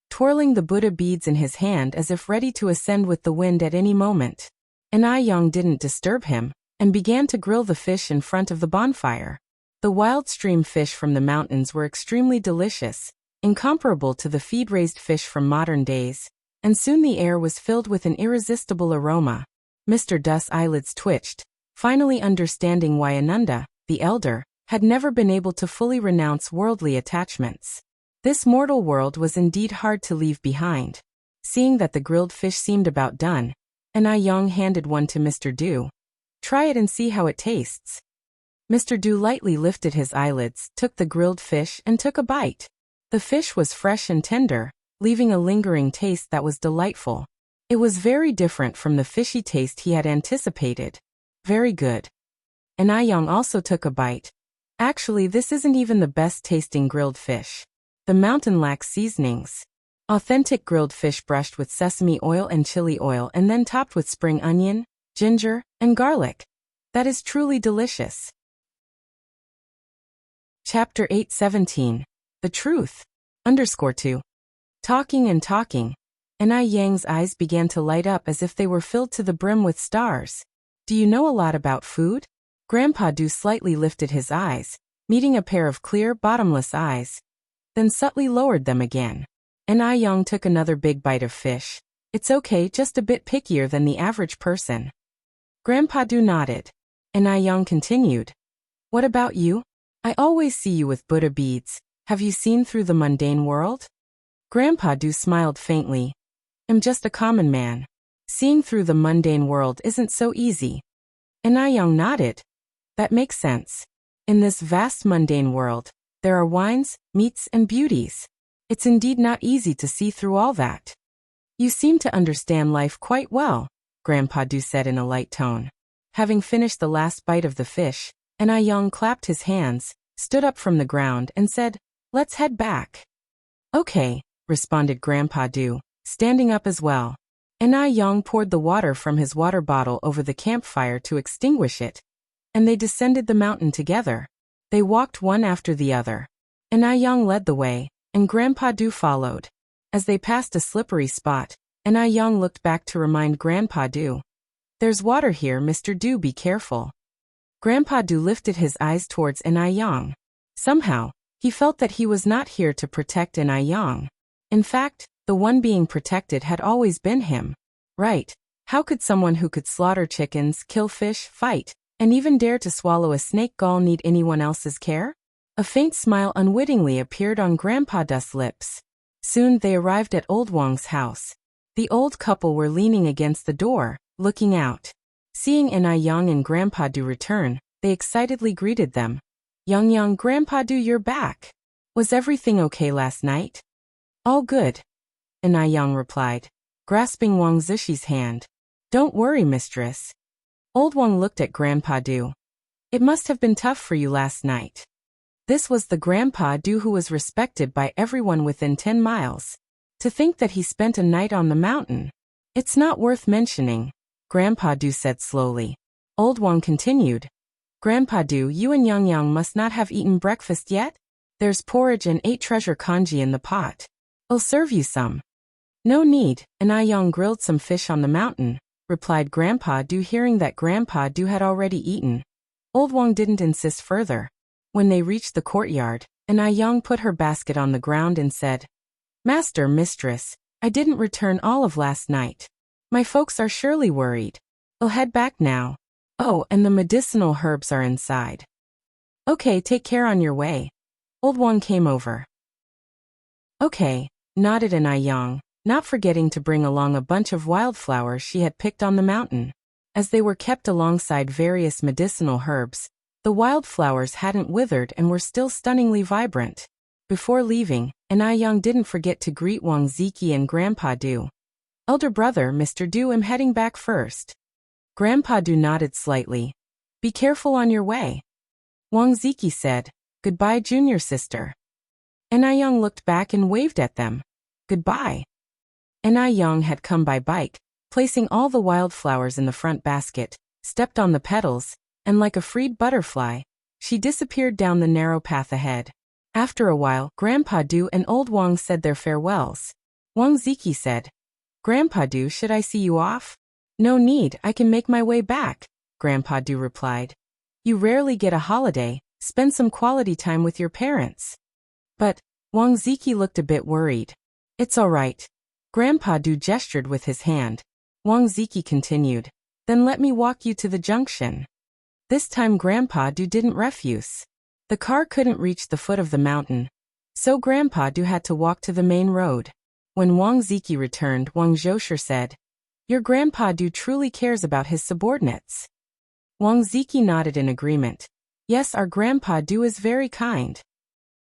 twirling the Buddha beads in his hand as if ready to ascend with the wind at any moment. Anai didn't disturb him, and began to grill the fish in front of the bonfire. The wild stream fish from the mountains were extremely delicious, incomparable to the feed-raised fish from modern days, and soon the air was filled with an irresistible aroma. Mr. Du's eyelids twitched, finally understanding why Ananda, the elder, had never been able to fully renounce worldly attachments. This mortal world was indeed hard to leave behind. Seeing that the grilled fish seemed about done, Anai handed one to Mr. Du. "Try it and see how it tastes." Mr. Du lightly lifted his eyelids, took the grilled fish, and took a bite. The fish was fresh and tender, leaving a lingering taste that was delightful. It was very different from the fishy taste he had anticipated. Very good. Anai also took a bite. Actually, this isn't even the best tasting grilled fish. The mountain lacks seasonings. Authentic grilled fish brushed with sesame oil and chili oil and then topped with spring onion, ginger, and garlic. That is truly delicious. Chapter 8:17. The Truth. _2. Talking and talking. Anai eyes began to light up as if they were filled to the brim with stars. "Do you know a lot about food?" Grandpa Du slightly lifted his eyes, meeting a pair of clear, bottomless eyes, then subtly lowered them again. Anai took another big bite of fish. "It's okay, just a bit pickier than the average person." Grandpa Du nodded. Anai continued. "What about you? I always see you with Buddha beads. Have you seen through the mundane world?" Grandpa Du smiled faintly. "I'm just a common man. Seeing through the mundane world isn't so easy." Anai nodded. "That makes sense. In this vast mundane world, there are wines, meats, and beauties. It's indeed not easy to see through all that." "You seem to understand life quite well," Grandpa Du said in a light tone. Having finished the last bite of the fish, Anai clapped his hands, stood up from the ground, and said, "Let's head back." "Okay," responded Grandpa Du, standing up as well. Anai poured the water from his water bottle over the campfire to extinguish it, and they descended the mountain together. They walked one after the other. Anai led the way, and Grandpa Du followed. As they passed a slippery spot, Anai looked back to remind Grandpa Du. "There's water here, Mr. Du, be careful." Grandpa Du lifted his eyes towards Anai. Somehow, he felt that he was not here to protect Anai. In fact, the one being protected had always been him. Right? How could someone who could slaughter chickens, kill fish, fight, and even dare to swallow a snake gall need anyone else's care? A faint smile unwittingly appeared on Grandpa Du's lips. Soon they arrived at Old Wang's house. The old couple were leaning against the door, looking out. Seeing Anai and Grandpa Du return, they excitedly greeted them. "Yang, Grandpa Du, you're back. Was everything okay last night?" "All good," Anai replied, grasping Wang Zishi's hand. "Don't worry, mistress." Old Wang looked at Grandpa Du. "It must have been tough for you last night." This was the Grandpa Du who was respected by everyone within 10 miles. To think that he spent a night on the mountain. "It's not worth mentioning," Grandpa Du said slowly. Old Wang continued. "Grandpa Du, you and Yang must not have eaten breakfast yet? There's porridge and 8 treasure congee in the pot. I'll serve you some." "No need," Anai grilled some fish on the mountain, replied Grandpa Du, hearing that Grandpa Du had already eaten. Old Wang didn't insist further. When they reached the courtyard, Anai put her basket on the ground and said, "Master, mistress, I didn't return all of last night. My folks are surely worried. I'll head back now. Oh, and the medicinal herbs are inside." "Okay, take care on your way." Old Wang came over. "Okay," nodded Anai, not forgetting to bring along a bunch of wildflowers she had picked on the mountain. As they were kept alongside various medicinal herbs, the wildflowers hadn't withered and were still stunningly vibrant. Before leaving, Anai Young didn't forget to greet Wang Ziki and Grandpa Du. Elder brother, Mr. Du, I'm heading back first. Grandpa Du nodded slightly. Be careful on your way. Wang Ziki said, Goodbye, junior sister. Anai Young looked back and waved at them. Goodbye. Anai Young had come by bike, placing all the wildflowers in the front basket, stepped on the petals, and like a freed butterfly, she disappeared down the narrow path ahead. After a while, Grandpa Du and old Wang said their farewells. Wang Ziki said, Grandpa Du, should I see you off? No need, I can make my way back, Grandpa Du replied. You rarely get a holiday, spend some quality time with your parents. But, Wang Ziki looked a bit worried. It's all right. Grandpa Du gestured with his hand. Wang Ziki continued, Then let me walk you to the junction. This time Grandpa Du didn't refuse. The car couldn't reach the foot of the mountain, so Grandpa Du had to walk to the main road. When Wang Ziki returned, Wang Zhosher said, Your Grandpa Du truly cares about his subordinates. Wang Ziki nodded in agreement. Yes, our Grandpa Du is very kind.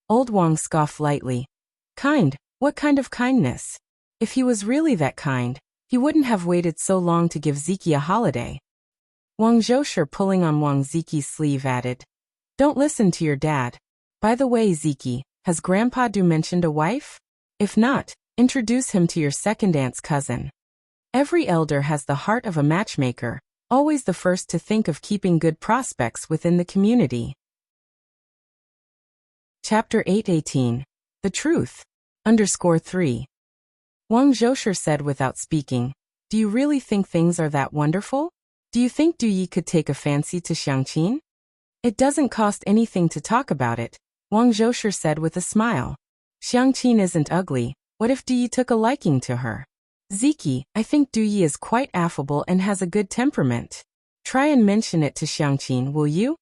Old Wang scoffed lightly. Kind? What kind of kindness? If he was really that kind, he wouldn't have waited so long to give Ziki a holiday. Wang Zhosher, pulling on Wang Ziki's sleeve, added, Don't listen to your dad. By the way, Ziki, has Grandpa Du mentioned a wife? If not, introduce him to your second aunt's cousin. Every elder has the heart of a matchmaker, always the first to think of keeping good prospects within the community. Chapter 8:18. The Truth. _3. Wang Zhosher said without speaking, Do you really think things are that wonderful? Do you think Du Yi could take a fancy to Xiangqin? It doesn't cost anything to talk about it, Wang Zhosher said with a smile. Xiangqin isn't ugly, what if Du Yi took a liking to her? Ziki, I think Du Yi is quite affable and has a good temperament. Try and mention it to Xiangqin, will you?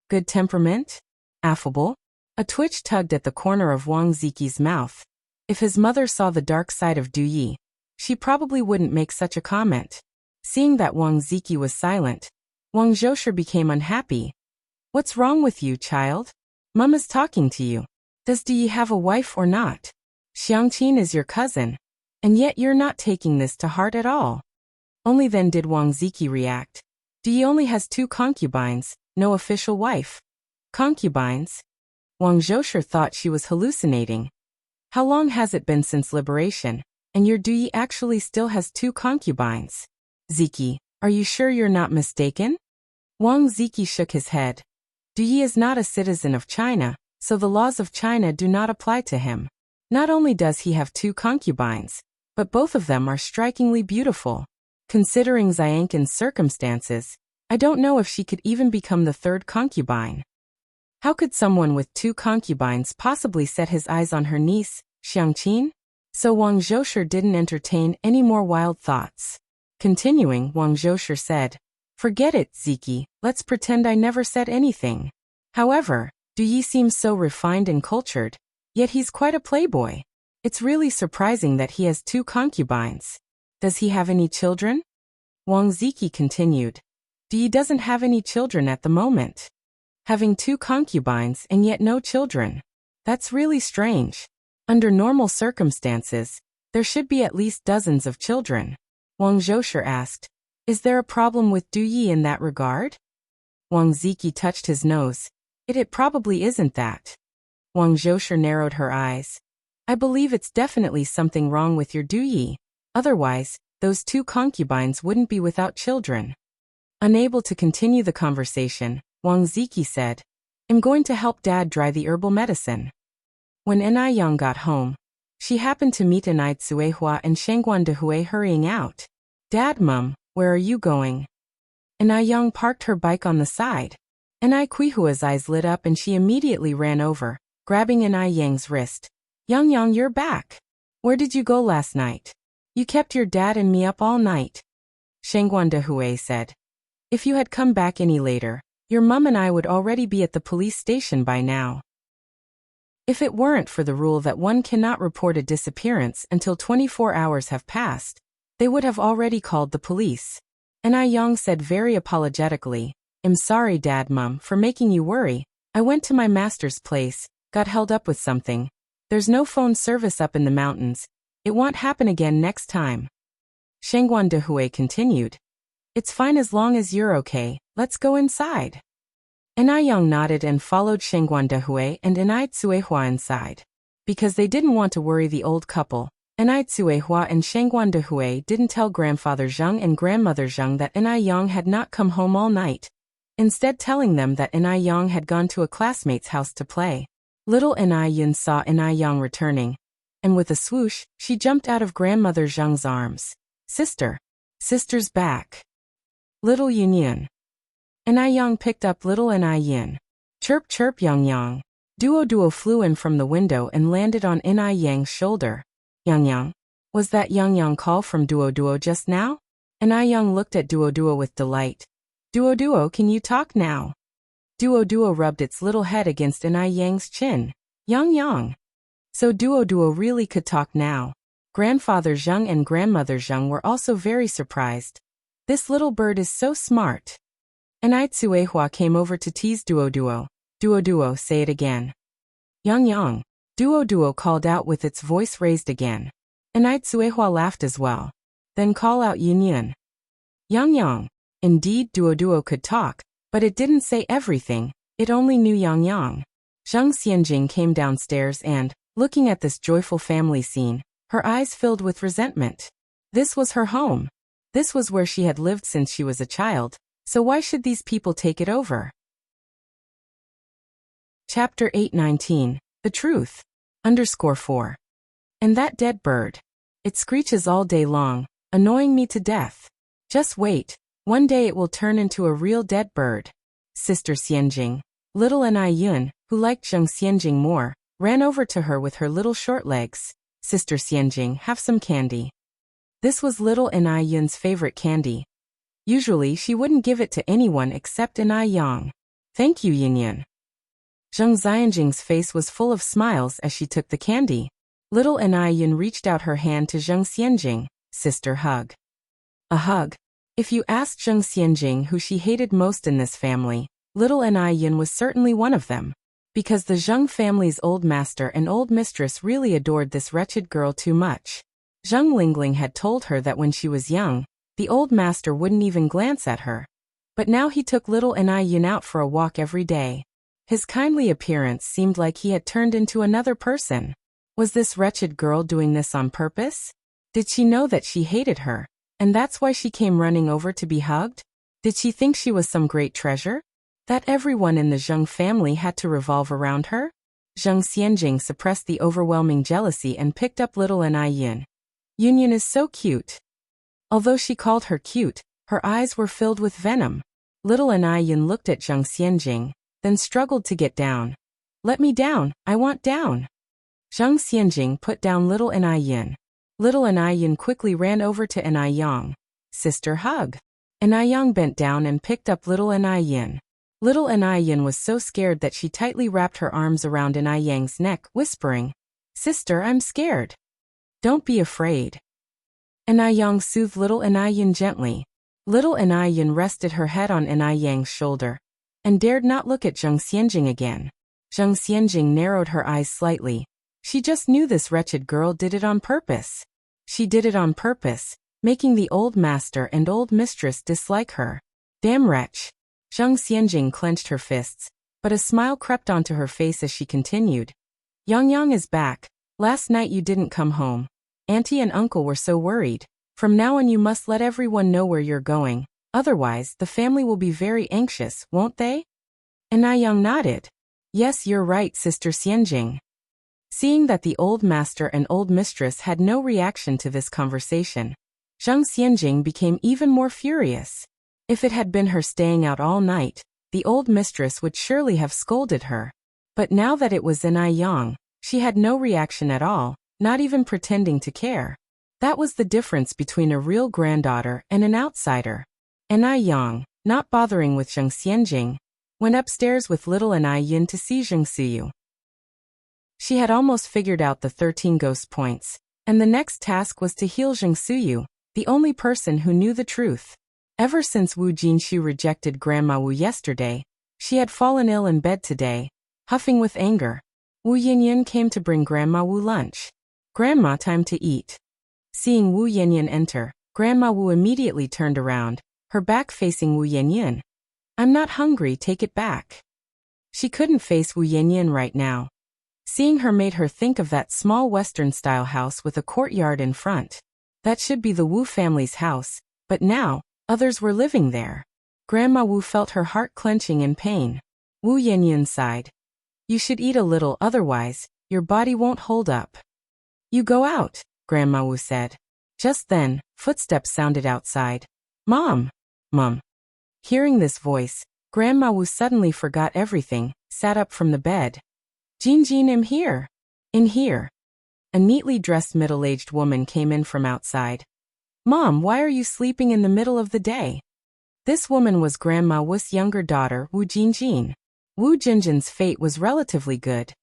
Good temperament? Affable? A twitch tugged at the corner of Wang Ziki's mouth. If his mother saw the dark side of Du Yi, she probably wouldn't make such a comment. Seeing that Wang Ziki was silent, Wang Zhosher became unhappy. What's wrong with you, child? Mum is talking to you. Does Du Yi have a wife or not? Xiangqin is your cousin, and yet you're not taking this to heart at all. Only then did Wang Ziki react. Du Yi only has 2 concubines, no official wife. Concubines? Wang Zhosher thought she was hallucinating. How long has it been since liberation, and your Du Yi actually still has 2 concubines? Ziki, are you sure you're not mistaken? Wang Ziki shook his head. Du Yi is not a citizen of China, so the laws of China do not apply to him. Not only does he have 2 concubines, but both of them are strikingly beautiful. Considering Xianqin's circumstances, I don't know if she could even become the 3rd concubine. How could someone with 2 concubines possibly set his eyes on her niece, Xiangqin? So Wang Zhosher didn't entertain any more wild thoughts. Continuing, Wang Zhosher said, Forget it, Ziki, let's pretend I never said anything. However, Du Yi seems so refined and cultured, yet he's quite a playboy. It's really surprising that he has 2 concubines. Does he have any children? Wang Ziki continued. Du Yi doesn't have any children at the moment. Having 2 concubines and yet no children. That's really strange. Under normal circumstances, there should be at least dozens of children. Wang Zhosher asked, Is there a problem with Du Yi in that regard? Wang Ziki touched his nose. It probably isn't that. Wang Zhosher narrowed her eyes. I believe it's definitely something wrong with your Du Yi. Otherwise, those 2 concubines wouldn't be without children. Unable to continue the conversation, Wang Ziki said, I'm going to help Dad dry the herbal medicine. When Anai Yang got home, she happened to meet Anai Tsuehua and Shengguan Dehui hurrying out. Dad, Mum, where are you going? Anai Yang parked her bike on the side. Anai Kuihua's eyes lit up and she immediately ran over, grabbing Anai Yang's wrist. Yang, you're back. Where did you go last night? You kept your dad and me up all night. Shengguan Dehui said. If you had come back any later, your mum and I would already be at the police station by now. If it weren't for the rule that one cannot report a disappearance until 24 hours have passed, they would have already called the police. Anai Yang said very apologetically, I'm sorry, Dad, Mum, for making you worry. I went to my master's place, got held up with something. There's no phone service up in the mountains. It won't happen again next time. Shangguan Dehui continued. It's fine as long as you're okay, let's go inside. Enayang nodded and followed Shangguan Dehui and Enai Tsuehua inside. Because they didn't want to worry the old couple, Enai Tsuehua and Shangguan Dehui didn't tell grandfather Zheng and grandmother Zheng that Enayang had not come home all night, instead telling them that Enayang had gone to a classmate's house to play. Little Enayun saw Enayang returning, and with a swoosh, she jumped out of grandmother Zheng's arms. Sister's back. Little Yunyun. Enayang picked up little Enayun. Chirp chirp Yang. Duo flew in from the window and landed on Enayang's shoulder. Yang. Was that Yang call from Duo just now? Enayang looked at Duo with delight. Duo, can you talk now? Duo rubbed its little head against Enayang's chin. Yang. So Duo really could talk now. Grandfather Zheng and grandmother Zheng were also very surprised. This little bird is so smart. Enai Tsuehua came over to tease Duo. Duo, say it again. Yang. Duo called out with its voice raised again. Enai Tsuehua laughed as well. Then call out Yunyun. Yang. Indeed, Duo could talk, but it didn't say everything, it only knew Yang. Zheng Xianjing came downstairs and, looking at this joyful family scene, her eyes filled with resentment. This was her home. This was where she had lived since she was a child, so why should these people take it over? Chapter 819. The Truth. _4. And that dead bird. It screeches all day long, annoying me to death. Just wait, one day it will turn into a real dead bird. Sister Xianjing. Little Enayun, who liked Zheng Xianjing more, ran over to her with her little short legs. Sister Xianjing, have some candy. This was little Enayun's favorite candy. Usually she wouldn't give it to anyone except Enayang. Thank you, Yunyun. Zheng Xianjing's face was full of smiles as she took the candy. Little Enayun reached out her hand to Zheng Xianjing. Sister hug. A hug. If you asked Zheng Xianjing who she hated most in this family, little Enayun was certainly one of them. Because the Zheng family's old master and old mistress really adored this wretched girl too much. Zheng Lingling had told her that when she was young, the old master wouldn't even glance at her. But now he took little Enayun out for a walk every day. His kindly appearance seemed like he had turned into another person. Was this wretched girl doing this on purpose? Did she know that she hated her, and that's why she came running over to be hugged? Did she think she was some great treasure? That everyone in the Zheng family had to revolve around her? Zheng Xianjing suppressed the overwhelming jealousy and picked up little Enayun. Yunyun is so cute. Although she called her cute, her eyes were filled with venom. Little Enayun looked at Zheng Xianjing, then struggled to get down. Let me down, I want down. Zheng Xianjing put down little Enayun. Little Enayun quickly ran over to Enayang. Sister hug. Enayang bent down and picked up little Enayun. Little Enayun was so scared that she tightly wrapped her arms around Enayang's neck, whispering, Sister, I'm scared. Don't be afraid. Enayang soothed little Enayun gently. Little Enayun rested her head on Enayang's shoulder, and dared not look at Zheng Xianjing again. Zheng Xianjing narrowed her eyes slightly. She just knew this wretched girl did it on purpose. She did it on purpose, making the old master and old mistress dislike her. Damn wretch. Zheng Xianjing clenched her fists, but a smile crept onto her face as she continued. Yang is back. Last night you didn't come home. Auntie and uncle were so worried. From now on you must let everyone know where you're going. Otherwise, the family will be very anxious, won't they? Enayang nodded. Yes, you're right, Sister Xianjing. Seeing that the old master and old mistress had no reaction to this conversation, Zheng Xianjing became even more furious. If it had been her staying out all night, the old mistress would surely have scolded her. But now that it was Enayang, she had no reaction at all, not even pretending to care. That was the difference between a real granddaughter and an outsider. Enayang, not bothering with Zheng Xianjing, went upstairs with little Enayun to see Zheng Suyu. She had almost figured out the 13 ghost points, and the next task was to heal Zheng Suyu, the only person who knew the truth. Ever since Wu Jinshu rejected Grandma Wu yesterday, she had fallen ill in bed today, huffing with anger. Wu Yinyan came to bring Grandma Wu lunch. Grandma, time to eat. Seeing Wu Yinyan enter, Grandma Wu immediately turned around, her back facing Wu Yinyan. I'm not hungry, take it back. She couldn't face Wu Yinyan right now. Seeing her made her think of that small Western-style house with a courtyard in front. That should be the Wu family's house, but now, others were living there. Grandma Wu felt her heart clenching in pain. Wu Yinyan sighed. You should eat a little, otherwise, your body won't hold up. You go out, Grandma Wu said. Just then, footsteps sounded outside. Mom! Mom! Hearing this voice, Grandma Wu suddenly forgot everything, sat up from the bed. Jin, I'm here. In here. A neatly dressed middle-aged woman came in from outside. Mom, why are you sleeping in the middle of the day? This woman was Grandma Wu's younger daughter, Wu Jinjin. Wu Jinjin's fate was relatively good.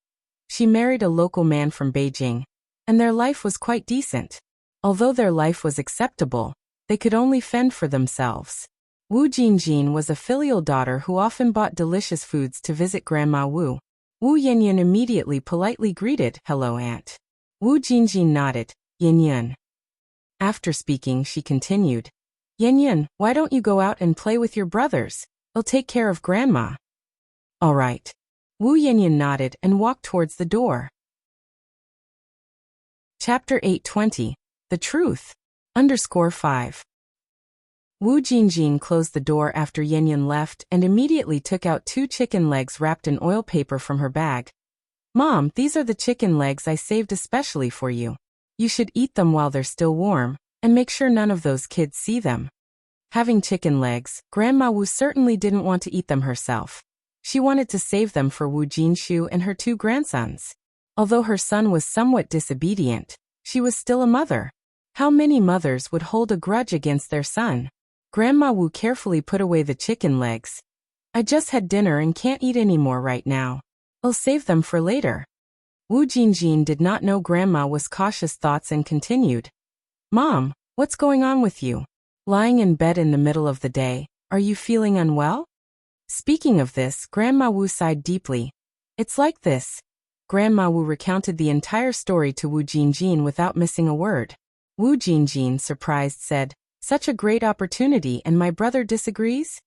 She married a local man from Beijing, and their life was quite decent. Although their life was acceptable, they could only fend for themselves. Wu Jinjin was a filial daughter who often bought delicious foods to visit Grandma Wu. Wu Yinyan immediately politely greeted, Hello, Aunt. Wu Jinjin nodded, Yinyan. After speaking, she continued, Yinyan, why don't you go out and play with your brothers? They'll take care of Grandma. All right. Wu Yinyan nodded and walked towards the door. Chapter 820. The Truth. _5. Wu Jinjin closed the door after Yinyan left and immediately took out 2 chicken legs wrapped in oil paper from her bag. Mom, these are the chicken legs I saved especially for you. You should eat them while they're still warm, and make sure none of those kids see them. Having chicken legs, Grandma Wu certainly didn't want to eat them herself. She wanted to save them for Wu Jinshu and her 2 grandsons. Although her son was somewhat disobedient, she was still a mother. How many mothers would hold a grudge against their son? Grandma Wu carefully put away the chicken legs. I just had dinner and can't eat any more right now. I'll save them for later. Wu Jinjin did not know Grandma Wu's cautious thoughts and continued. Mom, what's going on with you? Lying in bed in the middle of the day, are you feeling unwell? Speaking of this, Grandma Wu sighed deeply. It's like this. Grandma Wu recounted the entire story to Wu Jinjin without missing a word. Wu Jinjin, surprised, said, Such a great opportunity and my brother disagrees?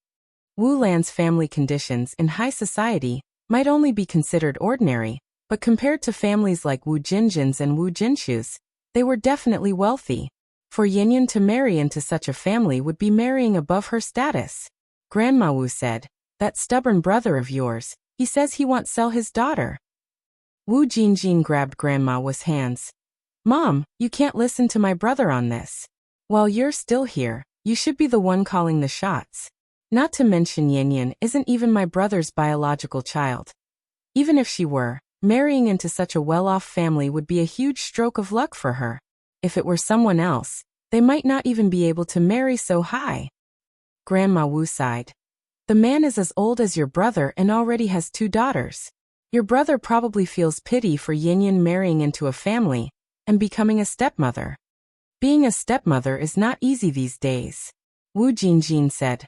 Wu Lan's family conditions in high society might only be considered ordinary, but compared to families like Wu Jinjin's and Wu Jinshu's, they were definitely wealthy. For Yinyan to marry into such a family would be marrying above her status. Grandma Wu said, That stubborn brother of yours, he says he won't sell his daughter. Wu Jinjin grabbed Grandma Wu's hands. Mom, you can't listen to my brother on this. While you're still here, you should be the one calling the shots. Not to mention Yinyan isn't even my brother's biological child. Even if she were, marrying into such a well-off family would be a huge stroke of luck for her. If it were someone else, they might not even be able to marry so high. Grandma Wu sighed. The man is as old as your brother and already has 2 daughters. Your brother probably feels pity for Yinyan marrying into a family and becoming a stepmother. Being a stepmother is not easy these days. Wu Jinjin said.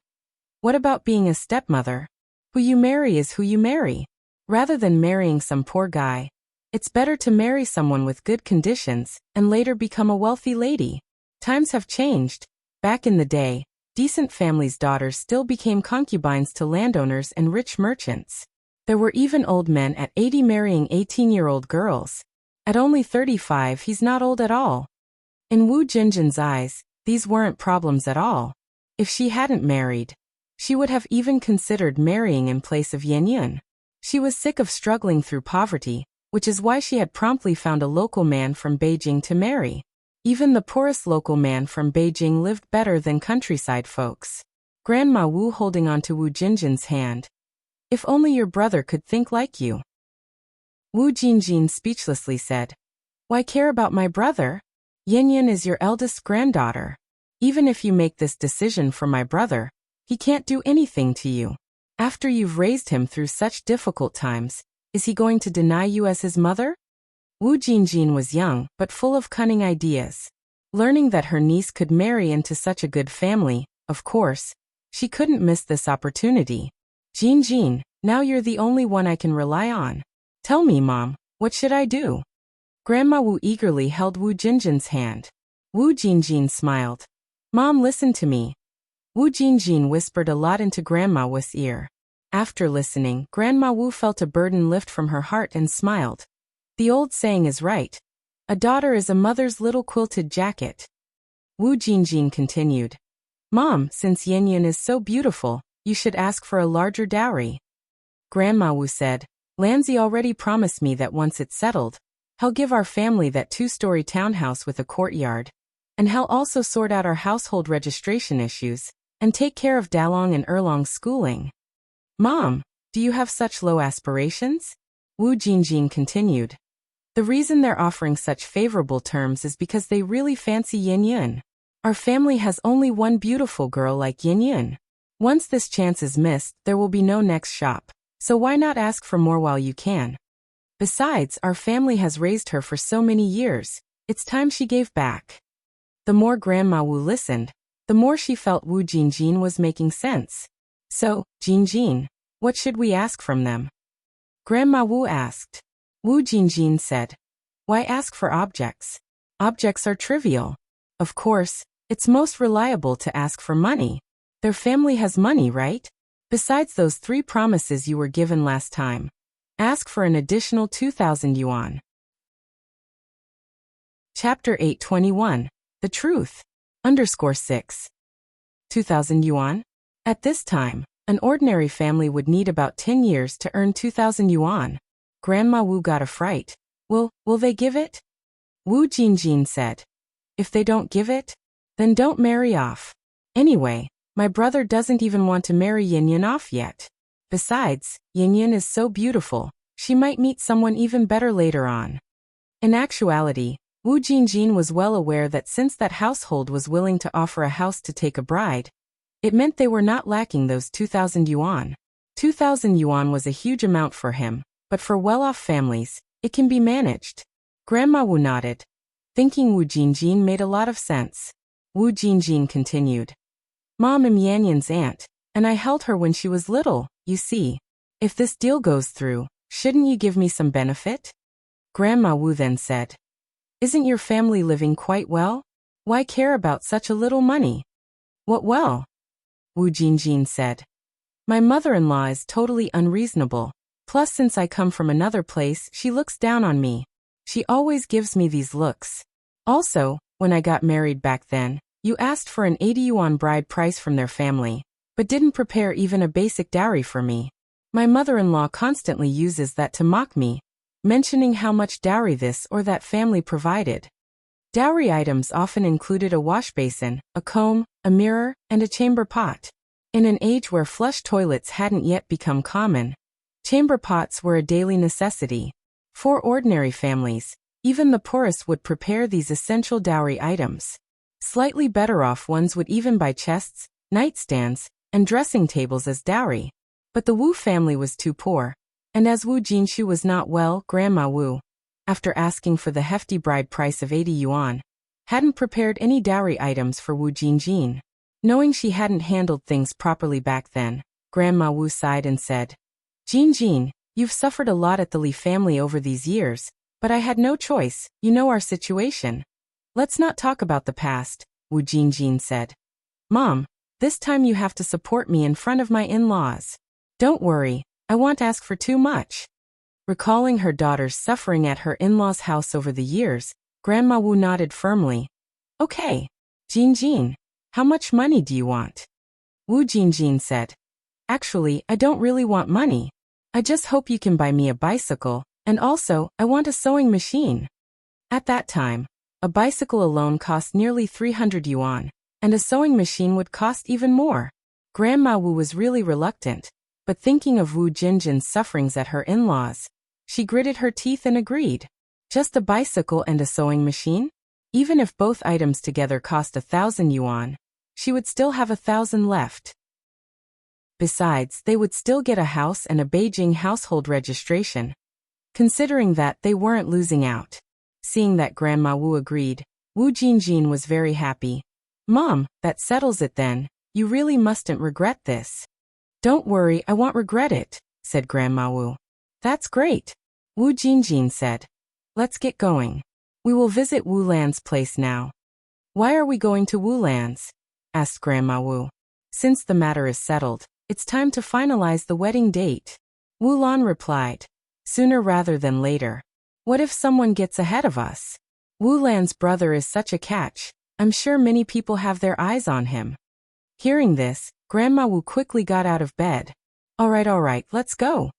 What about being a stepmother? Who you marry is who you marry. Rather than marrying some poor guy, it's better to marry someone with good conditions and later become a wealthy lady. Times have changed. Back in the day, decent families' daughters still became concubines to landowners and rich merchants. There were even old men at 80 marrying 18-year-old girls. At only 35, he's not old at all. In Wu Jinjin's eyes, these weren't problems at all. If she hadn't married, she would have even considered marrying in place of Yinyan. She was sick of struggling through poverty, which is why she had promptly found a local man from Beijing to marry. Even the poorest local man from Beijing lived better than countryside folks. Grandma Wu holding onto Wu Jinjin's hand. If only your brother could think like you. Wu Jinjin speechlessly said. Why care about my brother? Yinyan is your eldest granddaughter. Even if you make this decision for my brother, he can't do anything to you. After you've raised him through such difficult times, is he going to deny you as his mother? Wu Jinjin was young, but full of cunning ideas. Learning that her niece could marry into such a good family, of course, she couldn't miss this opportunity. Jinjin, now you're the only one I can rely on. Tell me, Mom, What should I do? Grandma Wu eagerly held Wu Jinjin's hand. Wu Jinjin smiled. Mom, listen to me. Wu Jinjin whispered a lot into Grandma Wu's ear. After listening, Grandma Wu felt a burden lift from her heart and smiled. The old saying is right. A daughter is a mother's little quilted jacket. Wu Jinjin continued. Mom, since Yin Yin is so beautiful, you should ask for a larger dowry. Grandma Wu said, Lanzi already promised me that once it's settled, he'll give our family that 2-story townhouse with a courtyard. And he'll also sort out our household registration issues, and take care of Dalong and Erlong's schooling. Mom, do you have such low aspirations? Wu Jinjin continued. The reason they're offering such favorable terms is because they really fancy Yin Yin. Our family has only one beautiful girl like Yin Yin. Once this chance is missed, there will be no next shop, so why not ask for more while you can? Besides, our family has raised her for so many years, it's time she gave back. The more Grandma Wu listened, the more she felt Wu Jinjin was making sense. So, Jinjin, what should we ask from them? Grandma Wu asked. Wu Jinjin said, why ask for objects? Objects are trivial. Of course, it's most reliable to ask for money. Their family has money, right? Besides those 3 promises you were given last time. Ask for an additional 2,000 yuan. Chapter 821. The Truth. _6. 2,000 yuan? At this time, an ordinary family would need about 10 years to earn 2,000 yuan. Grandma Wu got a fright. Will they give it? Wu Jinjin said. If they don't give it, then don't marry off. Anyway, my brother doesn't even want to marry Yin Yin off yet. Besides, Yin Yin is so beautiful, she might meet someone even better later on. In actuality, Wu Jinjin was well aware that since that household was willing to offer a house to take a bride, it meant they were not lacking those 2,000 yuan. 2,000 yuan was a huge amount for him, but for well-off families, it can be managed. Grandma Wu nodded, thinking Wu Jinjin made a lot of sense. Wu Jinjin continued. Mom am Yan Yan's aunt, and I held her when she was little, you see. If this deal goes through, shouldn't you give me some benefit? Grandma Wu then said. Isn't your family living quite well? Why care about such a little money? What well? Wu Jinjin said. My mother-in-law is totally unreasonable. Plus, since I come from another place, she looks down on me. She always gives me these looks. Also, when I got married back then, you asked for an 80 yuan bride price from their family, but didn't prepare even a basic dowry for me. My mother-in-law constantly uses that to mock me, mentioning how much dowry this or that family provided. Dowry items often included a wash basin, a comb, a mirror, and a chamber pot. In an age where flush toilets hadn't yet become common, chamber pots were a daily necessity. For ordinary families, even the poorest would prepare these essential dowry items. Slightly better off ones would even buy chests, nightstands, and dressing tables as dowry. But the Wu family was too poor, and as Wu Jinshu was not well, Grandma Wu, after asking for the hefty bride price of 80 yuan, hadn't prepared any dowry items for Wu Jinjin. Knowing she hadn't handled things properly back then, Grandma Wu sighed and said, Jinjin, you've suffered a lot at the Li family over these years, but I had no choice, you know our situation. Let's not talk about the past, Wu Jinjin said. Mom, this time you have to support me in front of my in-laws. Don't worry, I won't ask for too much. Recalling her daughter's suffering at her in-laws' house over the years, Grandma Wu nodded firmly. Okay, Jinjin, how much money do you want? Wu Jinjin said. Actually, I don't really want money. I just hope you can buy me a bicycle, and also, I want a sewing machine. At that time, a bicycle alone cost nearly 300 yuan, and a sewing machine would cost even more. Grandma Wu was really reluctant, but thinking of Wu Jinjin's sufferings at her in-laws, she gritted her teeth and agreed. Just a bicycle and a sewing machine? Even if both items together cost 1,000 yuan, she would still have 1,000 left. Besides, they would still get a house and a Beijing household registration. Considering that, they weren't losing out. Seeing that Grandma Wu agreed, Wu Jinjin was very happy. Mom, that settles it then. You really mustn't regret this. Don't worry, I won't regret it, said Grandma Wu. That's great. Wu Jinjin said. Let's get going. We will visit Wu Lan's place now. Why are we going to Wu Lan's? Asked Grandma Wu. Since the matter is settled, it's time to finalize the wedding date. Wu Lan replied. Sooner rather than later. What if someone gets ahead of us? Wu Lan's brother is such a catch. I'm sure many people have their eyes on him. Hearing this, Grandma Wu quickly got out of bed. All right, let's go.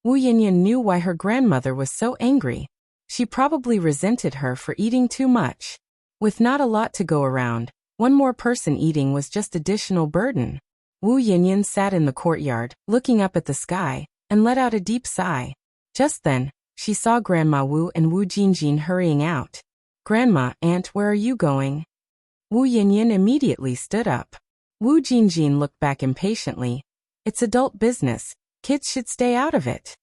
Wu Yanyan knew why her grandmother was so angry. She probably resented her for eating too much. With not a lot to go around, one more person eating was just additional burden. Wu Yanyan sat in the courtyard, looking up at the sky, and let out a deep sigh. Just then, she saw Grandma Wu and Wu Jinjin hurrying out. Grandma, Aunt, where are you going? Wu Yanyan immediately stood up. Wu Jinjin looked back impatiently. It's adult business. Kids should stay out of it.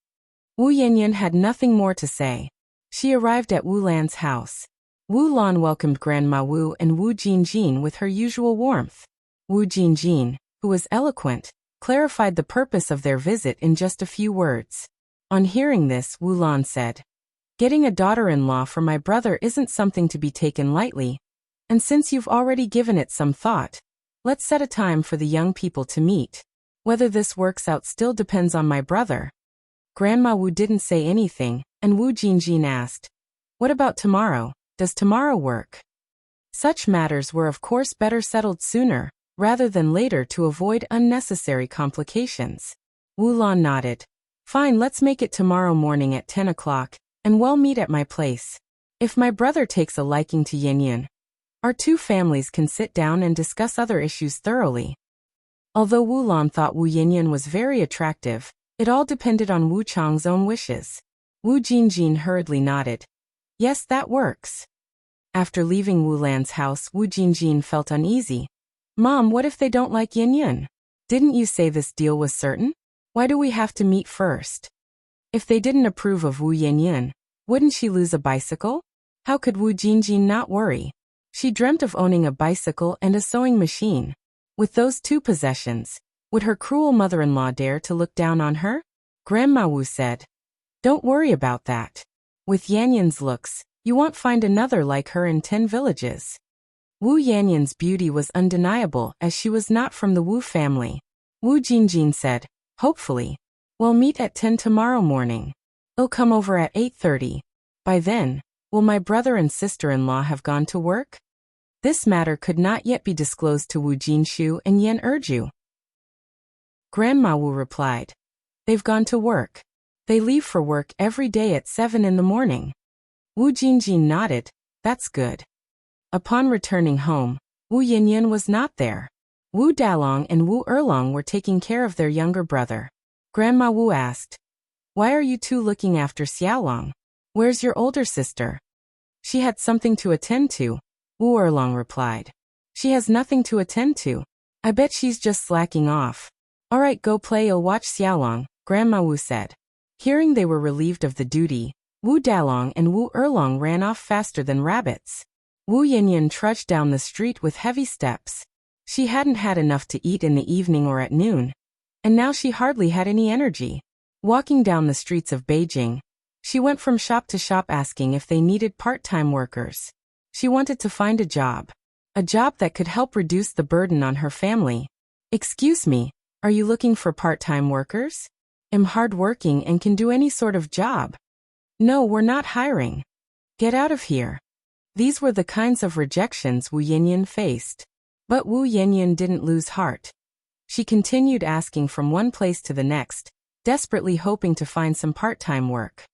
Wu Yanyan had nothing more to say. She arrived at Wu Lan's house. Wu Lan welcomed Grandma Wu and Wu Jinjin with her usual warmth. Wu Jinjin, who was eloquent, clarified the purpose of their visit in just a few words. On hearing this, Wu Lan said, Getting a daughter-in-law for my brother isn't something to be taken lightly. And since you've already given it some thought, let's set a time for the young people to meet. Whether this works out still depends on my brother. Grandma Wu didn't say anything, and Wu Jinjin asked, What about tomorrow? Does tomorrow work? Such matters were of course better settled sooner, rather than later to avoid unnecessary complications. Wu Lan nodded. Fine, let's make it tomorrow morning at 10 o'clock, and we'll meet at my place. If my brother takes a liking to Yanyan, our two families can sit down and discuss other issues thoroughly. Although Wu Lan thought Wu Yanyan was very attractive, it all depended on Wu Chang's own wishes. Wu Jinjin hurriedly nodded. Yes, that works. After leaving Wu Lan's house, Wu Jinjin felt uneasy. Mom, what if they don't like Yanyan? Didn't you say this deal was certain? Why do we have to meet first? If they didn't approve of Wu Yanyan, wouldn't she lose a bicycle? How could Wu Jinjin not worry? She dreamt of owning a bicycle and a sewing machine. With those two possessions, would her cruel mother-in-law dare to look down on her? Grandma Wu said, Don't worry about that. With Yanyan's looks, you won't find another like her in 10 villages. Wu Yanyan's beauty was undeniable as she was not from the Wu family. Wu Jinjin said, Hopefully. We'll meet at 10 tomorrow morning. I'll come over at 8:30. By then, will my brother and sister-in-law have gone to work? This matter could not yet be disclosed to Wu Jinshu and Yan Erju. Grandma Wu replied, They've gone to work. They leave for work every day at 7 in the morning. Wu Jinjin nodded, That's good. Upon returning home, Wu Yanyan was not there. Wu Dalong and Wu Erlong were taking care of their younger brother. Grandma Wu asked, Why are you two looking after Xiaolong? Where's your older sister? She had something to attend to, Wu Erlong replied. She has nothing to attend to. I bet she's just slacking off. All right, go play, I'll watch Xiaolong, Grandma Wu said. Hearing they were relieved of the duty, Wu Dalong and Wu Erlong ran off faster than rabbits. Wu Yanyan trudged down the street with heavy steps. She hadn't had enough to eat in the evening or at noon, and now she hardly had any energy. Walking down the streets of Beijing, she went from shop to shop asking if they needed part-time workers. She wanted to find a job that could help reduce the burden on her family. Excuse me, are you looking for part-time workers? I'm hard-working and can do any sort of job. No, we're not hiring. Get out of here. These were the kinds of rejections Wu Yanyan faced. But Wu Yanyan didn't lose heart. She continued asking from one place to the next, desperately hoping to find some part-time work.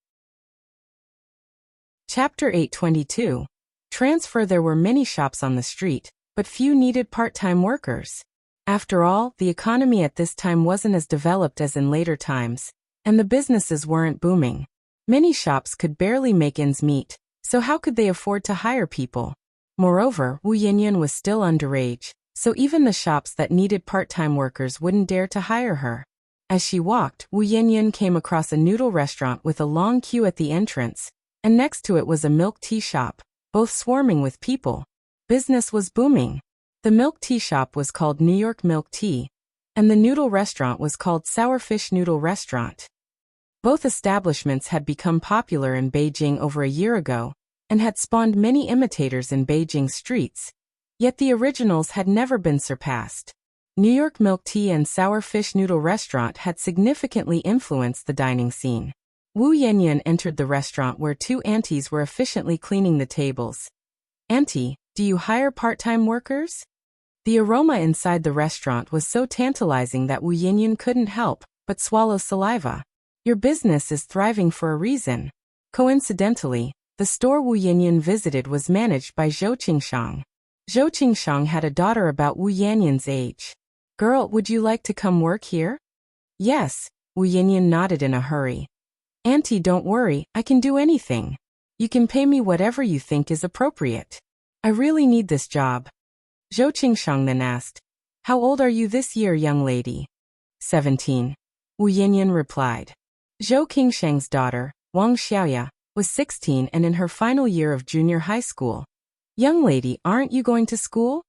Chapter 822. Transfer. There were many shops on the street, but few needed part-time workers. After all, the economy at this time wasn't as developed as in later times, and the businesses weren't booming. Many shops could barely make ends meet, so how could they afford to hire people? Moreover, Wu Yanyan was still underage, so even the shops that needed part-time workers wouldn't dare to hire her. As she walked, Wu Yanyan came across a noodle restaurant with a long queue at the entrance, and next to it was a milk tea shop, both swarming with people. Business was booming. The milk tea shop was called New York Milk Tea, and the noodle restaurant was called Sour Fish Noodle Restaurant. Both establishments had become popular in Beijing over a year ago, and had spawned many imitators in Beijing streets, yet the originals had never been surpassed. New York Milk Tea and Sour Fish Noodle Restaurant had significantly influenced the dining scene. Wu Yanyan entered the restaurant where two aunties were efficiently cleaning the tables. "Auntie, do you hire part-time workers?" The aroma inside the restaurant was so tantalizing that Wu Yanyan couldn't help but swallow saliva. "Your business is thriving for a reason." Coincidentally, the store Wu Yanyan visited was managed by Zhou Qingshang. Zhou Qingshang had a daughter about Wu Yanyan's age. "Girl, would you like to come work here?" "Yes," Wu Yanyan nodded in a hurry. "Auntie, don't worry, I can do anything. You can pay me whatever you think is appropriate. I really need this job." Zhou Qingshang then asked, "How old are you this year, young lady?" 17. Wu Yanyan replied. Zhou Qingshang's daughter, Wang Xiaoya, was 16 and in her final year of junior high school. "Young lady, aren't you going to school?"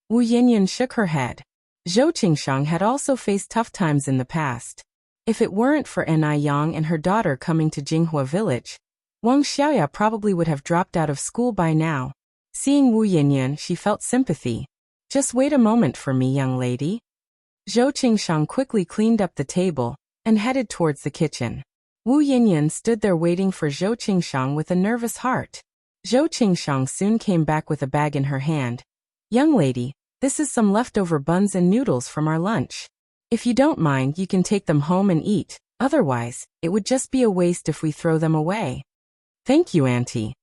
Wu Yanyan shook her head. Zhou Qingshang had also faced tough times in the past. If it weren't for Ni Yang and her daughter coming to Jinghua village, Wang Xiaoya probably would have dropped out of school by now. Seeing Wu Yanyan, she felt sympathy. "Just wait a moment for me, young lady." Zhou Qingshang quickly cleaned up the table and headed towards the kitchen. Wu Yanyan stood there waiting for Zhou Qingshang with a nervous heart. Zhou Qingshang soon came back with a bag in her hand. "Young lady, this is some leftover buns and noodles from our lunch. If you don't mind, you can take them home and eat. Otherwise, it would just be a waste if we throw them away." "Thank you, auntie."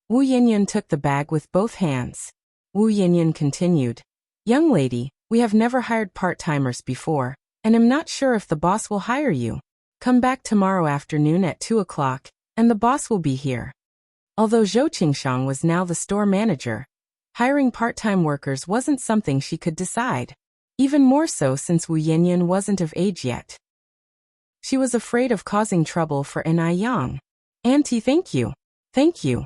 Wu Yanyan took the bag with both hands. Wu Yanyan continued, "Young lady, we have never hired part-timers before, and I'm not sure if the boss will hire you. Come back tomorrow afternoon at 2 o'clock, and the boss will be here." Although Zhou Qingshang was now the store manager, hiring part-time workers wasn't something she could decide. Even more so since Wu Yanyan wasn't of age yet. She was afraid of causing trouble for Ni Yang. "Auntie, thank you. Thank you."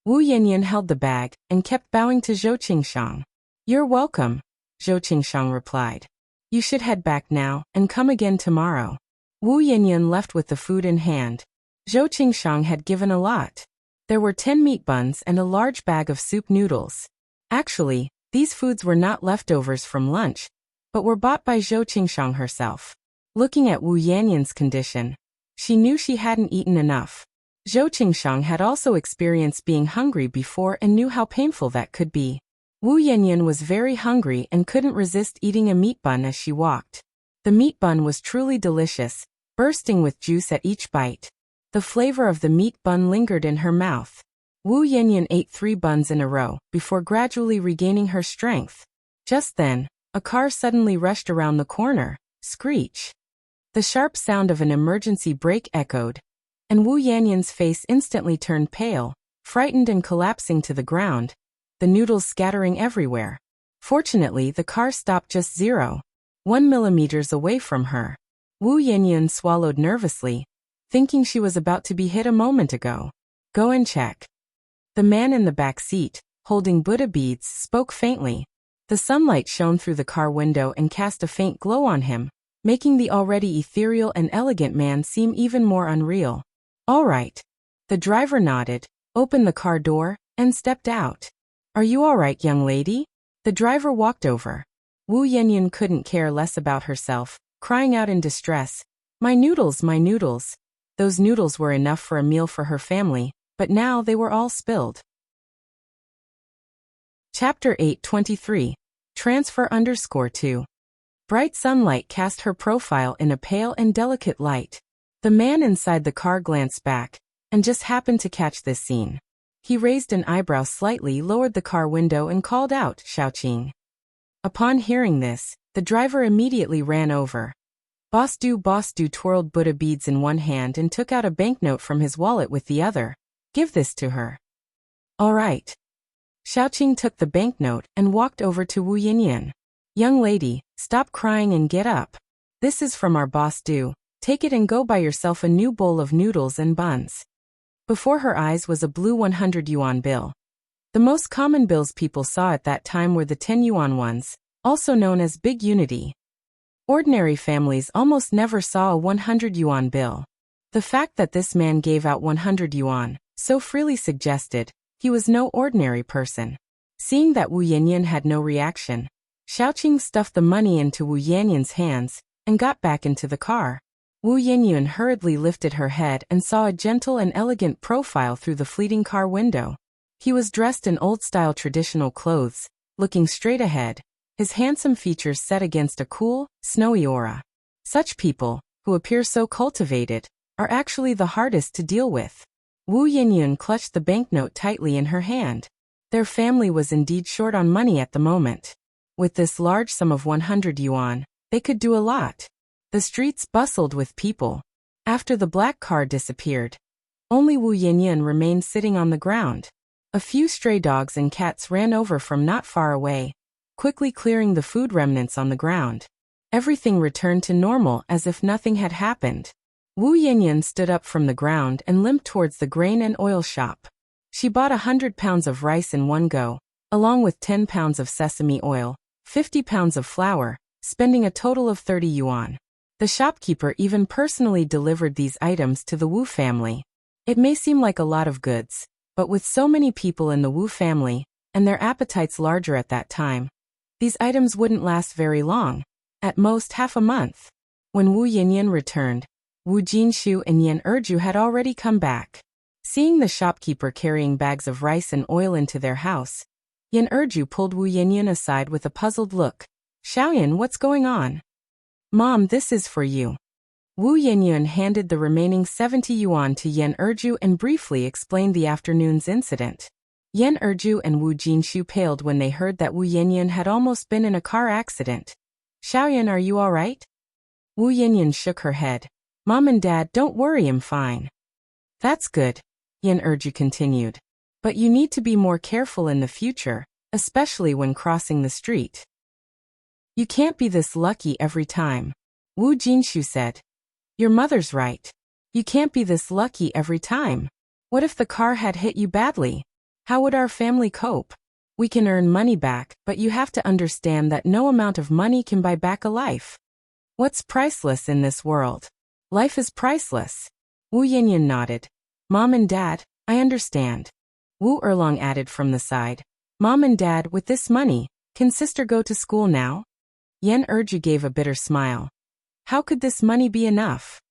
Wu Yanyan held the bag and kept bowing to Zhou Qingshang. "You're welcome," Zhou Qingshang replied. "You should head back now and come again tomorrow." Wu Yanyan left with the food in hand. Zhou Qingshang had given a lot. There were 10 meat buns and a large bag of soup noodles. Actually, these foods were not leftovers from lunch, but were bought by Zhou Qingshang herself. Looking at Wu Yanyan's condition, she knew she hadn't eaten enough. Zhou Qingshang had also experienced being hungry before and knew how painful that could be. Wu Yanyan was very hungry and couldn't resist eating a meat bun as she walked. The meat bun was truly delicious, bursting with juice at each bite. The flavor of the meat bun lingered in her mouth. Wu Yanyan ate 3 buns in a row before gradually regaining her strength. Just then, a car suddenly rushed around the corner. Screech. The sharp sound of an emergency brake echoed, and Wu Yanyan's face instantly turned pale, frightened and collapsing to the ground, the noodles scattering everywhere. Fortunately, the car stopped just 0.1 millimeters away from her. Wu Yanyan swallowed nervously, thinking she was about to be hit a moment ago. "Go and check." The man in the back seat, holding Buddha beads, spoke faintly. The sunlight shone through the car window and cast a faint glow on him, making the already ethereal and elegant man seem even more unreal. "All right." The driver nodded, opened the car door, and stepped out. "Are you all right, young lady?" The driver walked over. Wu Yanyan couldn't care less about herself, crying out in distress, "My noodles, my noodles." Those noodles were enough for a meal for her family, but now they were all spilled. Chapter 8:23. Transfer_2. Bright sunlight cast her profile in a pale and delicate light. The man inside the car glanced back, and just happened to catch this scene. He raised an eyebrow slightly, lowered the car window and called out, "Xiaoqing." Upon hearing this, the driver immediately ran over. Boss Du twirled Buddha beads in one hand and took out a banknote from his wallet with the other. "Give this to her." "All right." Xiaoqing took the banknote and walked over to Wu Yanyan. "Young lady, stop crying and get up. This is from our boss Du. Take it and go buy yourself a new bowl of noodles and buns." Before her eyes was a blue 100 yuan bill. The most common bills people saw at that time were the 10 yuan ones, also known as Big Unity. Ordinary families almost never saw a 100 yuan bill. The fact that this man gave out 100 yuan so freely suggested he was no ordinary person. Seeing that Wu Yanyan had no reaction, Xiaoqing stuffed the money into Wu Yanyan's hands and got back into the car. Wu Yanyan hurriedly lifted her head and saw a gentle and elegant profile through the fleeting car window. He was dressed in old-style traditional clothes, looking straight ahead, his handsome features set against a cool, snowy aura. Such people, who appear so cultivated, are actually the hardest to deal with. Wu Yanyan clutched the banknote tightly in her hand. Their family was indeed short on money at the moment. With this large sum of 100 yuan, they could do a lot. The streets bustled with people. After the black car disappeared, only Wu Yanyan remained sitting on the ground. A few stray dogs and cats ran over from not far away, quickly clearing the food remnants on the ground. Everything returned to normal as if nothing had happened. Wu Yanyan stood up from the ground and limped towards the grain and oil shop. She bought 100 pounds of rice in one go, along with 10 pounds of sesame oil, 50 pounds of flour, spending a total of 30 yuan. The shopkeeper even personally delivered these items to the Wu family. It may seem like a lot of goods, but with so many people in the Wu family, and their appetites larger at that time, these items wouldn't last very long, at most half a month. When Wu Yanyan returned, Wu Jinshu and Yan Erju had already come back. Seeing the shopkeeper carrying bags of rice and oil into their house, Yan Erju pulled Wu Yanyan aside with a puzzled look. "Xiaoyan, what's going on?" "Mom, this is for you." Wu Yanyan handed the remaining 70 yuan to Yan Erju and briefly explained the afternoon's incident. Yan Erju and Wu Jinshu paled when they heard that Wu Yanyan had almost been in a car accident. "Xiaoyan, are you all right?" Wu Yanyan shook her head. "Mom and Dad, don't worry, I'm fine." "That's good," Yan Erju continued. "But you need to be more careful in the future, especially when crossing the street. You can't be this lucky every time." Wu Jinshu said. "Your mother's right. You can't be this lucky every time. What if the car had hit you badly? How would our family cope? We can earn money back, but you have to understand that no amount of money can buy back a life. What's priceless in this world? Life is priceless." Wu Yanyan nodded. "Mom and Dad, I understand." Wu Erlong added from the side. "Mom and Dad, with this money, can sister go to school now?" Yan Erju gave a bitter smile. How could this money be enough?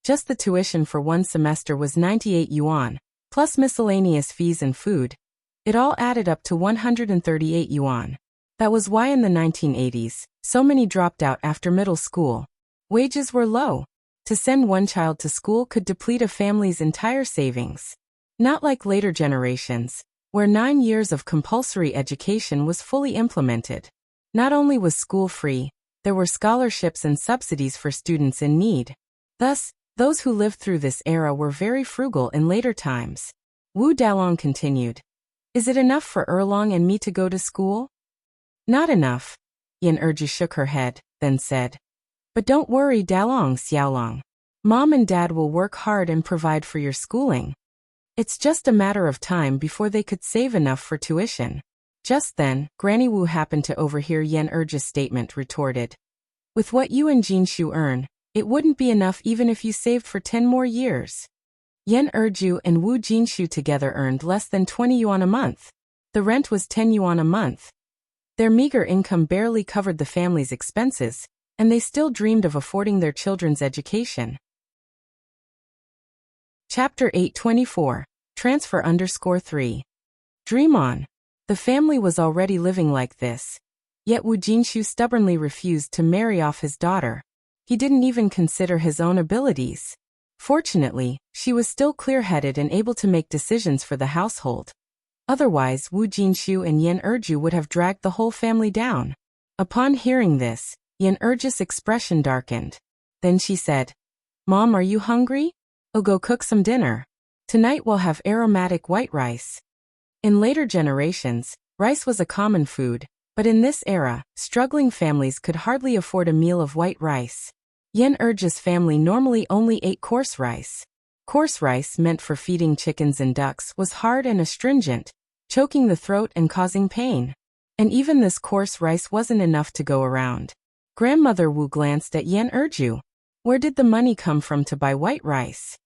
Just the tuition for one semester was 98 yuan, plus miscellaneous fees and food. It all added up to 138 yuan. That was why in the 1980s, so many dropped out after middle school. Wages were low. To send one child to school could deplete a family's entire savings. Not like later generations, where 9 years of compulsory education was fully implemented. Not only was school free, there were scholarships and subsidies for students in need. Thus, those who lived through this era were very frugal in later times. Wu Dalong continued. "Is it enough for Erlong and me to go to school?" "Not enough." Yan Erju shook her head, then said. "But don't worry, Dalong Xiaolong. Mom and Dad will work hard and provide for your schooling. It's just a matter of time before they could save enough for tuition." Just then, Granny Wu happened to overhear Yan Erju's statement, retorted. "With what you and Jinshu earn, it wouldn't be enough even if you saved for 10 more years." Yan Erju and Wu Jinshu together earned less than 20 yuan a month. The rent was 10 yuan a month. Their meager income barely covered the family's expenses, and they still dreamed of affording their children's education. Chapter 824. Transfer _3. Dream on. The family was already living like this. Yet Wu Jinshu stubbornly refused to marry off his daughter. He didn't even consider his own abilities. Fortunately, she was still clear-headed and able to make decisions for the household. Otherwise, Wu Jinshu and Yan Erju would have dragged the whole family down. Upon hearing this, Yan Erju's expression darkened. Then she said, "Mom, are you hungry? I'll go cook some dinner. Tonight we'll have aromatic white rice." In later generations, rice was a common food, but in this era, struggling families could hardly afford a meal of white rice. Yan Erju's family normally only ate coarse rice. Coarse rice meant for feeding chickens and ducks was hard and astringent, choking the throat and causing pain. And even this coarse rice wasn't enough to go around. Grandmother Wu glanced at Yan Erju. Where did the money come from to buy white rice?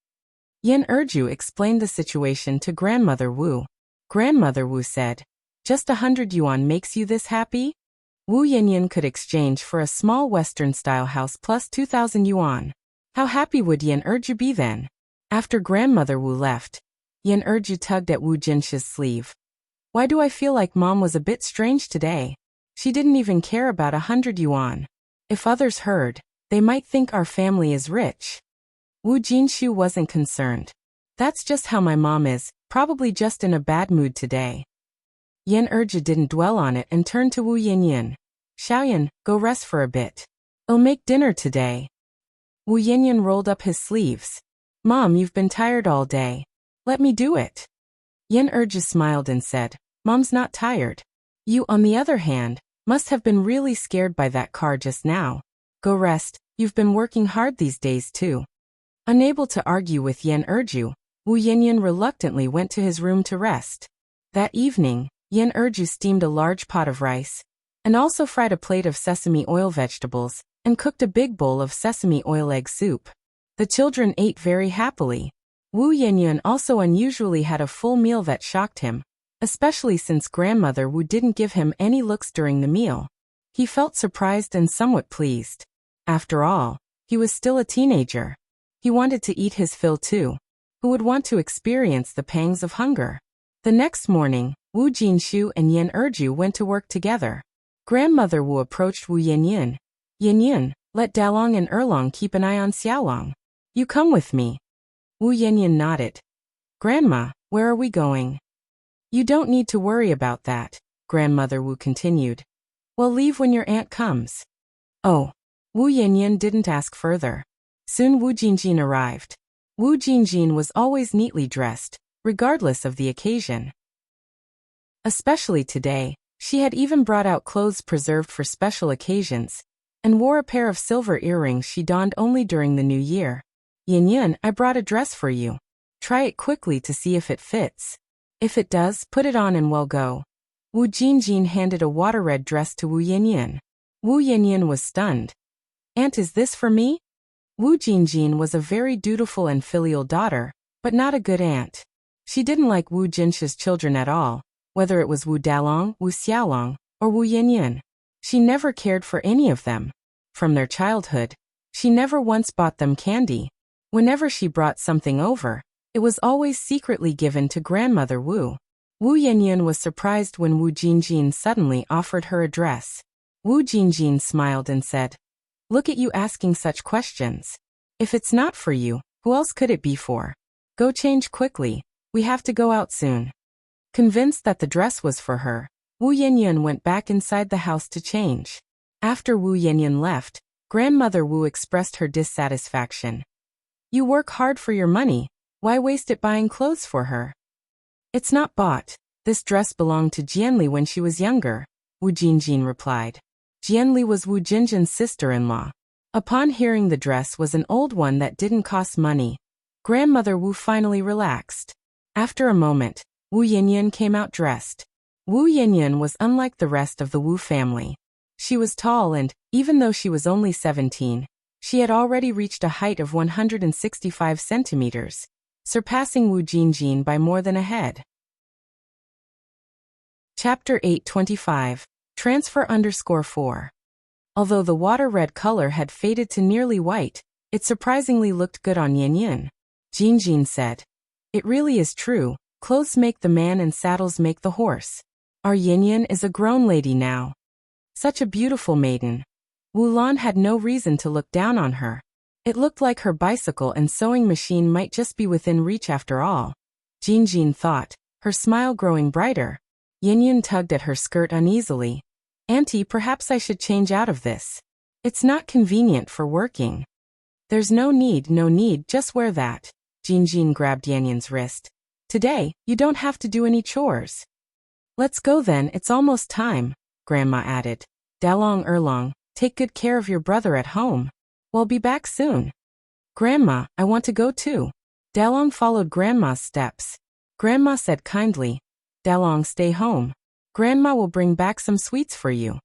Yen Erju explained the situation to Grandmother Wu. Grandmother Wu said, "Just 100 yuan makes you this happy?" Wu Yanyan could exchange for a small Western-style house plus 2,000 yuan. How happy would Yen Erju be then? After Grandmother Wu left, Yen Erju tugged at Wu Jinshi's sleeve. "Why do I feel like Mom was a bit strange today? She didn't even care about 100 yuan. If others heard, they might think our family is rich." Wu Jinshu wasn't concerned. "That's just how my mom is, probably just in a bad mood today." Yen Erju didn't dwell on it and turned to Wu Yanyan. "Xiaoyan, go rest for a bit. I'll make dinner today." Wu Yanyan rolled up his sleeves. "Mom, you've been tired all day. Let me do it." Yen Erju smiled and said, "Mom's not tired. You, on the other hand, must have been really scared by that car just now. Go rest, you've been working hard these days too." Unable to argue with Yen Erju, Wu Yanyan reluctantly went to his room to rest. That evening, Yen Erju steamed a large pot of rice, and also fried a plate of sesame oil vegetables, and cooked a big bowl of sesame oil egg soup. The children ate very happily. Wu Yanyan also unusually had a full meal that shocked him, especially since Grandmother Wu didn't give him any looks during the meal. He felt surprised and somewhat pleased. After all, he was still a teenager. He wanted to eat his fill too. Who would want to experience the pangs of hunger? The next morning, Wu Jinshu and Yen Erju went to work together. Grandmother Wu approached Wu Yanyan. "Yanyan, let Dalong and Erlong keep an eye on Xiaolong. You come with me." Wu Yanyan nodded. "Grandma, where are we going?" "You don't need to worry about that," Grandmother Wu continued. "We'll leave when your aunt comes." Oh. Wu Yanyan didn't ask further. Soon Wu Jinjin arrived. Wu Jinjin was always neatly dressed, regardless of the occasion. Especially today, she had even brought out clothes preserved for special occasions, and wore a pair of silver earrings she donned only during the new year. "Yanyan, I brought a dress for you. Try it quickly to see if it fits. If it does, put it on and we'll go." Wu Jinjin handed a water-red dress to Wu Yanyan. Wu Yanyan was stunned. "Aunt, is this for me?" Wu Jinjin was a very dutiful and filial daughter, but not a good aunt. She didn't like Wu Jinshi's children at all, whether it was Wu Dalong, Wu Xiaolong, or Wu Yanyan. She never cared for any of them. From their childhood, she never once bought them candy. Whenever she brought something over, it was always secretly given to Grandmother Wu. Wu Yanyan was surprised when Wu Jinjin suddenly offered her a dress. Wu Jinjin smiled and said, "Look at you asking such questions. If it's not for you, who else could it be for? Go change quickly, we have to go out soon." Convinced that the dress was for her, Wu Yanyan went back inside the house to change. After Wu Yanyan left, Grandmother Wu expressed her dissatisfaction. "You work hard for your money, why waste it buying clothes for her?" "It's not bought. This dress belonged to Jianli when she was younger," Wu Jinjin replied. Jianli was Wu Jinjin's sister-in-law. Upon hearing the dress was an old one that didn't cost money, Grandmother Wu finally relaxed. After a moment, Wu Yanyan came out dressed. Wu Yanyan was unlike the rest of the Wu family. She was tall and, even though she was only 17, she had already reached a height of 165 centimeters, surpassing Wu Jinjin by more than a head. Chapter 825. Transfer_4. Although the water-red color had faded to nearly white, it surprisingly looked good on Yanyan. Jinjin said, "It really is true, clothes make the man and saddles make the horse. Our Yanyan is a grown lady now. Such a beautiful maiden." Wu Lan had no reason to look down on her. It looked like her bicycle and sewing machine might just be within reach after all. Jinjin thought, her smile growing brighter. Yanyan tugged at her skirt uneasily. "Auntie, perhaps I should change out of this. It's not convenient for working." "There's no need, just wear that." Jinjin grabbed Yanyan's wrist. "Today, you don't have to do any chores." "Let's go then, it's almost time," Grandma added. "Dalong Erlong, take good care of your brother at home. We'll be back soon." "Grandma, I want to go too." Dalong followed Grandma's steps. Grandma said kindly, "Dalong, stay home. Grandma will bring back some sweets for you."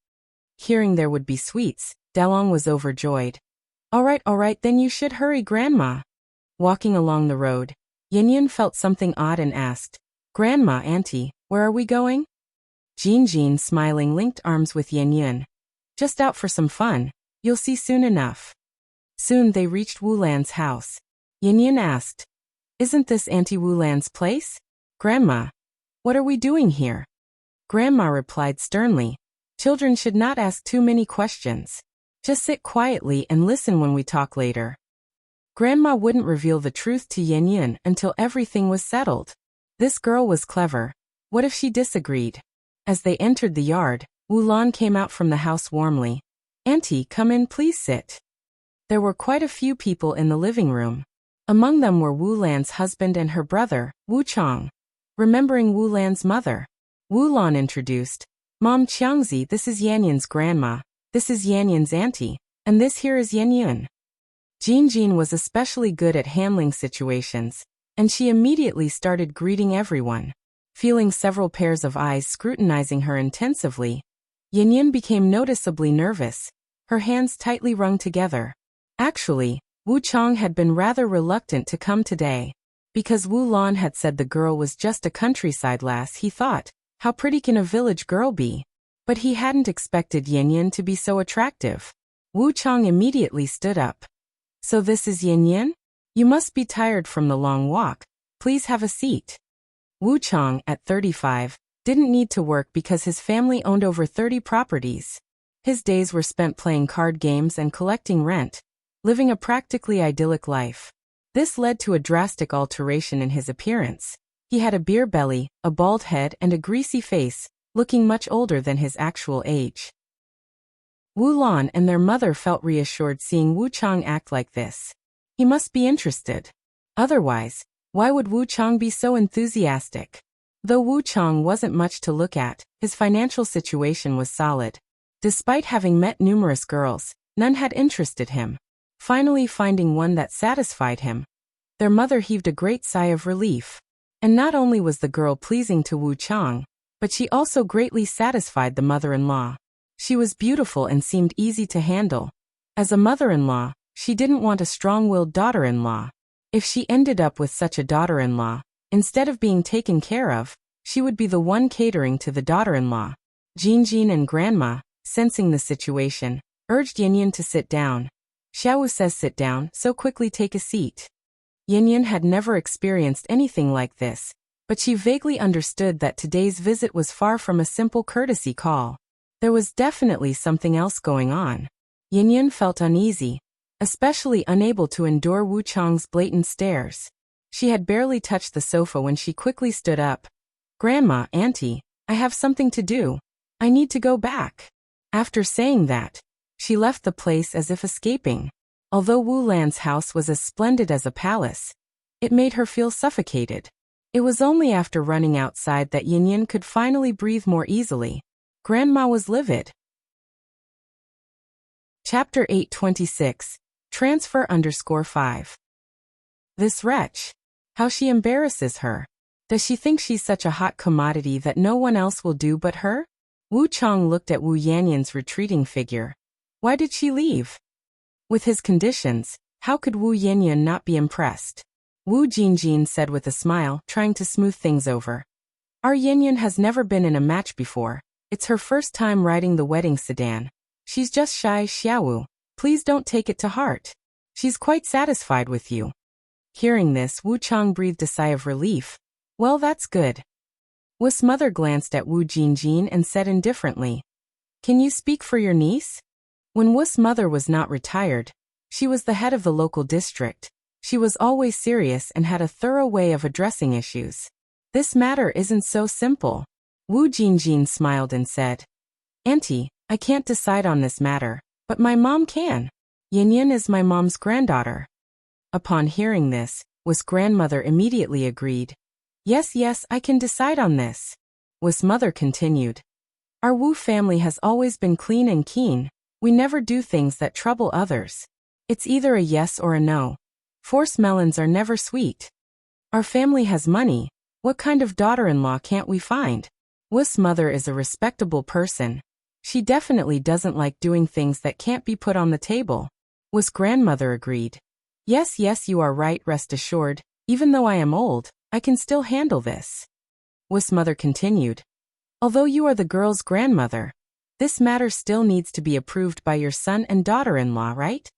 Hearing there would be sweets, Dalong was overjoyed. All right, then you should hurry, Grandma." Walking along the road, Yin felt something odd and asked, Grandma, Auntie, where are we going? Jin, smiling, linked arms with Yin. Just out for some fun. You'll see soon enough. Soon they reached Wulan's house. Yin asked, Isn't this Auntie Wulan's place? Grandma, what are we doing here? Grandma replied sternly, Children should not ask too many questions. Just sit quietly and listen when we talk later. Grandma wouldn't reveal the truth to Yin until everything was settled. This girl was clever. What if she disagreed? As they entered the yard, Wulan came out from the house warmly. Auntie, come in, please sit. There were quite a few people in the living room. Among them were Wulan's husband and her brother, Wu Chang. Remembering Wulan's mother, Wulan introduced, Mom Qiangzi, this is Yanyan's grandma, this is Yanyan's auntie, and this here is Yin. Jin was especially good at handling situations, and she immediately started greeting everyone. Feeling several pairs of eyes scrutinizing her intensively, Yin became noticeably nervous, her hands tightly wrung together. Actually, Wu Chang had been rather reluctant to come today. Because Wulan had said the girl was just a countryside lass, he thought, how pretty can a village girl be? But he hadn't expected Yin to be so attractive. Wu Chang immediately stood up. So this is Yin? You must be tired from the long walk. Please have a seat. Wu Chang, at 35, didn't need to work because his family owned over 30 properties. His days were spent playing card games and collecting rent, living a practically idyllic life. This led to a drastic alteration in his appearance. He had a beer belly, a bald head and a greasy face, looking much older than his actual age. Wulan and their mother felt reassured seeing Wu Chang act like this. He must be interested. Otherwise, why would Wu Chang be so enthusiastic? Though Wu Chang wasn't much to look at, his financial situation was solid. Despite having met numerous girls, none had interested him. Finally finding one that satisfied him, their mother heaved a great sigh of relief. And not only was the girl pleasing to Wu Chang, but she also greatly satisfied the mother-in-law. She was beautiful and seemed easy to handle. As a mother-in-law, she didn't want a strong-willed daughter-in-law. If she ended up with such a daughter-in-law, instead of being taken care of, she would be the one catering to the daughter-in-law. Jin and Grandma, sensing the situation, urged Yin to sit down. Xiaowu says sit down, so quickly take a seat. Yin had never experienced anything like this, but she vaguely understood that today's visit was far from a simple courtesy call. There was definitely something else going on. Yin felt uneasy, especially unable to endure Wu Chang's blatant stares. She had barely touched the sofa when she quickly stood up. Grandma, Auntie, I have something to do. I need to go back. After saying that, she left the place as if escaping. Although Wulan's house was as splendid as a palace, it made her feel suffocated. It was only after running outside that Yin could finally breathe more easily. Grandma was livid. Chapter 826, Transfer_5. This wretch. How she embarrasses her. Does she think she's such a hot commodity that no one else will do but her? Wu Chang looked at Wu Yanyan's retreating figure. Why did she leave? With his conditions, how could Wu Yanyan not be impressed? Wu Jin said with a smile, trying to smooth things over. Our Yanyan has never been in a match before. It's her first time riding the wedding sedan. She's just shy, Xiaowu. Please don't take it to heart. She's quite satisfied with you. Hearing this, Wu Chang breathed a sigh of relief. Well, that's good. Wu's mother glanced at Wu Jin and said indifferently, Can you speak for your niece? When Wu's mother was not retired, she was the head of the local district. She was always serious and had a thorough way of addressing issues. This matter isn't so simple. Wu Jin smiled and said, Auntie, I can't decide on this matter, but my mom can. Yin is my mom's granddaughter. Upon hearing this, Wu's grandmother immediately agreed. Yes, I can decide on this. Wu's mother continued. Our Wu family has always been clean and keen. We never do things that trouble others. It's either a yes or a no. Forced melons are never sweet. Our family has money. What kind of daughter-in-law can't we find? Wu's mother is a respectable person. She definitely doesn't like doing things that can't be put on the table. Wu's grandmother agreed. Yes, you are right, rest assured. Even though I am old, I can still handle this. Wu's mother continued. Although you are the girl's grandmother, this matter still needs to be approved by your son and daughter-in-law, right?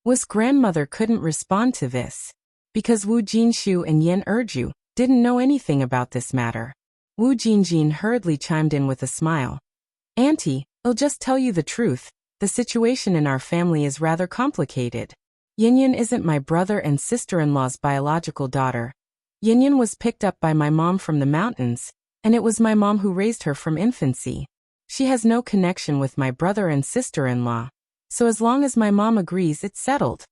Wu's grandmother couldn't respond to this, because Wu Jinshu and Yin Erju didn't know anything about this matter. Wu Jinjin hurriedly chimed in with a smile. Auntie, I'll just tell you the truth, the situation in our family is rather complicated. Yin isn't my brother and sister-in-law's biological daughter. Yin was picked up by my mom from the mountains, and it was my mom who raised her from infancy. She has no connection with my brother and sister-in-law, so as long as my mom agrees, it's settled.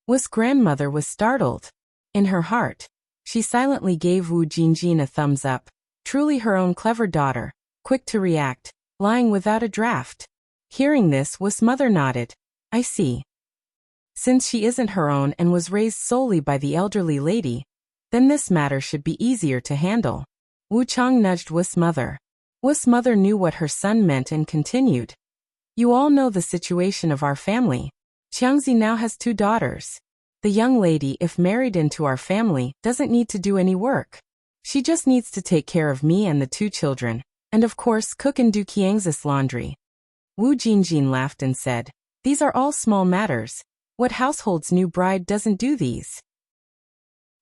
Wu's grandmother was startled. In her heart, she silently gave Wu Jinjin a thumbs up, truly her own clever daughter, quick to react, lying without a draft. Hearing this, Wu's mother nodded. I see. Since she isn't her own and was raised solely by the elderly lady, then this matter should be easier to handle. Wu Chang nudged Wu's mother. Wu's mother knew what her son meant and continued. You all know the situation of our family. Qiangzi now has 2 daughters. The young lady, if married into our family, doesn't need to do any work. She just needs to take care of me and the 2 children, and of course cook and do Qiangzi's laundry. Wu Jinjin laughed and said, these are all small matters. What household's new bride doesn't do these?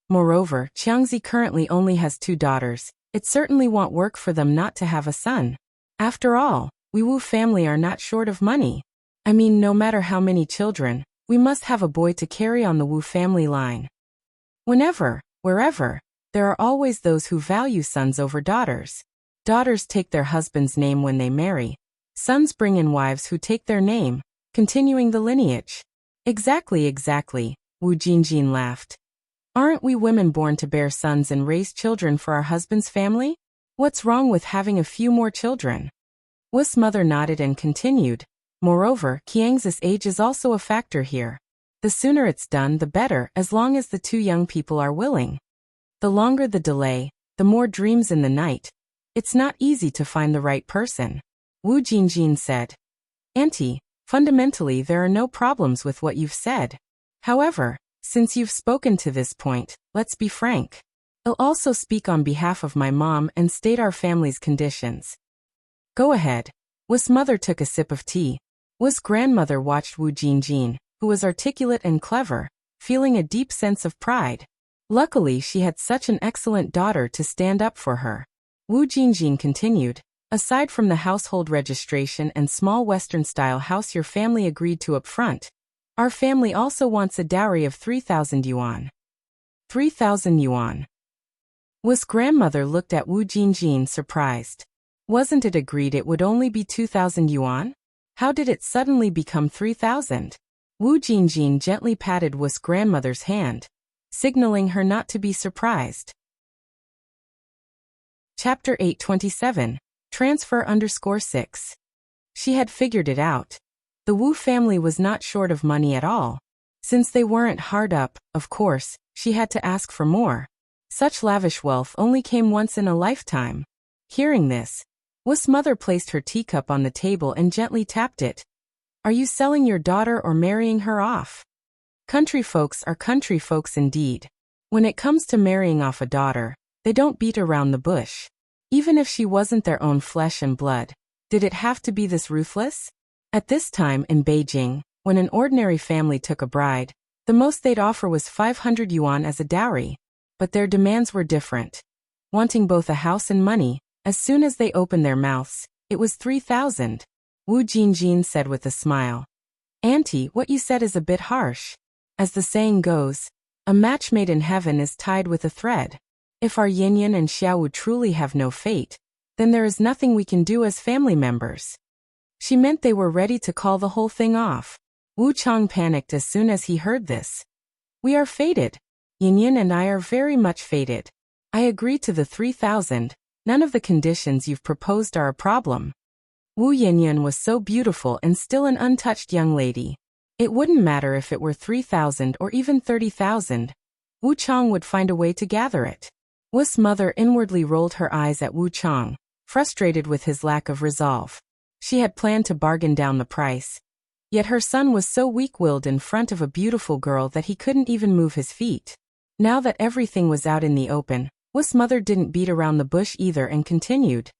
Moreover, Qiangzi currently only has 2 daughters. It certainly won't work for them not to have a son. After all, we Wu family are not short of money. I mean, no matter how many children, we must have a boy to carry on the Wu family line. Whenever, wherever, there are always those who value sons over daughters. Daughters take their husband's name when they marry. Sons bring in wives who take their name, continuing the lineage. Exactly, Wu Jinjin laughed. Aren't we women born to bear sons and raise children for our husband's family? What's wrong with having a few more children? Wu's mother nodded and continued. Moreover, Qiangzi's age is also a factor here. The sooner it's done, the better, as long as the 2 young people are willing. The longer the delay, the more dreams in the night. It's not easy to find the right person. Wu Jinjin said. Auntie, fundamentally there are no problems with what you've said. However, since you've spoken to this point, let's be frank. I'll also speak on behalf of my mom and state our family's conditions. Go ahead. Wu's mother took a sip of tea. Wu's grandmother watched Wu Jinjin, who was articulate and clever, feeling a deep sense of pride. Luckily, she had such an excellent daughter to stand up for her. Wu Jinjin continued. Aside from the household registration and small Western-style house your family agreed to up front, our family also wants a dowry of 3,000 yuan. 3,000 yuan. Wu's grandmother looked at Wu Jinjin surprised. Wasn't it agreed it would only be 2,000 yuan? How did it suddenly become 3,000? Wu Jinjin gently patted Wu's grandmother's hand, signaling her not to be surprised. Chapter 827. Transfer_6. She had figured it out. The Wu family was not short of money at all. Since they weren't hard up, of course, she had to ask for more. Such lavish wealth only came once in a lifetime. Hearing this, Wu's mother placed her teacup on the table and gently tapped it. Are you selling your daughter or marrying her off? Country folks are country folks indeed. When it comes to marrying off a daughter, they don't beat around the bush. Even if she wasn't their own flesh and blood, did it have to be this ruthless? At this time in Beijing, when an ordinary family took a bride, the most they'd offer was 500 yuan as a dowry. But their demands were different. Wanting both a house and money, as soon as they opened their mouths, it was 3,000. Wu Jinjin said with a smile. Auntie, what you said is a bit harsh. As the saying goes, a match made in heaven is tied with a thread. If our Yin and Xiaowu truly have no fate, then there is nothing we can do as family members. She meant they were ready to call the whole thing off. Wu Chang panicked as soon as he heard this. We are fated. Yin and I are very much fated. I agree to the 3,000. None of the conditions you've proposed are a problem. Wu Yin was so beautiful and still an untouched young lady. It wouldn't matter if it were 3,000 or even 30,000. Wu Chang would find a way to gather it. Wu's mother inwardly rolled her eyes at Wu Chang, frustrated with his lack of resolve. She had planned to bargain down the price. Yet her son was so weak-willed in front of a beautiful girl that he couldn't even move his feet. Now that everything was out in the open, Wu's mother didn't beat around the bush either and continued.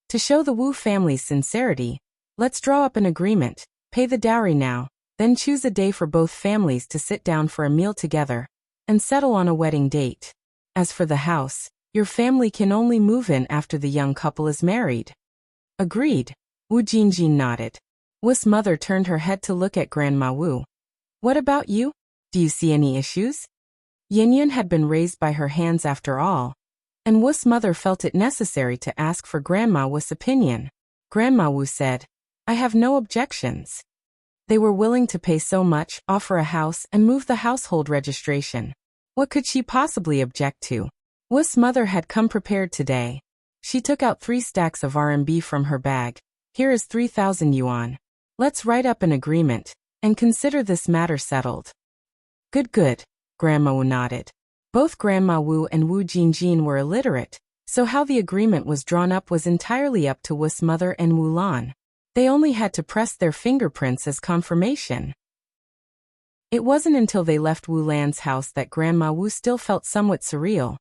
To show the Wu family's sincerity, let's draw up an agreement, pay the dowry now, then choose a day for both families to sit down for a meal together, and settle on a wedding date. As for the house, your family can only move in after the young couple is married. Agreed. Wu Jingjin nodded. Wu's mother turned her head to look at Grandma Wu. What about you? Do you see any issues? Yanyan had been raised by her hands after all, and Wu's mother felt it necessary to ask for Grandma Wu's opinion. Grandma Wu said, I have no objections. They were willing to pay so much, offer a house, and move the household registration. What could she possibly object to? Wu's mother had come prepared today. She took out 3 stacks of RMB from her bag. Here is 3,000 yuan. Let's write up an agreement, and consider this matter settled. Good. Grandma Wu nodded. Both Grandma Wu and Wu Jingjin were illiterate, so how the agreement was drawn up was entirely up to Wu's mother and Wu Lan. They only had to press their fingerprints as confirmation. It wasn't until they left Wu Lan's house that Grandma Wu still felt somewhat surreal.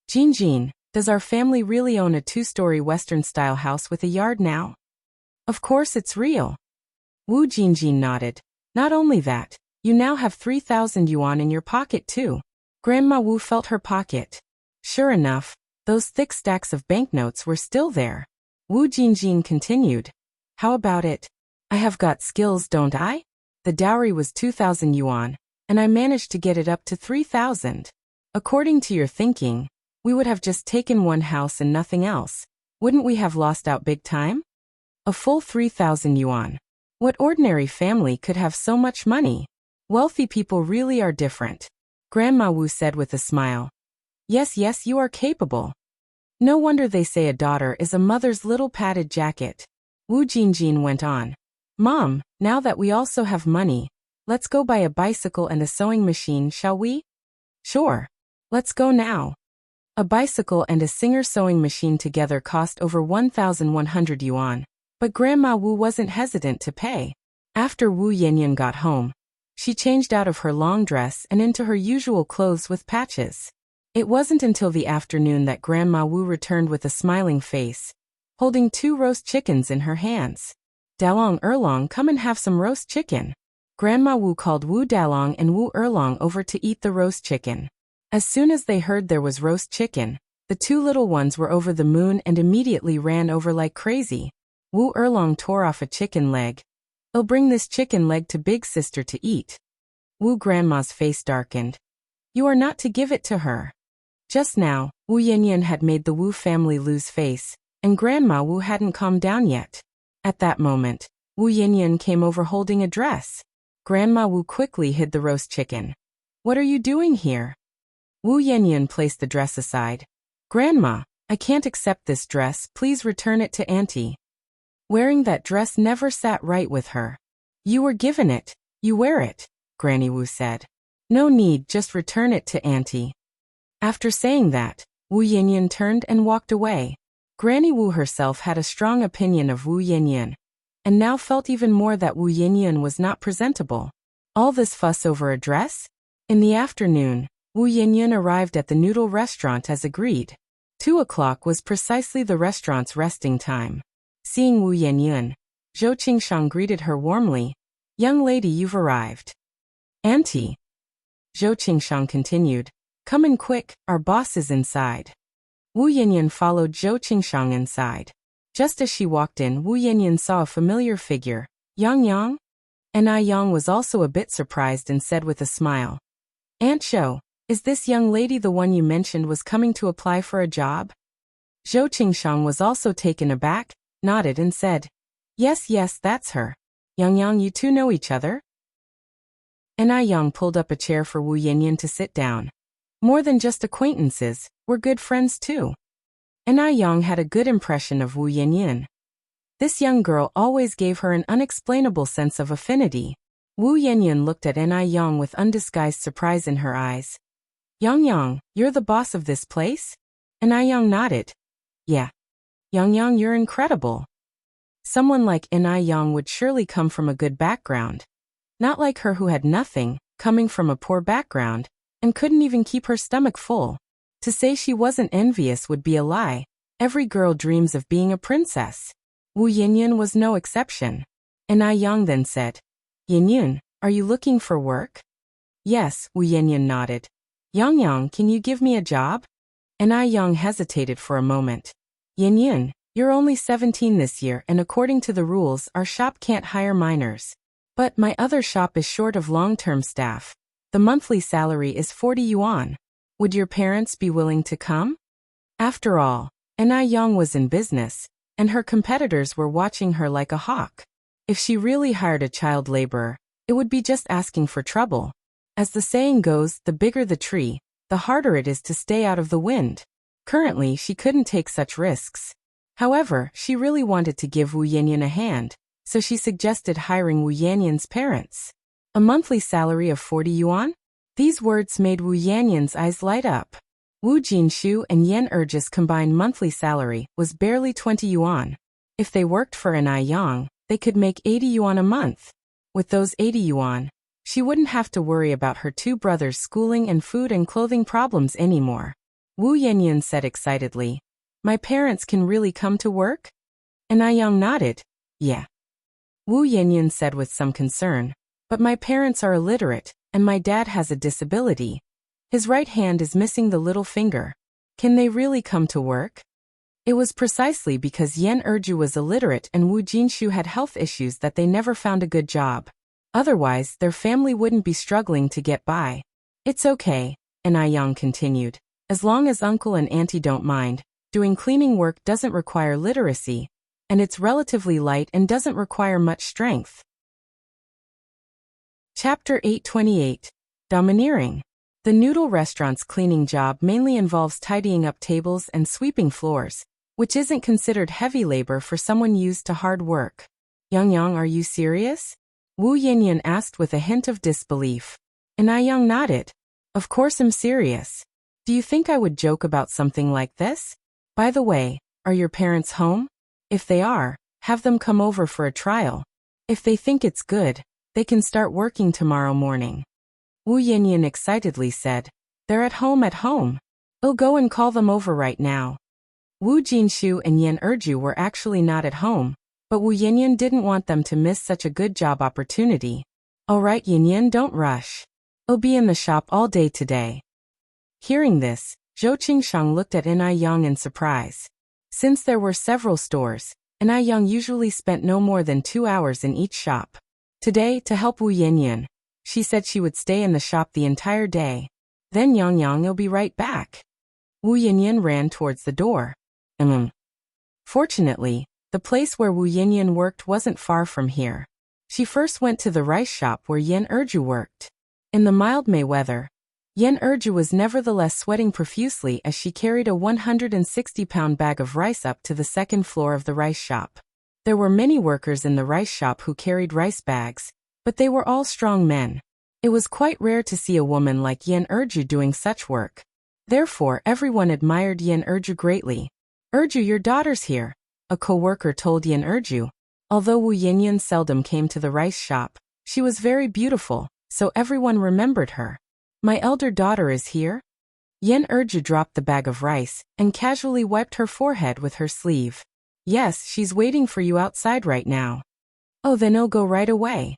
Jingjin, does our family really own a 2-story Western-style house with a yard now? Of course it's real. Wu Jingjin nodded. Not only that, you now have 3,000 yuan in your pocket too. Grandma Wu felt her pocket. Sure enough, those thick stacks of banknotes were still there. Wu Jingjin continued. How about it? I have got skills, don't I? The dowry was 2,000 yuan, and I managed to get it up to 3,000. According to your thinking, we would have just taken one house and nothing else. Wouldn't we have lost out big time? A full 3,000 yuan. What ordinary family could have so much money? Wealthy people really are different. Grandma Wu said with a smile. Yes, you are capable. No wonder they say a daughter is a mother's little padded jacket. Wu Jingjin went on. Mom, now that we also have money, let's go buy a bicycle and a sewing machine, shall we? Sure. Let's go now. A bicycle and a Singer sewing machine together cost over 1,100 yuan, but Grandma Wu wasn't hesitant to pay. After Wu Yanyan got home, she changed out of her long dress and into her usual clothes with patches. It wasn't until the afternoon that Grandma Wu returned with a smiling face, holding 2 roast chickens in her hands. Dalong Erlong, come and have some roast chicken. Grandma Wu called Wu Dalong and Wu Erlong over to eat the roast chicken. As soon as they heard there was roast chicken, the 2 little ones were over the moon and immediately ran over like crazy. Wu Erlong tore off a chicken leg. I'll bring this chicken leg to big sister to eat. Wu Grandma's face darkened. You are not to give it to her. Just now, Wu Yanyan had made the Wu family lose face, and Grandma Wu hadn't calmed down yet. At that moment, Wu Yanyan came over holding a dress. Grandma Wu quickly hid the roast chicken. What are you doing here? Wu Yanyan placed the dress aside. Grandma, I can't accept this dress, please return it to Auntie. Wearing that dress never sat right with her. You were given it, you wear it, Granny Wu said. No need, just return it to Auntie. After saying that, Wu Yanyan turned and walked away. Granny Wu herself had a strong opinion of Wu Yanyan, and now felt even more that Wu Yanyan was not presentable. All this fuss over a dress? In the afternoon, Wu Yanyan arrived at the noodle restaurant as agreed. 2 o'clock was precisely the restaurant's resting time. Seeing Wu Yanyan, Zhou Qingshang greeted her warmly. Young lady, you've arrived. Auntie. Zhou Qingshang continued. Come in quick, our boss is inside. Wu Yanyan followed Zhou Qingshang inside. Just as she walked in, Wu Yanyan saw a familiar figure. Yang? And Yang was also a bit surprised and said with a smile. Aunt Zhou, is this young lady the one you mentioned was coming to apply for a job? Zhou Qingshang was also taken aback, nodded and said, Yes, that's her. Yang, you two know each other? And Yang pulled up a chair for Wu Yanyan to sit down. More than just acquaintances, we're good friends too. And Yang had a good impression of Wu Yanyan. This young girl always gave her an unexplainable sense of affinity. Wu Yanyan looked at Yang with undisguised surprise in her eyes. Yang, you're the boss of this place? And Yang nodded. Yeah. Yang, you're incredible. Someone like Yang would surely come from a good background. Not like her who had nothing, coming from a poor background, and couldn't even keep her stomach full. To say she wasn't envious would be a lie. Every girl dreams of being a princess. Wu Yinyun was no exception. And I Yang then said, Yinyun, are you looking for work? Yes, Wu Yinyun nodded. Yang, can you give me a job? And I Yang hesitated for a moment. Yinyun, you're only 17 this year and according to the rules our shop can't hire minors. But my other shop is short of long-term staff. The monthly salary is 40 yuan. Would your parents be willing to come? After all, Anai Yang was in business, and her competitors were watching her like a hawk. If she really hired a child laborer, it would be just asking for trouble. As the saying goes, the bigger the tree, the harder it is to stay out of the wind. Currently, she couldn't take such risks. However, she really wanted to give Wu Yanyan a hand, so she suggested hiring Wu Yanyan's parents. A monthly salary of 40 yuan? These words made Wu Yanyan's eyes light up. Wu Jinshu and Yan Erge's combined monthly salary was barely 20 yuan. If they worked for Anai Yang, they could make 80 yuan a month. With those 80 yuan, she wouldn't have to worry about her two brothers' schooling and food and clothing problems anymore. Wu Yanyan said excitedly, My parents can really come to work? Anai Yang nodded. Yeah. Wu Yanyan said with some concern, But my parents are illiterate, and my dad has a disability. His right hand is missing the little finger. Can they really come to work? It was precisely because Yan Erju was illiterate and Wu Jinshu had health issues that they never found a good job. Otherwise, their family wouldn't be struggling to get by. It's okay, Anai Yang continued. As long as uncle and auntie don't mind, doing cleaning work doesn't require literacy, and it's relatively light and doesn't require much strength. Chapter 828. Domineering. The noodle restaurant's cleaning job mainly involves tidying up tables and sweeping floors, which isn't considered heavy labor for someone used to hard work. Yang, are you serious? Wu Yanyan asked with a hint of disbelief. Anai Yang nodded. Of course I'm serious. Do you think I would joke about something like this? By the way, are your parents home? If they are, have them come over for a trial. If they think it's good, they can start working tomorrow morning. Wu Yanyan excitedly said, They're at home. I'll go and call them over right now. Wu Jinshu and Yan Erju were actually not at home, but Wu Yanyan didn't want them to miss such a good job opportunity. All right, Yanyan, don't rush. I'll be in the shop all day today. Hearing this, Zhou Qingshang looked at Anai Yang in surprise. Since there were several stores, Anai Yang usually spent no more than 2 hours in each shop. Today, to help Wu Yanyan, she said she would stay in the shop the entire day. Then Yang will be right back. Wu Yanyan ran towards the door. Fortunately, the place where Wu Yanyan worked wasn't far from here. She first went to the rice shop where Yan Erju worked. In the mild May weather, Yan Erju was nevertheless sweating profusely as she carried a 160-pound bag of rice up to the second floor of the rice shop. There were many workers in the rice shop who carried rice bags, but they were all strong men. It was quite rare to see a woman like Yan Erju doing such work. Therefore, everyone admired Yan Erju greatly. Erju, your daughter's here, a co-worker told Yan Erju. Although Wu Yanyan seldom came to the rice shop, she was very beautiful, so everyone remembered her. My elder daughter is here? Yan Erju dropped the bag of rice and casually wiped her forehead with her sleeve. Yes, she's waiting for you outside right now. Oh, then I'll go right away.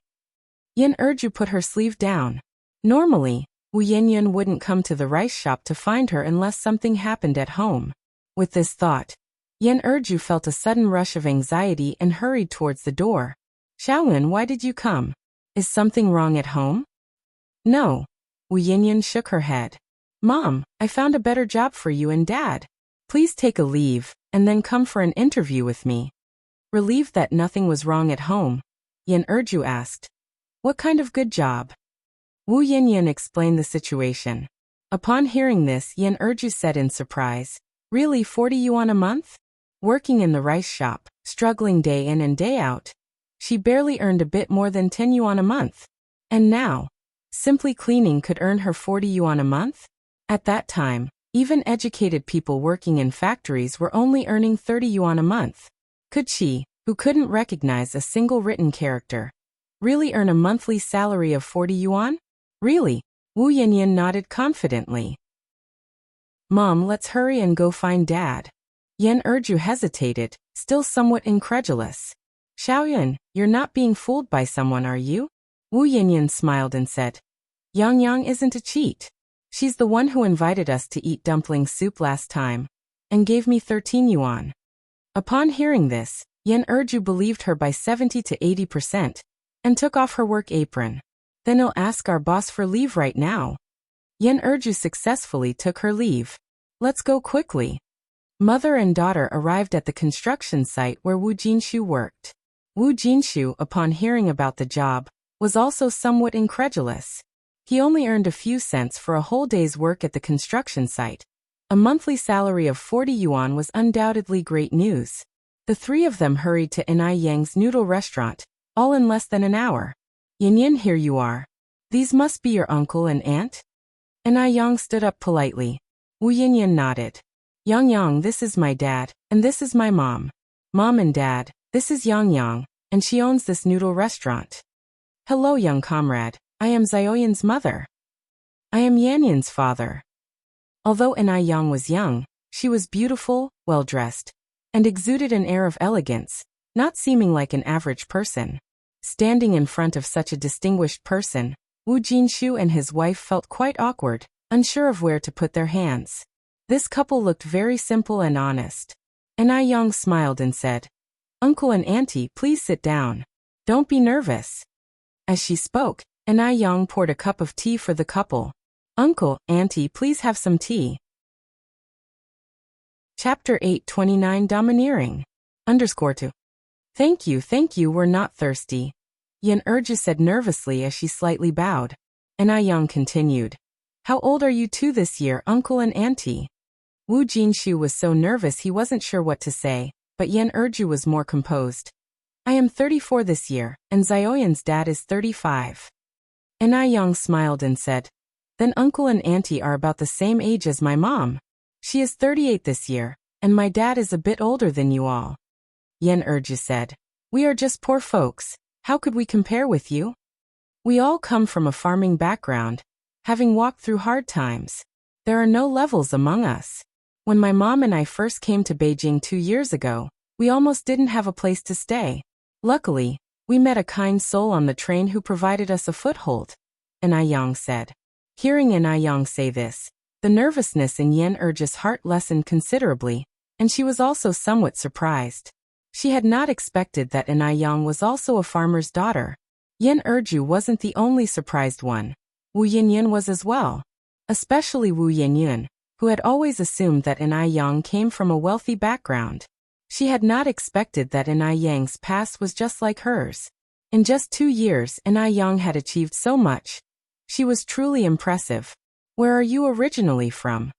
Yan Erju put her sleeve down. Normally, Wu Yanyan wouldn't come to the rice shop to find her unless something happened at home. With this thought, Yan Erju felt a sudden rush of anxiety and hurried towards the door. Xiaowen, why did you come? Is something wrong at home? No. Wu Yanyan shook her head. Mom, I found a better job for you and Dad. Please take a leave, and then come for an interview with me. Relieved that nothing was wrong at home, Yan Erju asked, What kind of good job? Wu Yanyan explained the situation. Upon hearing this, Yan Erju said in surprise, Really 40 yuan a month? Working in the rice shop, struggling day in and day out. She barely earned a bit more than 10 yuan a month. And now, simply cleaning could earn her 40 yuan a month? At that time, even educated people working in factories were only earning 30 yuan a month. Could she, who couldn't recognize a single written character, really earn a monthly salary of 40 yuan? Really? Wu Yanyan nodded confidently. Mom, let's hurry and go find Dad. Yan Erju hesitated, still somewhat incredulous. Xiaoyan, you're not being fooled by someone, are you? Wu Yanyan smiled and said, Yang Yang isn't a cheat. She's the one who invited us to eat dumpling soup last time, and gave me 13 yuan. Upon hearing this, Yan Erju believed her by 70 to 80%, and took off her work apron. Then I'll ask our boss for leave right now. Yan Erju successfully took her leave. Let's go quickly. Mother and daughter arrived at the construction site where Wu Jinshu worked. Wu Jinshu, upon hearing about the job, was also somewhat incredulous. He only earned a few cents for a whole day's work at the construction site. A monthly salary of 40 yuan was undoubtedly great news. The three of them hurried to Enai Yang's noodle restaurant, all in less than an hour. Yanyan, here you are. These must be your uncle and aunt? Enai Yang stood up politely. Wu Yanyan nodded. Yang Yang, this is my dad, and this is my mom. Mom and dad, this is Yang Yang, and she owns this noodle restaurant. Hello, young comrade. I am Xiaoyan's mother. I am Yanyan's father. Although Enai Yang was young, she was beautiful, well-dressed, and exuded an air of elegance, not seeming like an average person. Standing in front of such a distinguished person, Wu Jinshu and his wife felt quite awkward, unsure of where to put their hands. This couple looked very simple and honest. Enai Yang smiled and said, Uncle and Auntie, please sit down. Don't be nervous. As she spoke, Enai Yang poured a cup of tea for the couple. Uncle, Auntie, please have some tea. Chapter 829 Domineering. _2. Thank you, we're not thirsty. Yan Erju said nervously as she slightly bowed. Enai Yang continued. How old are you two this year, Uncle and Auntie? Wu Jinshu was so nervous he wasn't sure what to say, but Yan Erju was more composed. I am 34 this year, and Xiaoyan's dad is 35. Enai Yang smiled and said, Then Uncle and Auntie are about the same age as my mom. She is 38 this year, and my dad is a bit older than you all. Yan Erju said, We are just poor folks. How could we compare with you? We all come from a farming background, having walked through hard times. There are no levels among us. When my mom and I first came to Beijing 2 years ago, we almost didn't have a place to stay. Luckily, we met a kind soul on the train who provided us a foothold. Enai Yang said. Hearing Enai Yang say this, the nervousness in Yan Erju's heart lessened considerably, and she was also somewhat surprised. She had not expected that Enai Yang was also a farmer's daughter. Yan Erju wasn't the only surprised one. Wu Yanyan was as well. Especially Wu Yanyan, who had always assumed that Enai Yang came from a wealthy background. She had not expected that Enai Yang's past was just like hers. In just 2 years, Enai Yang had achieved so much. She was truly impressive. Where are you originally from?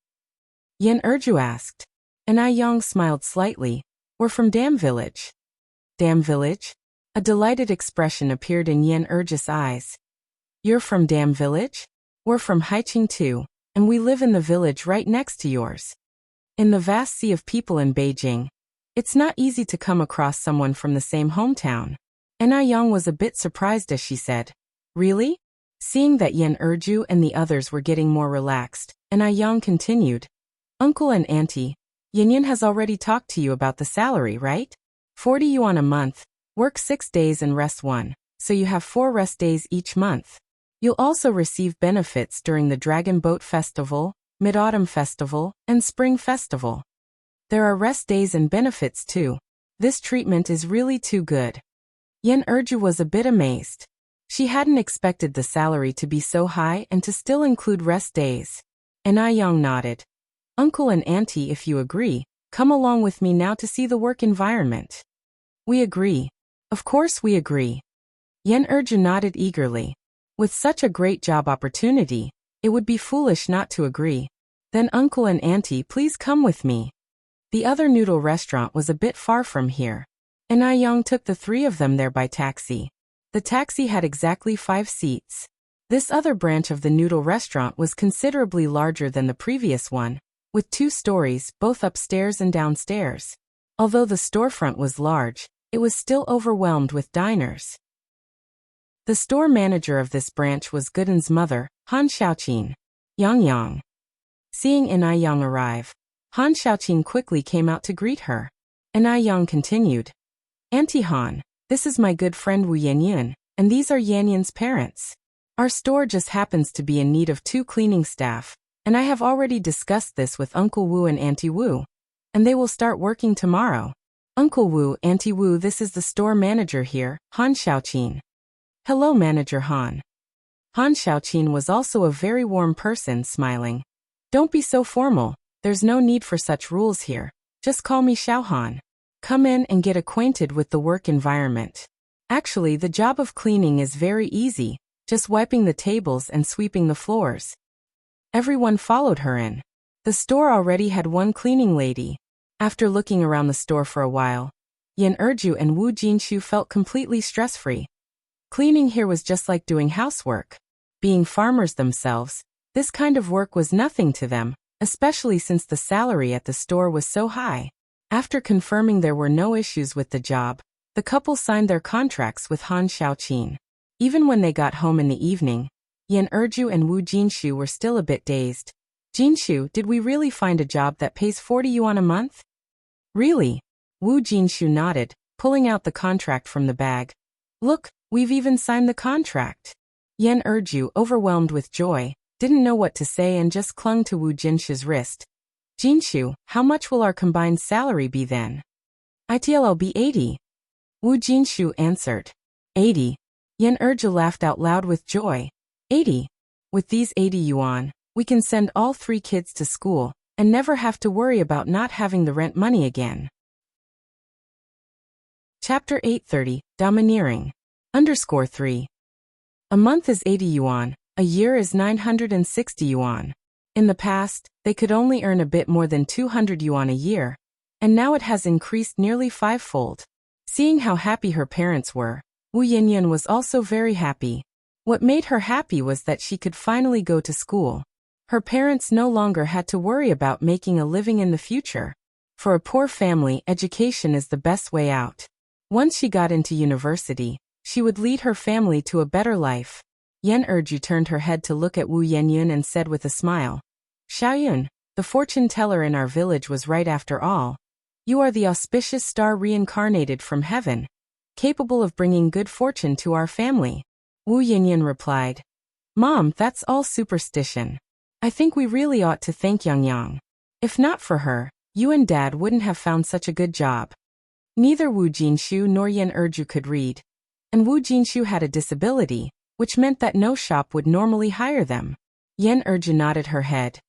Yan Erju asked. Enai Yang smiled slightly. We're from Dam Village. Dam Village? A delighted expression appeared in Yan Erju's eyes. You're from Dam Village? We're from Haiqing too, and we live in the village right next to yours. In the vast sea of people in Beijing, it's not easy to come across someone from the same hometown. Enai Yang was a bit surprised as she said, Really? Seeing that Yan Erju and the others were getting more relaxed, Enai Yang continued, Uncle and Auntie, Yanyan has already talked to you about the salary, right? 40 yuan a month, work 6 days and rest 1, so you have 4 rest days each month. You'll also receive benefits during the Dragon Boat Festival, Mid-Autumn Festival, and Spring Festival. There are rest days and benefits too. This treatment is really too good. Yan Erju was a bit amazed. She hadn't expected the salary to be so high and to still include rest days. Enai Yang nodded. Uncle and Auntie, if you agree, come along with me now to see the work environment. We agree. Of course we agree. Yan Erju nodded eagerly. With such a great job opportunity, it would be foolish not to agree. Then Uncle and Auntie, please come with me. The other noodle restaurant was a bit far from here. Enai Yang took the 3 of them there by taxi. The taxi had exactly 5 seats. This other branch of the noodle restaurant was considerably larger than the previous one, with 2 stories, both upstairs and downstairs. Although the storefront was large, it was still overwhelmed with diners. The store manager of this branch was Gooden's mother, Han Xiaoqin. Yang Yang. Seeing Inai Yang arrive, Han Xiaoqin quickly came out to greet her. Inai Yang continued. Auntie Han, this is my good friend Wu Yanyan, and these are Yanyan's parents. Our store just happens to be in need of 2 cleaning staff, and I have already discussed this with Uncle Wu and Auntie Wu, and they will start working tomorrow. Uncle Wu, Auntie Wu, this is the store manager here, Han Xiaoqin. Hello, Manager Han. Han Xiaoqin was also a very warm person, smiling. Don't be so formal, there's no need for such rules here. Just call me Xiao Han. Come in and get acquainted with the work environment. Actually, the job of cleaning is very easy, just wiping the tables and sweeping the floors. Everyone followed her in. The store already had 1 cleaning lady. After looking around the store for a while, Yan Erju and Wu Jinshu felt completely stress-free. Cleaning here was just like doing housework. Being farmers themselves, this kind of work was nothing to them, especially since the salary at the store was so high. After confirming there were no issues with the job, the couple signed their contracts with Han Xiaoqin. Even when they got home in the evening, Yan Erju and Wu Jinshu were still a bit dazed. Jinshu, did we really find a job that pays 40 yuan a month? Really? Wu Jinshu nodded, pulling out the contract from the bag. Look, we've even signed the contract. Yan Erju, overwhelmed with joy, didn't know what to say and just clung to Wu Jinshu's wrist. Jinshu, how much will our combined salary be then? It'll be 80. Wu Jinshu answered. 80. Yan Erju laughed out loud with joy. 80. With these 80 yuan, we can send all 3 kids to school, and never have to worry about not having the rent money again. Chapter 830, Domineering. _3. A month is 80 yuan, a year is 960 yuan. In the past, they could only earn a bit more than 200 yuan a year, and now it has increased nearly 5-fold. Seeing how happy her parents were, Wu Yanyan was also very happy. What made her happy was that she could finally go to school. Her parents no longer had to worry about making a living in the future. For a poor family, education is the best way out. Once she got into university, she would lead her family to a better life. Yan Erju turned her head to look at Wu Yanyan and said with a smile, Xiaoyun, the fortune teller in our village was right after all. You are the auspicious star reincarnated from heaven, capable of bringing good fortune to our family. Wu Yanyan replied, Mom, that's all superstition. I think we really ought to thank Yang Yang. If not for her, you and Dad wouldn't have found such a good job. Neither Wu Jinshu nor Yan Erju could read, and Wu Jinshu had a disability, which meant that no shop would normally hire them. Yan Erju nodded her head.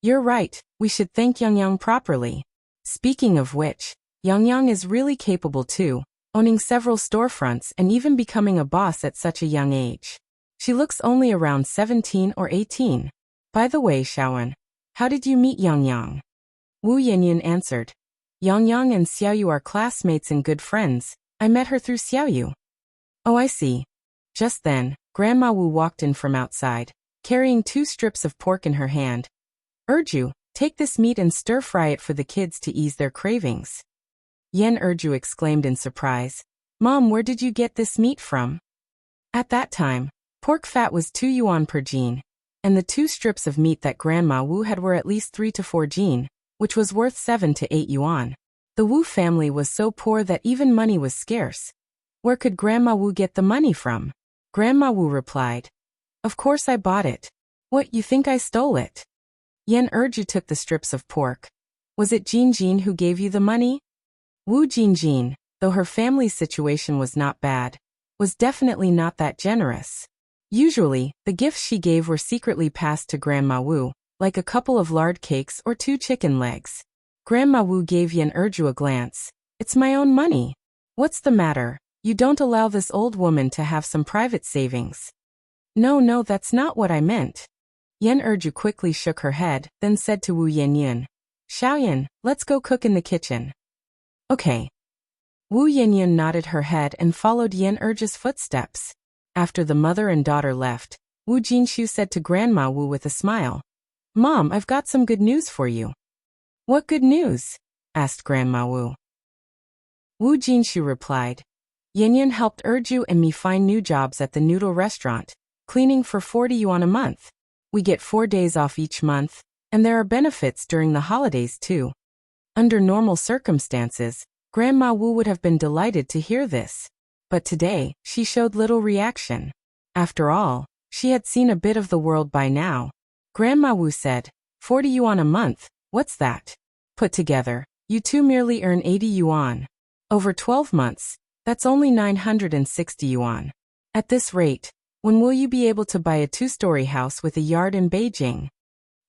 You're right, we should thank Yang Yang properly. Speaking of which, Yang Yang is really capable too, owning several storefronts and even becoming a boss at such a young age. She looks only around 17 or 18. By the way, Xiaoan, how did you meet Yang Yang? Wu Yanyan answered. Yang Yang and Xiaoyu are classmates and good friends. I met her through Xiaoyu. Oh, I see. Just then, Grandma Wu walked in from outside, carrying 2 strips of pork in her hand. Erju, take this meat and stir-fry it for the kids to ease their cravings. Yan Erju exclaimed in surprise. Mom, where did you get this meat from? At that time, pork fat was 2 yuan per jin, and the 2 strips of meat that Grandma Wu had were at least 3 to 4 jin, which was worth 7 to 8 yuan. The Wu family was so poor that even money was scarce. Where could Grandma Wu get the money from? Grandma Wu replied. Of course I bought it. What, you think I stole it? Yan Erju took the strips of pork. Was it Jin Jin who gave you the money? Wu Jin, though her family's situation was not bad, was definitely not that generous. Usually, the gifts she gave were secretly passed to Grandma Wu, like a couple of lard cakes or 2 chicken legs. Grandma Wu gave Yan Erju a glance. It's my own money. What's the matter? You don't allow this old woman to have some private savings. No, that's not what I meant. Yan Erju quickly shook her head, then said to Wu Yanyan, Xiaoyan, let's go cook in the kitchen. Okay. Wu Yanyan nodded her head and followed Yan Erju's footsteps. After the mother and daughter left, Wu Jinshu said to Grandma Wu with a smile, Mom, I've got some good news for you. What good news? Asked Grandma Wu. Wu Jinshu replied, Yanyan helped Erju and me find new jobs at the noodle restaurant, cleaning for 40 yuan a month. We get 4 days off each month, and there are benefits during the holidays too. Under normal circumstances, Grandma Wu would have been delighted to hear this. But today, she showed little reaction. After all, she had seen a bit of the world by now. Grandma Wu said, 40 yuan a month, what's that? Put together, you two merely earn 80 yuan. Over 12 months, that's only 960 yuan. At this rate, when will you be able to buy a 2-story house with a yard in Beijing?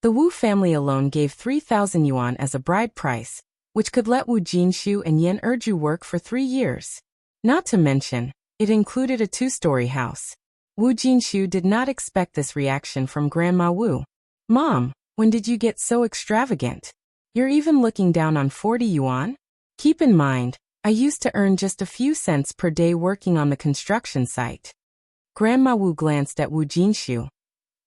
The Wu family alone gave 3,000 yuan as a bride price, which could let Wu Jinshu and Yan Erju work for 3 years. Not to mention, it included a 2-story house. Wu Jinshu did not expect this reaction from Grandma Wu. Mom, when did you get so extravagant? You're even looking down on 40 yuan? Keep in mind, I used to earn just a few cents per day working on the construction site. Grandma Wu glanced at Wu Jinshu.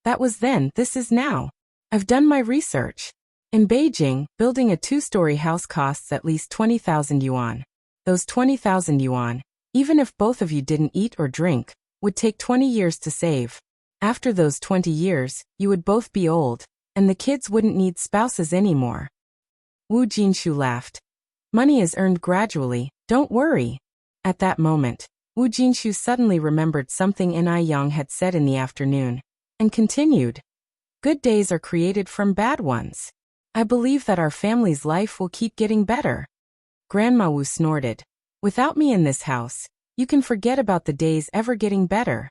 That was then, this is now. I've done my research. In Beijing, building a 2-story house costs at least 20,000 yuan. Those 20,000 yuan, even if both of you didn't eat or drink, would take 20 years to save. After those 20 years, you would both be old, and the kids wouldn't need spouses anymore. Wu Jinshu laughed. Money is earned gradually, don't worry. At that moment, Wu Jinshu suddenly remembered something Nai Yang had said in the afternoon, and continued. Good days are created from bad ones. I believe that our family's life will keep getting better. Grandma Wu snorted. Without me in this house, you can forget about the days ever getting better.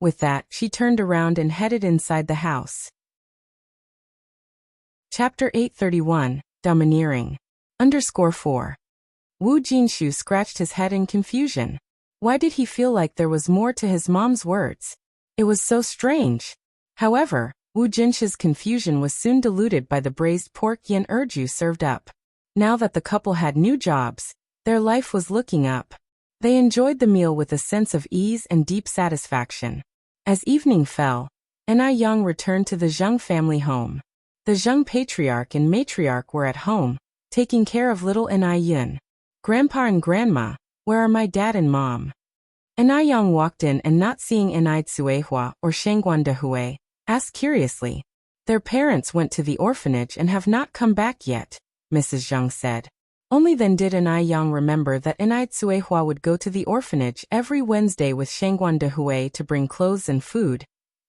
With that, she turned around and headed inside the house. Chapter 831, Domineering. _4. Wu Jinshu scratched his head in confusion. Why did he feel like there was more to his mom's words? It was so strange. However, Wu Jinshu's confusion was soon diluted by the braised pork Yan Erju served up. Now that the couple had new jobs, their life was looking up. They enjoyed the meal with a sense of ease and deep satisfaction. As evening fell, Nai Yang returned to the Zheng family home. The Zheng patriarch and matriarch were at home, taking care of little Nai Yun. Grandpa and Grandma, where are my dad and mom? Nai Yang walked in and not seeing Nai Tsuehua or Shengguan Dehui, asked curiously. Their parents went to the orphanage and have not come back yet, Mrs. Zheng said. Only then did Nai Yang remember that Nai Tsuehua would go to the orphanage every Wednesday with Shengguan Dehui to bring clothes and food,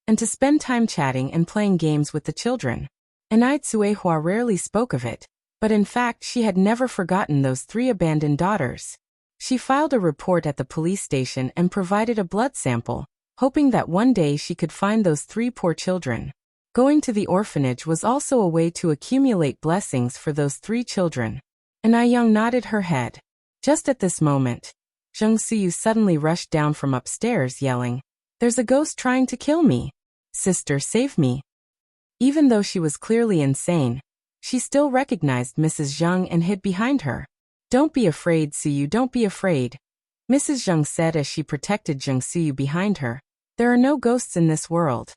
and to spend time chatting and playing games with the children. Nai Tsuehua rarely spoke of it, but in fact she had never forgotten those 3 abandoned daughters. She filed a report at the police station and provided a blood sample, hoping that one day she could find those 3 poor children. Going to the orphanage was also a way to accumulate blessings for those 3 children. Nai Yang nodded her head. Just at this moment, Zheng Suyu suddenly rushed down from upstairs yelling, "There's a ghost trying to kill me. Sister, save me." Even though she was clearly insane, she still recognized Mrs. Zheng and hid behind her. "Don't be afraid, Suyu, don't be afraid," Mrs. Zheng said as she protected Zheng Suyu behind her. "There are no ghosts in this world."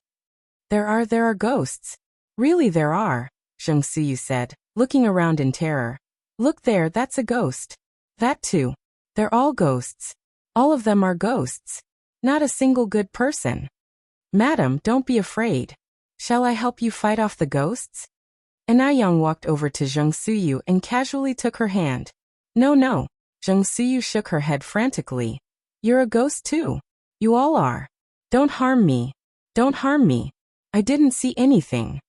There are ghosts. Really there are, Zheng Suyu said, looking around in terror. "Look there, that's a ghost. That too. They're all ghosts. All of them are ghosts. Not a single good person. Madam, don't be afraid. Shall I help you fight off the ghosts?" Nai Yang walked over to Zheng Suyu and casually took her hand. No, Zheng Suyu shook her head frantically. "You're a ghost too. You all are. Don't harm me. Don't harm me. I didn't see anything."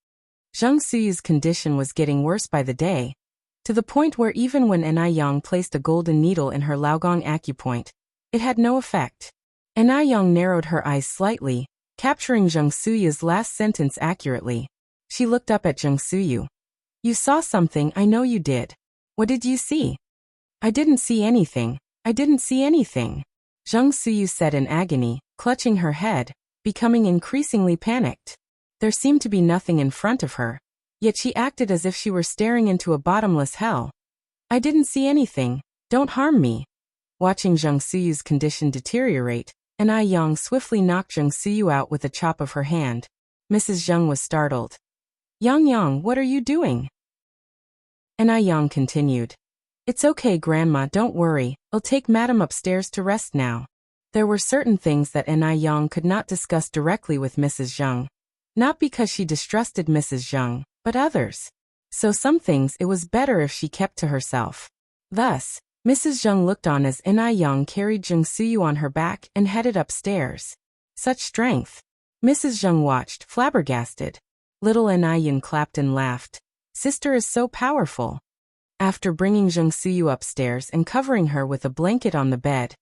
Zheng Suyu's condition was getting worse by the day, to the point where even when Nai Yang placed a golden needle in her Laogong acupoint, it had no effect. Nai Yang narrowed her eyes slightly, capturing Zheng Suyu's last sentence accurately. She looked up at Zheng Suyu. "You saw something, I know you did. What did you see?" "I didn't see anything. I didn't see anything," Zheng Suyu said in agony, clutching her head, becoming increasingly panicked. There seemed to be nothing in front of her, yet she acted as if she were staring into a bottomless hell. "I didn't see anything. Don't harm me." Watching Zheng Suyu's condition deteriorate, Nai Yang swiftly knocked Zheng Suyu out with a chop of her hand. Mrs. Zheng was startled. Yang, what are you doing?" Nai Yang continued. "It's okay, Grandma, don't worry. I'll take Madam upstairs to rest now." There were certain things that Nai Yang could not discuss directly with Mrs. Zheng. Not because she distrusted Mrs. Zheng, but others. So some things it was better if she kept to herself. Thus, Mrs. Zheng looked on as Inai Yang carried Zheng Suyu on her back and headed upstairs. Such strength. Mrs. Zheng watched, flabbergasted. Little Inai Yan clapped and laughed. Sister is so powerful. After bringing Zheng Suyu upstairs and covering her with a blanket on the bed,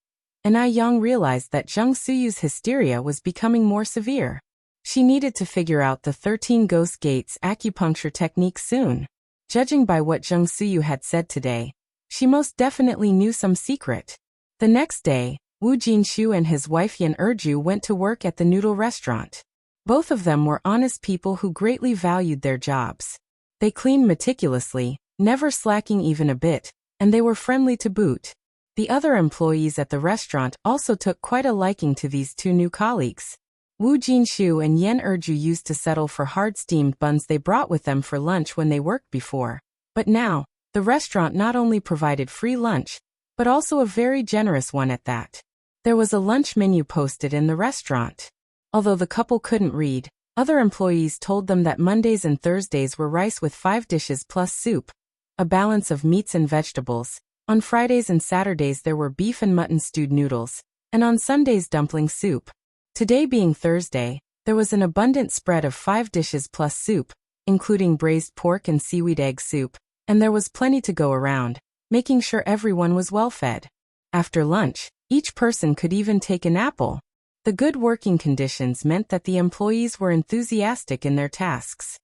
Inai Yang realized that Zheng Suyu's hysteria was becoming more severe. She needed to figure out the 13 Ghost Gates acupuncture technique soon. Judging by what Zheng Suyu had said today, she most definitely knew some secret. The next day, Wu Jinshu and his wife Yan Erju went to work at the noodle restaurant. Both of them were honest people who greatly valued their jobs. They cleaned meticulously, never slacking even a bit, and they were friendly to boot. The other employees at the restaurant also took quite a liking to these two new colleagues. Wu Jinshu and Yan Erju used to settle for hard-steamed buns they brought with them for lunch when they worked before. But now, the restaurant not only provided free lunch, but also a very generous one at that. There was a lunch menu posted in the restaurant. Although the couple couldn't read, other employees told them that Mondays and Thursdays were rice with 5 dishes plus soup, a balance of meats and vegetables. On Fridays and Saturdays there were beef and mutton stewed noodles, and on Sundays dumpling soup. Today being Thursday, there was an abundant spread of 5 dishes plus soup, including braised pork and seaweed egg soup, and there was plenty to go around, making sure everyone was well fed. After lunch, each person could even take an apple. The good working conditions meant that the employees were enthusiastic in their tasks.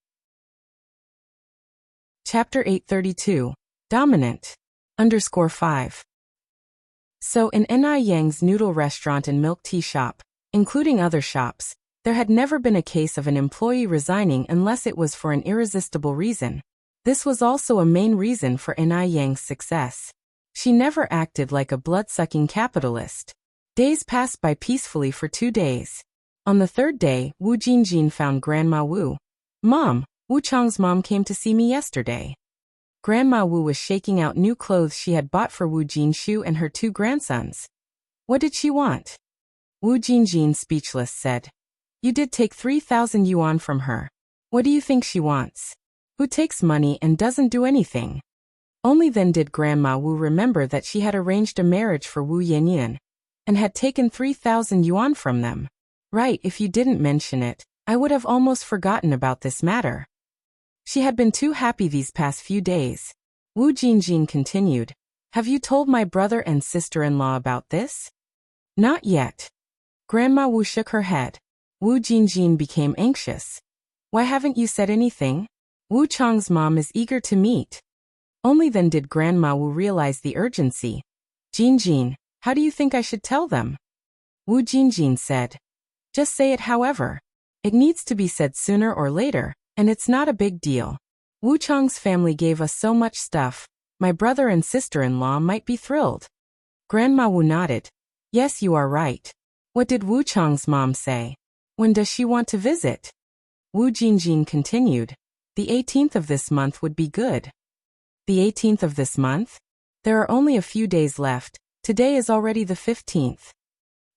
Chapter 832. Dominant. _5. So in Inai Yang's noodle restaurant and milk tea shop, including other shops, there had never been a case of an employee resigning unless it was for an irresistible reason. This was also a main reason for Inai Yang's success. She never acted like a blood-sucking capitalist. Days passed by peacefully for 2 days. On the 3rd day, Wu Jinjin found Grandma Wu. "Mom, Wu Chang's mom came to see me yesterday." Grandma Wu was shaking out new clothes she had bought for Wu Jinshu and her 2 grandsons. "What did she want?" Wu Jinjin, speechless, said. "You did take 3,000 yuan from her. What do you think she wants? Who takes money and doesn't do anything?" Only then did Grandma Wu remember that she had arranged a marriage for Wu Yanyan, and had taken 3,000 yuan from them. "Right, if you didn't mention it, I would have almost forgotten about this matter." She had been too happy these past few days. Wu Jinjin continued, "Have you told my brother and sister-in-law about this?" "Not yet." Grandma Wu shook her head. Wu Jinjin became anxious. "Why haven't you said anything? Wu Chang's mom is eager to meet." Only then did Grandma Wu realize the urgency. "Jinjin, how do you think I should tell them?" Wu Jinjin said. "Just say it however. It needs to be said sooner or later, and it's not a big deal. Wu Chang's family gave us so much stuff, my brother and sister-in-law might be thrilled." Grandma Wu nodded. "Yes, you are right. What did Wu Chang's mom say? When does she want to visit?" Wu Jinjin continued. "The 18th of this month would be good." "The 18th of this month? There are only a few days left. Today is already the 15th.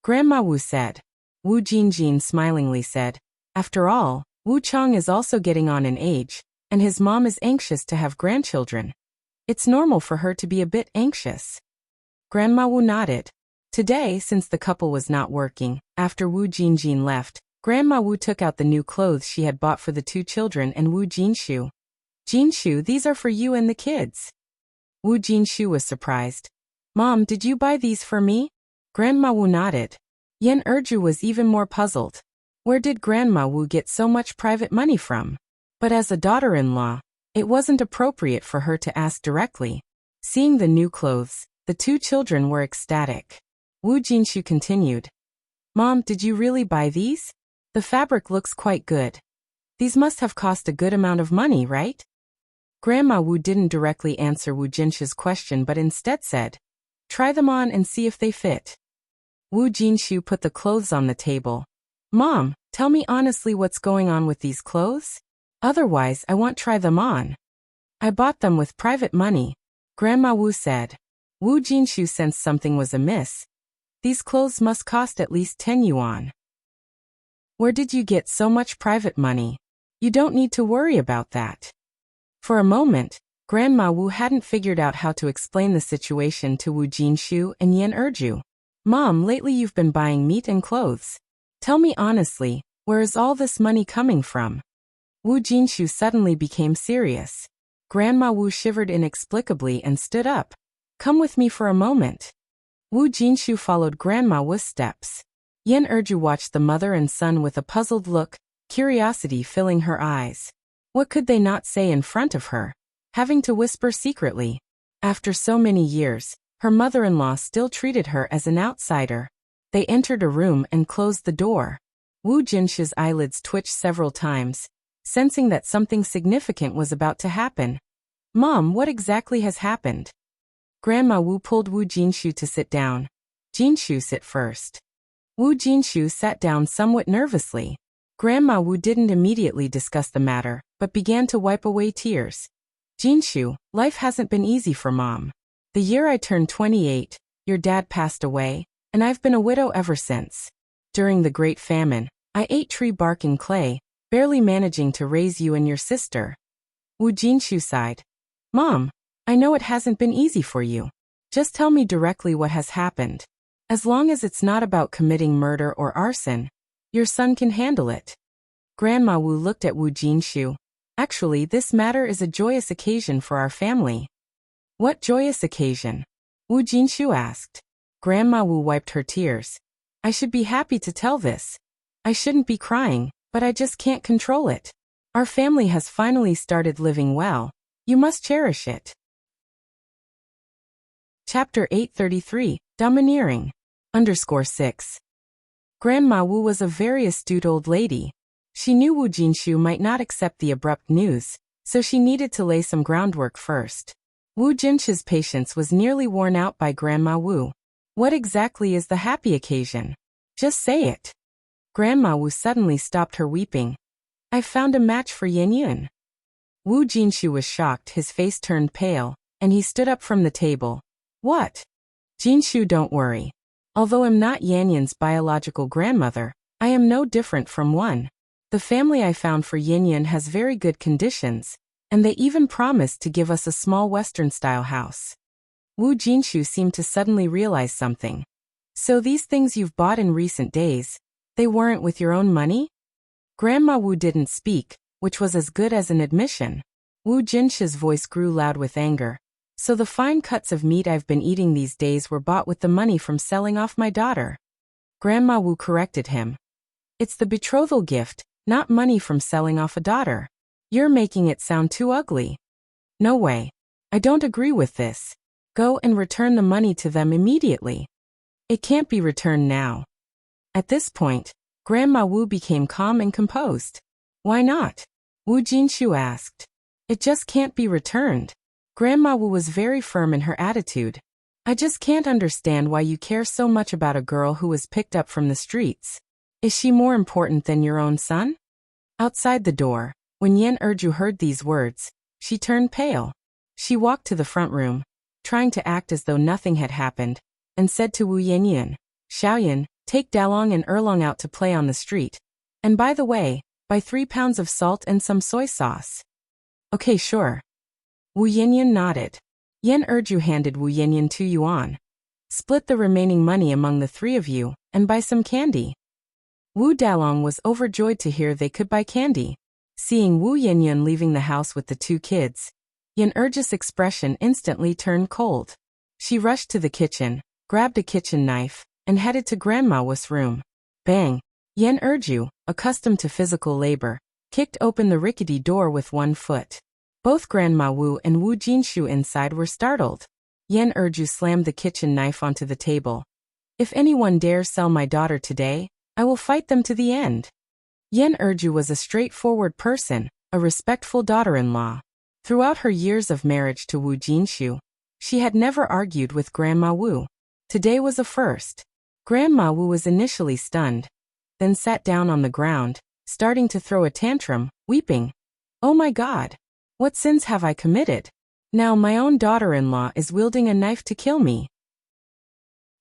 Grandma Wu said. Wu Jinjin smilingly said, "After all, Wu Chang is also getting on in age, and his mom is anxious to have grandchildren. It's normal for her to be a bit anxious." Grandma Wu nodded. Today, since the couple was not working, after Wu Jinjin left, Grandma Wu took out the new clothes she had bought for the 2 children and Wu Jinshu. "Jinshu, these are for you and the kids." Wu Jinshu was surprised. "Mom, did you buy these for me?" Grandma Wu nodded. Yan Erju was even more puzzled. Where did Grandma Wu get so much private money from? But as a daughter-in-law, it wasn't appropriate for her to ask directly. Seeing the new clothes, the 2 children were ecstatic. Wu Jinshu continued. "Mom, did you really buy these? The fabric looks quite good. These must have cost a good amount of money, right?" Grandma Wu didn't directly answer Wu Jinshu's question but instead said, "Try them on and see if they fit." Wu Jinshu put the clothes on the table. "Mom, tell me honestly what's going on with these clothes? Otherwise, I won't try them on." "I bought them with private money," Grandma Wu said. Wu Jinshu sensed something was amiss. These clothes must cost at least 10 yuan. Where did you get so much private money? You don't need to worry about that. For a moment, Grandma Wu hadn't figured out how to explain the situation to Wu Jinshu and Yan Erju. Mom, lately you've been buying meat and clothes. Tell me honestly, where is all this money coming from? Wu Jinshu suddenly became serious. Grandma Wu shivered inexplicably and stood up. Come with me for a moment. Wu Jinshu followed Grandma Wu's steps. Yan Erju watched the mother and son with a puzzled look, curiosity filling her eyes. What could they not say in front of her? Having to whisper secretly. After so many years, her mother-in-law still treated her as an outsider. They entered a room and closed the door. Wu Jinshu's eyelids twitched several times, sensing that something significant was about to happen. Mom, what exactly has happened? Grandma Wu pulled Wu Jinshu to sit down. Jinshu, sit first. Wu Jinshu sat down somewhat nervously. Grandma Wu didn't immediately discuss the matter, but began to wipe away tears. Jinshu, life hasn't been easy for Mom. The year I turned 28, your dad passed away, and I've been a widow ever since. During the Great Famine, I ate tree bark and clay, barely managing to raise you and your sister. Wu Jinshu sighed. Mom, I know it hasn't been easy for you. Just tell me directly what has happened. As long as it's not about committing murder or arson, your son can handle it. Grandma Wu looked at Wu Jinshu. Actually, this matter is a joyous occasion for our family. What joyous occasion? Wu Jinshu asked. Grandma Wu wiped her tears. I should be happy to tell this. I shouldn't be crying, but I just can't control it. Our family has finally started living well. You must cherish it. Chapter 833, Domineering. _6. Grandma Wu was a very astute old lady. She knew Wu Jinshu might not accept the abrupt news, so she needed to lay some groundwork first. Wu Jinshu's patience was nearly worn out by Grandma Wu. What exactly is the happy occasion? Just say it. Grandma Wu suddenly stopped her weeping. I've found a match for Yan Yun. Wu Jinshu was shocked, his face turned pale, and he stood up from the table. What? Jinshu, don't worry. Although I'm not Yan Yun's biological grandmother, I am no different from one. The family I found for Yan Yun has very good conditions, and they even promised to give us a small Western-style house. Wu Jinshu seemed to suddenly realize something. So these things you've bought in recent days, they weren't with your own money? Grandma Wu didn't speak, which was as good as an admission. Wu Jinshu's voice grew loud with anger. So the fine cuts of meat I've been eating these days were bought with the money from selling off my daughter. Grandma Wu corrected him. It's the betrothal gift, not money from selling off a daughter. You're making it sound too ugly. No way. I don't agree with this. Go and return the money to them immediately. It can't be returned now. At this point, Grandma Wu became calm and composed. Why not? Wu Jinshu asked. It just can't be returned. Grandma Wu was very firm in her attitude. I just can't understand why you care so much about a girl who was picked up from the streets. Is she more important than your own son? Outside the door, when Yan Erju heard these words, she turned pale. She walked to the front room, trying to act as though nothing had happened, and said to Wu Yanyan, Xiaoyan, take Dalong and Erlong out to play on the street. And by the way, buy 3 pounds of salt and some soy sauce. Okay, sure. Wu Yanyan nodded. Yan Erju handed Wu Yanyan 2 yuan. Split the remaining money among the 3 of you, and buy some candy. Wu Dalong was overjoyed to hear they could buy candy. Seeing Wu Yanyan leaving the house with the 2 kids, Yan Erju's expression instantly turned cold. She rushed to the kitchen, grabbed a kitchen knife, and headed to Grandma Wu's room. Bang! Yan Erju, accustomed to physical labor, kicked open the rickety door with 1 foot. Both Grandma Wu and Wu Jinshu inside were startled. Yan Erju slammed the kitchen knife onto the table. If anyone dares sell my daughter today, I will fight them to the end. Yan Erju was a straightforward person, a respectful daughter-in-law. Throughout her years of marriage to Wu Jinshu, she had never argued with Grandma Wu. Today was a first. Grandma Wu was initially stunned, then sat down on the ground, starting to throw a tantrum, weeping. Oh my God! What sins have I committed? Now my own daughter-in-law is wielding a knife to kill me.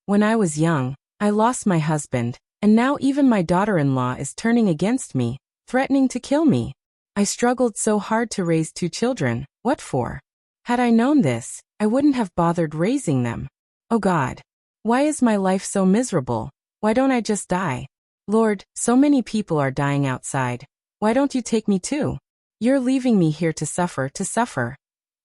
When I was young, I lost my husband, And now even my daughter-in-law is turning against me, threatening to kill me. I struggled so hard to raise 2 children, what for? Had I known this, I wouldn't have bothered raising them. Oh God. Why is my life so miserable? Why don't I just die? Lord, so many people are dying outside. Why don't you take me too? You're leaving me here to suffer, to suffer.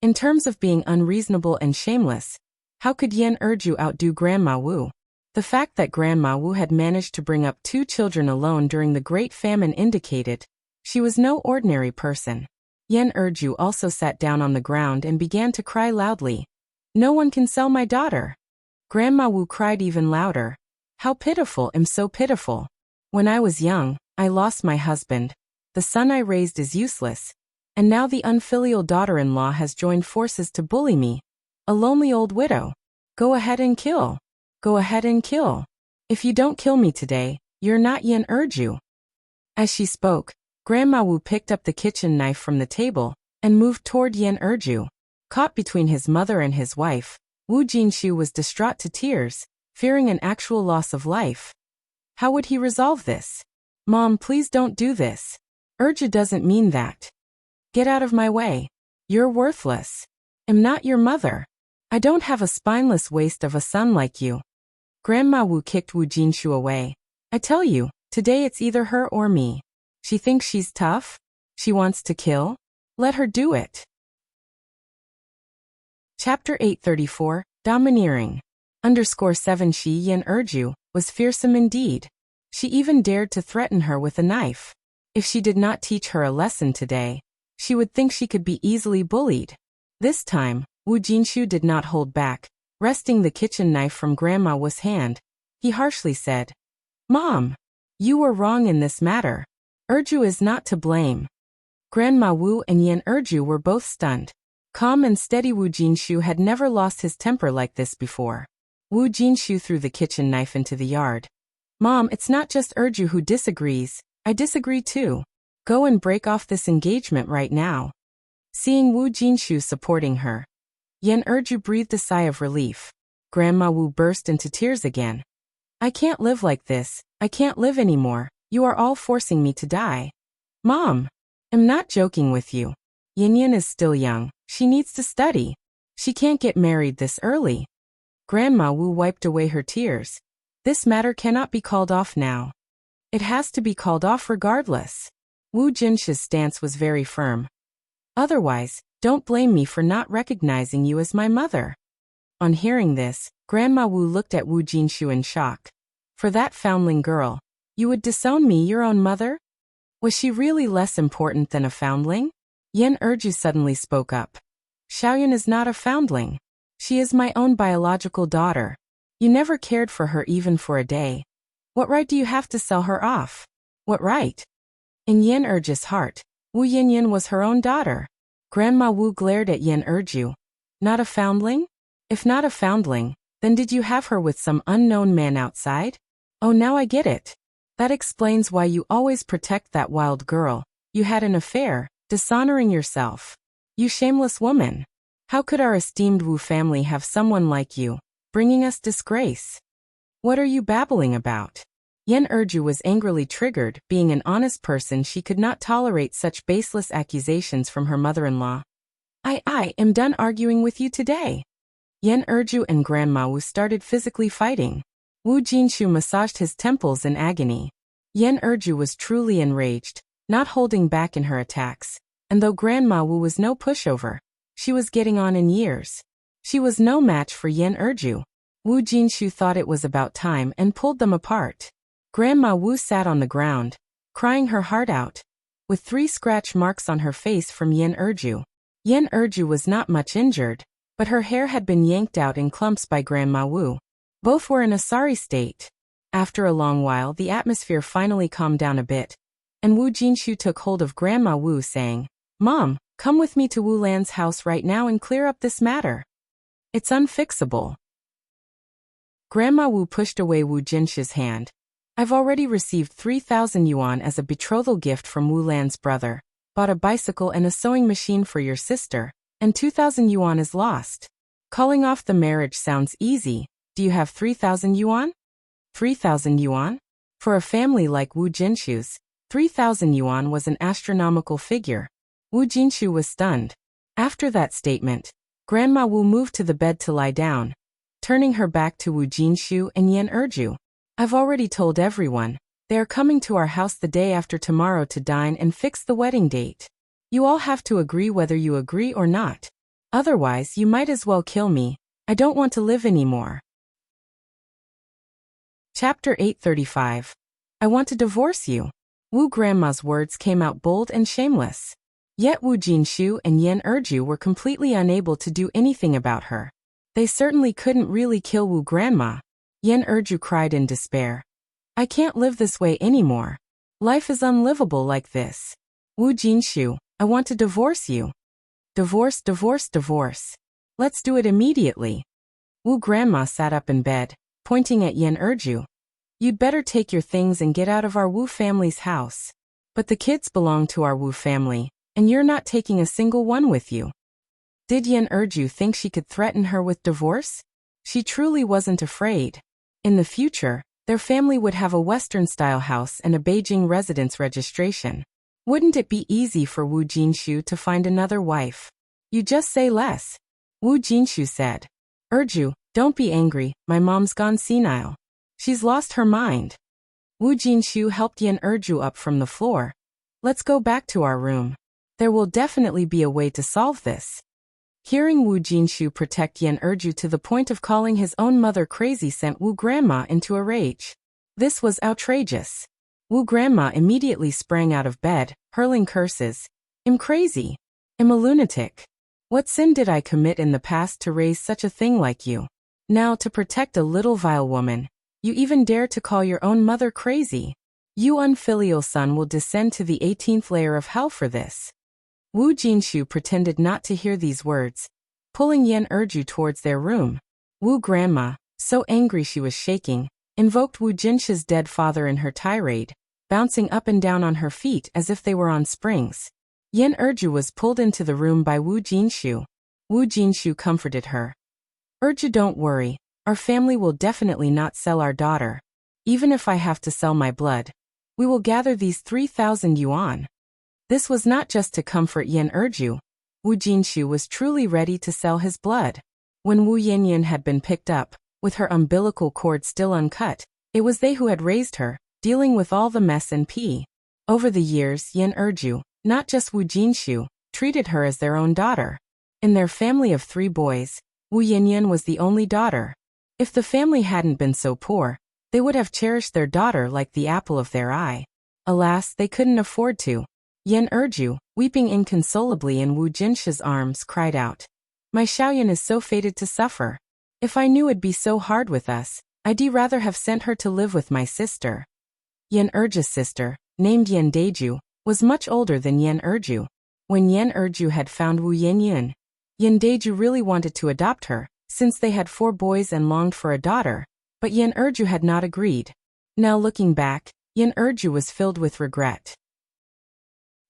In terms of being unreasonable and shameless, how could Yen Erju outdo Grandma Wu? The fact that Grandma Wu had managed to bring up 2 children alone during the Great Famine indicated she was no ordinary person. Yen Erju also sat down on the ground and began to cry loudly. No one can sell my daughter. Grandma Wu cried even louder. How pitiful, I'm so pitiful. When I was young, I lost my husband. The son I raised is useless. And now the unfilial daughter-in-law has joined forces to bully me. A lonely old widow. Go ahead and kill. Go ahead and kill. If you don't kill me today, you're not Yen Erju. As she spoke, Grandma Wu picked up the kitchen knife from the table and moved toward Yen Erju. Caught between his mother and his wife, Wu Jinshu was distraught to tears, fearing an actual loss of life. How would he resolve this? Mom, please don't do this. Erju doesn't mean that. Get out of my way. You're worthless. I'm not your mother. I don't have a spineless waste of a son like you. Grandma Wu kicked Wu Jinshu away. I tell you, today it's either her or me. She thinks she's tough? She wants to kill? Let her do it. Chapter 834, Domineering. _7 She Yen Erju was fearsome indeed. She even dared to threaten her with a knife. If she did not teach her a lesson today, she would think she could be easily bullied. This time, Wu Jinshu did not hold back. Wresting the kitchen knife from Grandma Wu's hand, he harshly said, Mom, you were wrong in this matter. Erju is not to blame. Grandma Wu and Yen Erju were both stunned. Calm and steady Wu Jinshu had never lost his temper like this before. Wu Jinshu threw the kitchen knife into the yard. Mom, it's not just Erju who disagrees. I disagree too. Go and break off this engagement right now. Seeing Wu Jinshu supporting her, Yen Erju breathed a sigh of relief. Grandma Wu burst into tears again. I can't live like this. I can't live anymore. You are all forcing me to die. Mom, I'm not joking with you. Yin Yin is still young. She needs to study. She can't get married this early. Grandma Wu wiped away her tears. This matter cannot be called off now. It has to be called off regardless. Wu Jinshu's stance was very firm. Otherwise, don't blame me for not recognizing you as my mother. On hearing this, Grandma Wu looked at Wu Jinshu in shock. For that foundling girl, you would disown me, your own mother? Was she really less important than a foundling? Yen Erju suddenly spoke up. Xiaoyun is not a foundling. She is my own biological daughter. You never cared for her even for a day. What right do you have to sell her off? What right? In Yen Erju's heart, Wu Yinyin was her own daughter. Grandma Wu glared at Yen Erju. Not a foundling? If not a foundling, then did you have her with some unknown man outside? Oh, now I get it. That explains why you always protect that wild girl. You had an affair, dishonoring yourself. You shameless woman. How could our esteemed Wu family have someone like you, bringing us disgrace? What are you babbling about? Yen Erju was angrily triggered. Being an honest person, she could not tolerate such baseless accusations from her mother-in-law. I am done arguing with you today. Yen Erju and Grandma Wu started physically fighting. Wu Jinshu massaged his temples in agony. Yen Erju was truly enraged, not holding back in her attacks. And though Grandma Wu was no pushover, she was getting on in years. She was no match for Yen Erju. Wu Jinshu thought it was about time and pulled them apart. Grandma Wu sat on the ground, crying her heart out, with 3 scratch marks on her face from Yen Erju. Yen Erju was not much injured, but her hair had been yanked out in clumps by Grandma Wu. Both were in a sorry state. After a long while, the atmosphere finally calmed down a bit, and Wu Jinshu took hold of Grandma Wu, saying, Mom, come with me to Wu Lan's house right now and clear up this matter. It's unfixable. Grandma Wu pushed away Wu Jinshu's hand. I've already received 3,000 yuan as a betrothal gift from Wu Lan's brother, bought a bicycle and a sewing machine for your sister, and 2,000 yuan is lost. Calling off the marriage sounds easy. Do you have 3,000 yuan? 3,000 yuan? For a family like Wu Jinshu's, 3,000 yuan was an astronomical figure. Wu Jinshu was stunned. After that statement, Grandma Wu moved to the bed to lie down, turning her back to Wu Jinshu and Yan Erju. I've already told everyone. They are coming to our house the day after tomorrow to dine and fix the wedding date. You all have to agree whether you agree or not. Otherwise, you might as well kill me. I don't want to live anymore. Chapter 835. I want to divorce you. Wu Grandma's words came out bold and shameless. Yet Wu Jinshu and Yan Erju were completely unable to do anything about her. They certainly couldn't really kill Wu Grandma. Yan Erju cried in despair. I can't live this way anymore. Life is unlivable like this. Wu Jinshu, I want to divorce you. Divorce, divorce, divorce. Let's do it immediately. Wu Grandma sat up in bed, pointing at Yan Erju. You'd better take your things and get out of our Wu family's house. But the kids belong to our Wu family, and you're not taking a single one with you. Did Yan Erju think she could threaten her with divorce? She truly wasn't afraid. In the future, their family would have a Western-style house and a Beijing residence registration. Wouldn't it be easy for Wu Jinshu to find another wife? You just say less. Wu Jinshu said. Erju, don't be angry, my mom's gone senile. She's lost her mind. Wu Jinshu helped Yan Erju up from the floor. Let's go back to our room. There will definitely be a way to solve this. Hearing Wu Jinshu protect Yan Erju to the point of calling his own mother crazy sent Wu Grandma into a rage. This was outrageous. Wu Grandma immediately sprang out of bed, hurling curses. I'm crazy. I'm a lunatic. What sin did I commit in the past to raise such a thing like you? Now to protect a little vile woman, you even dare to call your own mother crazy. You unfilial son will descend to the 18th layer of hell for this. Wu Jinshu pretended not to hear these words, pulling Yan Erju towards their room. Wu Grandma, so angry she was shaking, invoked Wu Jinshu's dead father in her tirade, bouncing up and down on her feet as if they were on springs. Yan Erju was pulled into the room by Wu Jinshu. Wu Jinshu comforted her. Erju, don't worry, our family will definitely not sell our daughter. Even if I have to sell my blood, we will gather these 3,000 yuan. This was not just to comfort Yan Erju. Wu Jinshu was truly ready to sell his blood. When Wu Yanyan had been picked up, with her umbilical cord still uncut, it was they who had raised her, dealing with all the mess and pee. Over the years, Yan Erju, not just Wu Jinshu, treated her as their own daughter. In their family of 3 boys, Wu Yanyan was the only daughter. If the family hadn't been so poor, they would have cherished their daughter like the apple of their eye. Alas, they couldn't afford to. Yan Erju, weeping inconsolably in Wu Jinshu's arms, cried out, My Xiaoyan is so fated to suffer. If I knew it'd be so hard with us, I'd rather have sent her to live with my sister. Yan Erju's sister, named Yan Deju, was much older than Yan Erju. When Yan Erju had found Wu Yanyan, Yan Deju really wanted to adopt her, since they had 4 boys and longed for a daughter, but Yan Erju had not agreed. Now looking back, Yan Erju was filled with regret.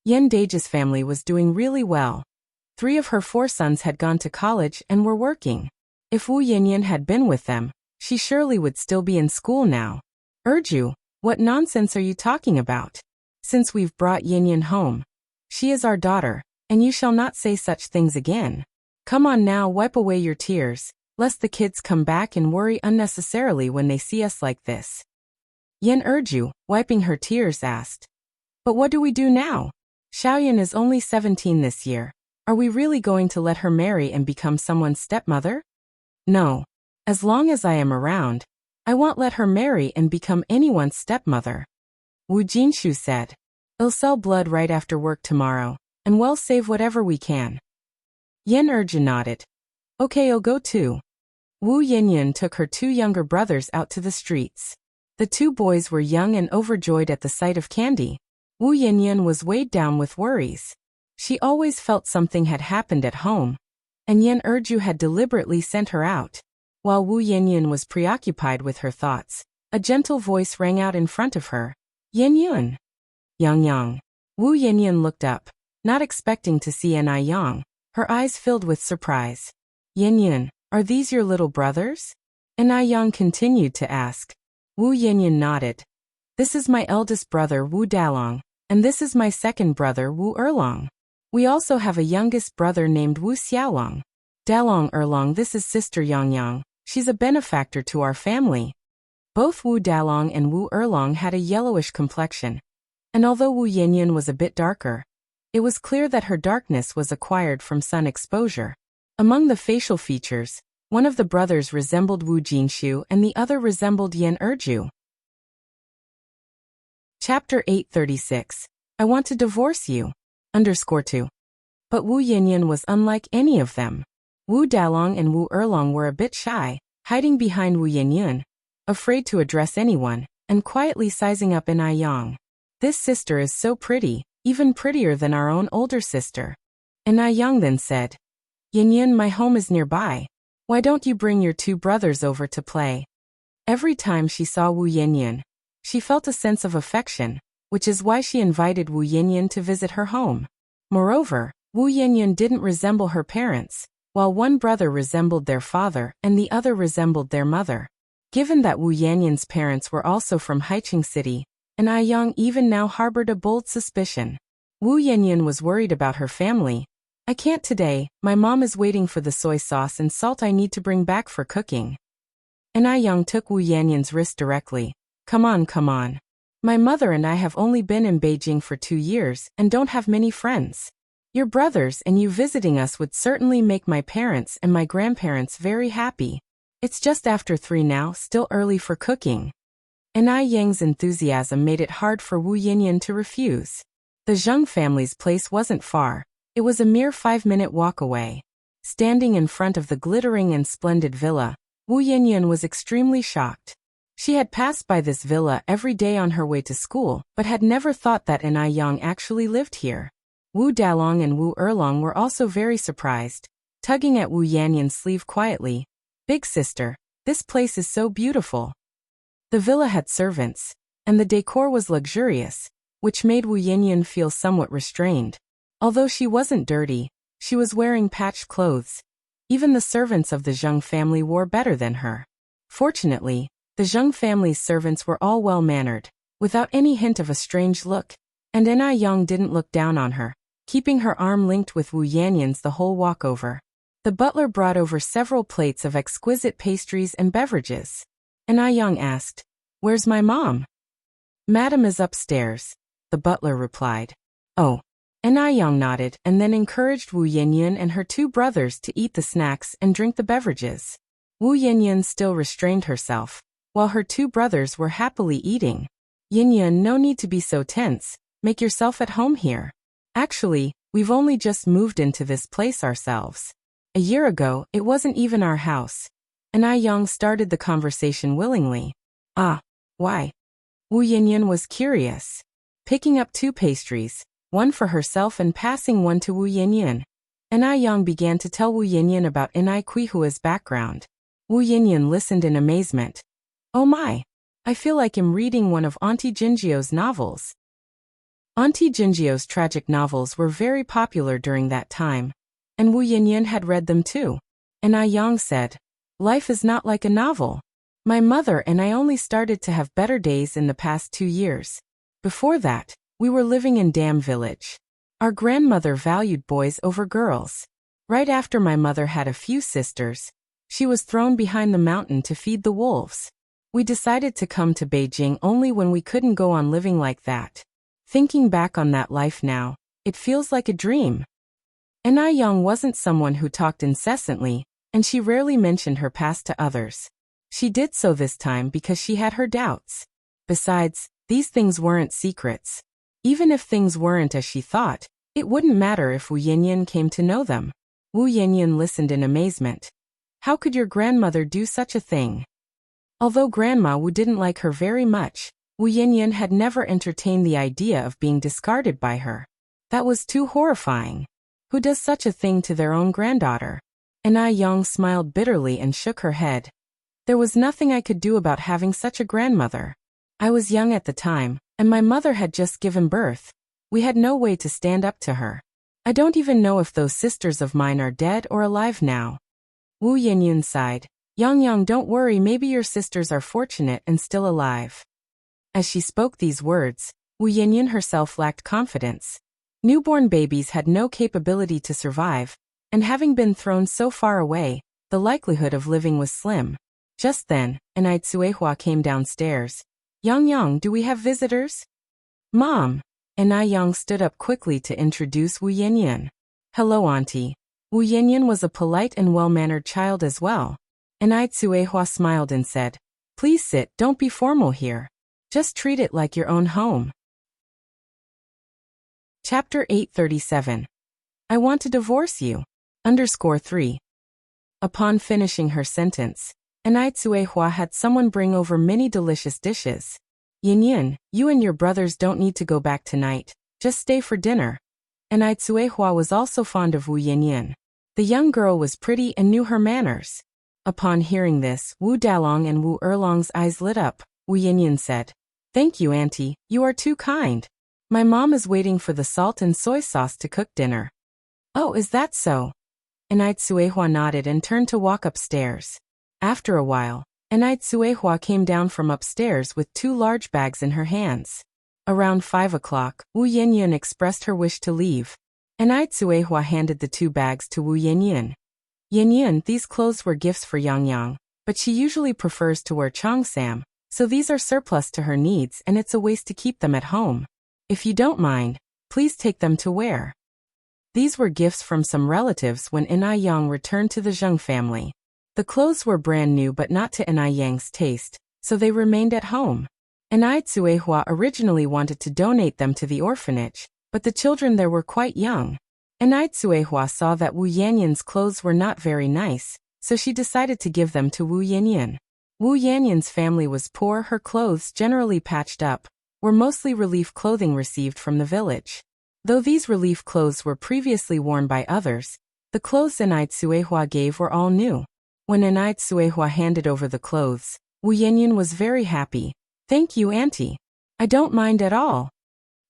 Yan Deju's family was doing really well. 3 of her 4 sons had gone to college and were working. If Wu Yanyan had been with them, she surely would still be in school now. Erju, what nonsense are you talking about? Since we've brought Yanyan home, she is our daughter, and you shall not say such things again. Come on now, wipe away your tears, lest the kids come back and worry unnecessarily when they see us like this. Yan Erju, wiping her tears, asked. But what do we do now? Xiaoyan is only 17 this year. Are we really going to let her marry and become someone's stepmother? No. As long as I am around, I won't let her marry and become anyone's stepmother. Wu Jinshu said. I'll sell blood right after work tomorrow, and we'll save whatever we can. Yan Erju nodded. Okay, I'll go too. Wu Yanyan took her 2 younger brothers out to the streets. The 2 boys were young and overjoyed at the sight of candy. Wu Yanyan was weighed down with worries. She always felt something had happened at home, and Yan Erju had deliberately sent her out. While Wu Yanyan was preoccupied with her thoughts, a gentle voice rang out in front of her. Yanyan. Yang Yang. Wu Yanyan looked up, not expecting to see An Yang, her eyes filled with surprise. Yanyan, are these your little brothers? An Yang continued to ask. Wu Yanyan nodded. This is my eldest brother Wu Dalong, and this is my second brother Wu Erlong. We also have a youngest brother named Wu Xiaolong. Dalong Erlong, this is sister Yang. She's a benefactor to our family. Both Wu Dalong and Wu Erlong had a yellowish complexion, and although Wu Yanyan was a bit darker, it was clear that her darkness was acquired from sun exposure. Among the facial features, one of the brothers resembled Wu Jinshu and the other resembled Yan Erju. Chapter 836. I want to divorce you. _2. But Wu Yanyan was unlike any of them. Wu Dalong and Wu Erlong were a bit shy, hiding behind Wu Yanyan, afraid to address anyone, and quietly sizing up Enai Yang. This sister is so pretty, even prettier than our own older sister. Enai Yang then said, Yanyan, my home is nearby. Why don't you bring your two brothers over to play? Every time she saw Wu Yanyan, she felt a sense of affection, which is why she invited Wu Yanyan to visit her home. Moreover, Wu Yanyan didn't resemble her parents, while one brother resembled their father and the other resembled their mother. Given that Wu Yanyan's parents were also from Haicheng City, Enai Yang even now harbored a bold suspicion. Wu Yanyan was worried about her family. I can't today, my mom is waiting for the soy sauce and salt I need to bring back for cooking. Enai Yang took Wu Yanyan's wrist directly. Come on. My mother and I have only been in Beijing for 2 years and don't have many friends. Your brothers and you visiting us would certainly make my parents and my grandparents very happy. It's just after 3 now, still early for cooking. Enai Yang's enthusiasm made it hard for Wu Yanyan to refuse. The Zheng family's place wasn't far. It was a mere 5-minute walk away. Standing in front of the glittering and splendid villa, Wu Yanyan was extremely shocked. She had passed by this villa every day on her way to school, but had never thought that Enai Yang actually lived here. Wu Dalong and Wu Erlong were also very surprised, tugging at Wu Yanyan's sleeve quietly. Big sister, this place is so beautiful. The villa had servants, and the decor was luxurious, which made Wu Yanyan feel somewhat restrained. Although she wasn't dirty, she was wearing patched clothes. Even the servants of the Zheng family wore better than her. Fortunately, the Zheng family's servants were all well-mannered, without any hint of a strange look, and Enai Yang didn't look down on her, keeping her arm linked with Wu Yanyan's the whole walkover. The butler brought over several plates of exquisite pastries and beverages. Enai Yang asked, Where's my mom? Madam is upstairs, the butler replied. Oh. Enai Yang nodded and then encouraged Wu Yanyan and her 2 brothers to eat the snacks and drink the beverages. Wu Yanyan still restrained herself, while her 2 brothers were happily eating. Yanyan, no need to be so tense, make yourself at home here. Actually, we've only just moved into this place ourselves. A year ago, it wasn't even our house. Enai Yang started the conversation willingly. Ah, why? Wu Yanyan was curious. Picking up 2 pastries, one for herself and passing one to Wu Yanyan, Enai Yang began to tell Wu Yanyan about Enai Kuihua's background. Wu Yanyan listened in amazement. Oh my! I feel like I'm reading one of Auntie Jinjio's novels. Auntie Jinjio's tragic novels were very popular during that time, and Wu Yanyan had read them too. Enai Yang said, Life is not like a novel. My mother and I only started to have better days in the past 2 years. Before that, we were living in Dam Village. Our grandmother valued boys over girls. Right after my mother had a few sisters, she was thrown behind the mountain to feed the wolves. We decided to come to Beijing only when we couldn't go on living like that. Thinking back on that life now, it feels like a dream. Enai Yang wasn't someone who talked incessantly, and she rarely mentioned her past to others. She did so this time because she had her doubts. Besides, these things weren't secrets. Even if things weren't as she thought, it wouldn't matter if Wu Yanyan came to know them. Wu Yanyan listened in amazement. How could your grandmother do such a thing? Although Grandma Wu didn't like her very much, Wu Yanyan had never entertained the idea of being discarded by her. That was too horrifying. Who does such a thing to their own granddaughter? Enai Yang smiled bitterly and shook her head. There was nothing I could do about having such a grandmother. I was young at the time, and my mother had just given birth. We had no way to stand up to her. I don't even know if those sisters of mine are dead or alive now. Wu Yanyan sighed. Yang, don't worry, maybe your sisters are fortunate and still alive. As she spoke these words, Wu Yanyan herself lacked confidence. Newborn babies had no capability to survive, and having been thrown so far away, the likelihood of living was slim. Just then, Anai Tsuehua came downstairs. Yang, do we have visitors? Mom. Anai Yang stood up quickly to introduce Wu Yanyan. Hello, Auntie. Wu Yanyan was a polite and well-mannered child as well. Anai Tsuehua smiled and said, Please sit, don't be formal here. Just treat it like your own home. Chapter 837. I want to divorce you. _3. Upon finishing her sentence, Anai Tsuehua had someone bring over many delicious dishes. Yanyan, you and your brothers don't need to go back tonight, just stay for dinner. Anai Tsuehua was also fond of Wu Yanyan. The young girl was pretty and knew her manners. Upon hearing this, Wu Dalong and Wu Erlong's eyes lit up. Wu Yanyan said, Thank you, Auntie, you are too kind. My mom is waiting for the salt and soy sauce to cook dinner. Oh, is that so? Anai Tsuehua nodded and turned to walk upstairs. After a while, Anai Tsuehua came down from upstairs with 2 large bags in her hands. Around 5 o'clock, Wu Yanyan expressed her wish to leave. Anai Tsuehua handed the 2 bags to Wu Yanyan. Yanyan, these clothes were gifts for Yang, but she usually prefers to wear cheongsam, so these are surplus to her needs and it's a waste to keep them at home. If you don't mind, please take them to wear. These were gifts from some relatives when Anai Yang returned to the Zheng family. The clothes were brand new but not to Anai Yang's taste, so they remained at home. Anai Tsuehua originally wanted to donate them to the orphanage, but the children there were quite young. Anai Tsuehua saw that Wu Yanyan's clothes were not very nice, so she decided to give them to Wu Yanyan. Wu Yanyan's family was poor, her clothes generally patched up, were mostly relief clothing received from the village. Though these relief clothes were previously worn by others, the clothes Anai Tsuehua gave were all new. When Anai Tsuehua handed over the clothes, Wu Yanyan was very happy. Thank you, Auntie. I don't mind at all.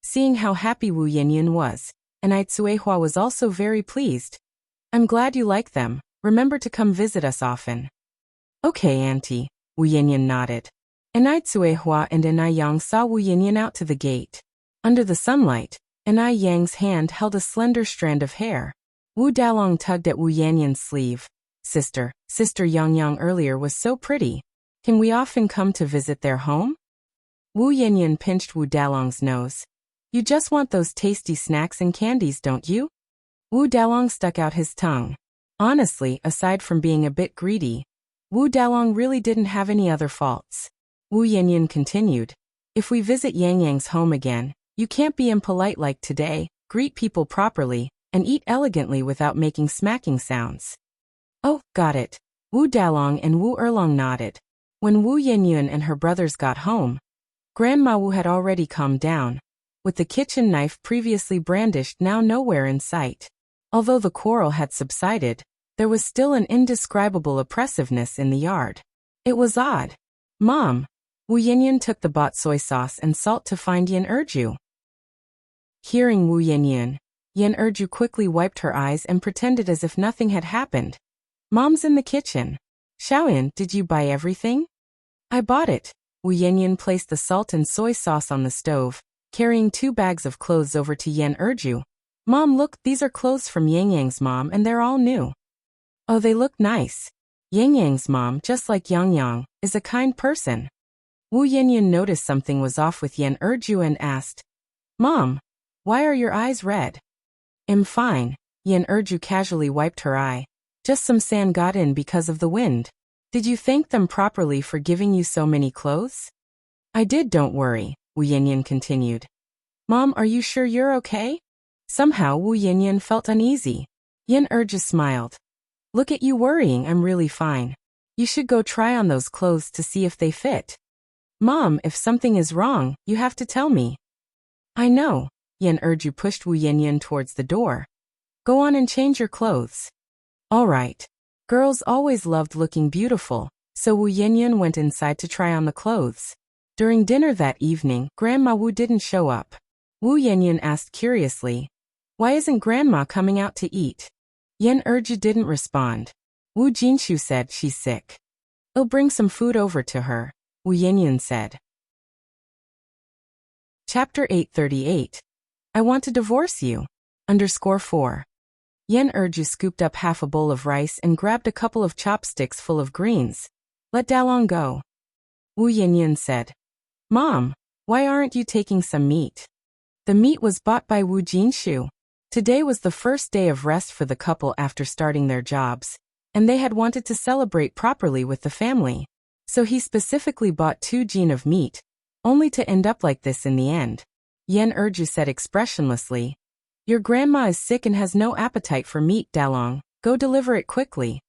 Seeing how happy Wu Yanyan was, Anai Tsuehua was also very pleased. I'm glad you like them. Remember to come visit us often. Okay, Auntie, Wu Yanyan nodded. Anai Tsuehua and Anai Yang saw Wu Yanyan out to the gate. Under the sunlight, Anai Yang's hand held a slender strand of hair. Wu Dalong tugged at Wu Yanyan's sleeve. Sister Yang earlier was so pretty. Can we often come to visit their home? Wu Yanyan pinched Wu Dalong's nose. You just want those tasty snacks and candies, don't you? Wu Dalong stuck out his tongue. Honestly, aside from being a bit greedy, Wu Dalong really didn't have any other faults. Wu Yanyan continued. If we visit Yang's home again, you can't be impolite like today, greet people properly, and eat elegantly without making smacking sounds. Oh, got it. Wu Dalong and Wu Erlong nodded. When Wu Yanyan and her brothers got home, Grandma Wu had already calmed down, with the kitchen knife previously brandished now nowhere in sight. Although the quarrel had subsided, there was still an indescribable oppressiveness in the yard. It was odd. Mom. Wu Yanyan took the bought soy sauce and salt to find Yan Erju. Hearing Wu Yanyan, Yan Erju quickly wiped her eyes and pretended as if nothing had happened. Mom's in the kitchen. Xiaoyan, did you buy everything? I bought it. Wu Yanyan placed the salt and soy sauce on the stove, carrying 2 bags of clothes over to Yan Erju. Mom, look, these are clothes from Yang's mom and they're all new. Oh, they look nice. Yang's mom, just like Yang, is a kind person. Wu Yanyan noticed something was off with Yan Erju and asked, Mom, why are your eyes red? I'm fine. Yan Erju casually wiped her eye. Just some sand got in because of the wind. Did you thank them properly for giving you so many clothes? I did, don't worry, Wu Yanyan continued. Mom, are you sure you're okay? Somehow Wu Yanyan felt uneasy. Yan Erju smiled. Look at you worrying, I'm really fine. You should go try on those clothes to see if they fit. Mom, if something is wrong, you have to tell me. I know. Yan Erju pushed Wu Yanyan towards the door. Go on and change your clothes. All right. Girls always loved looking beautiful, so Wu Yanyan went inside to try on the clothes. During dinner that evening, Grandma Wu didn't show up. Wu Yanyan asked curiously, why isn't Grandma coming out to eat? Yan Erju didn't respond. Wu Jinshu said she's sick. I'll bring some food over to her, Wu Yanyan said. Chapter 838. I want to divorce you. _4. Yen Erju scooped up half a bowl of rice and grabbed a couple of chopsticks full of greens. Let Dalong go. Wu Yanyan said. Mom, why aren't you taking some meat? The meat was bought by Wu Jinshu. Today was the first day of rest for the couple after starting their jobs, and they had wanted to celebrate properly with the family. So he specifically bought 2 jin of meat, only to end up like this in the end. Yen Erju said expressionlessly, Your grandma is sick and has no appetite for meat, Dalong. Go deliver it quickly.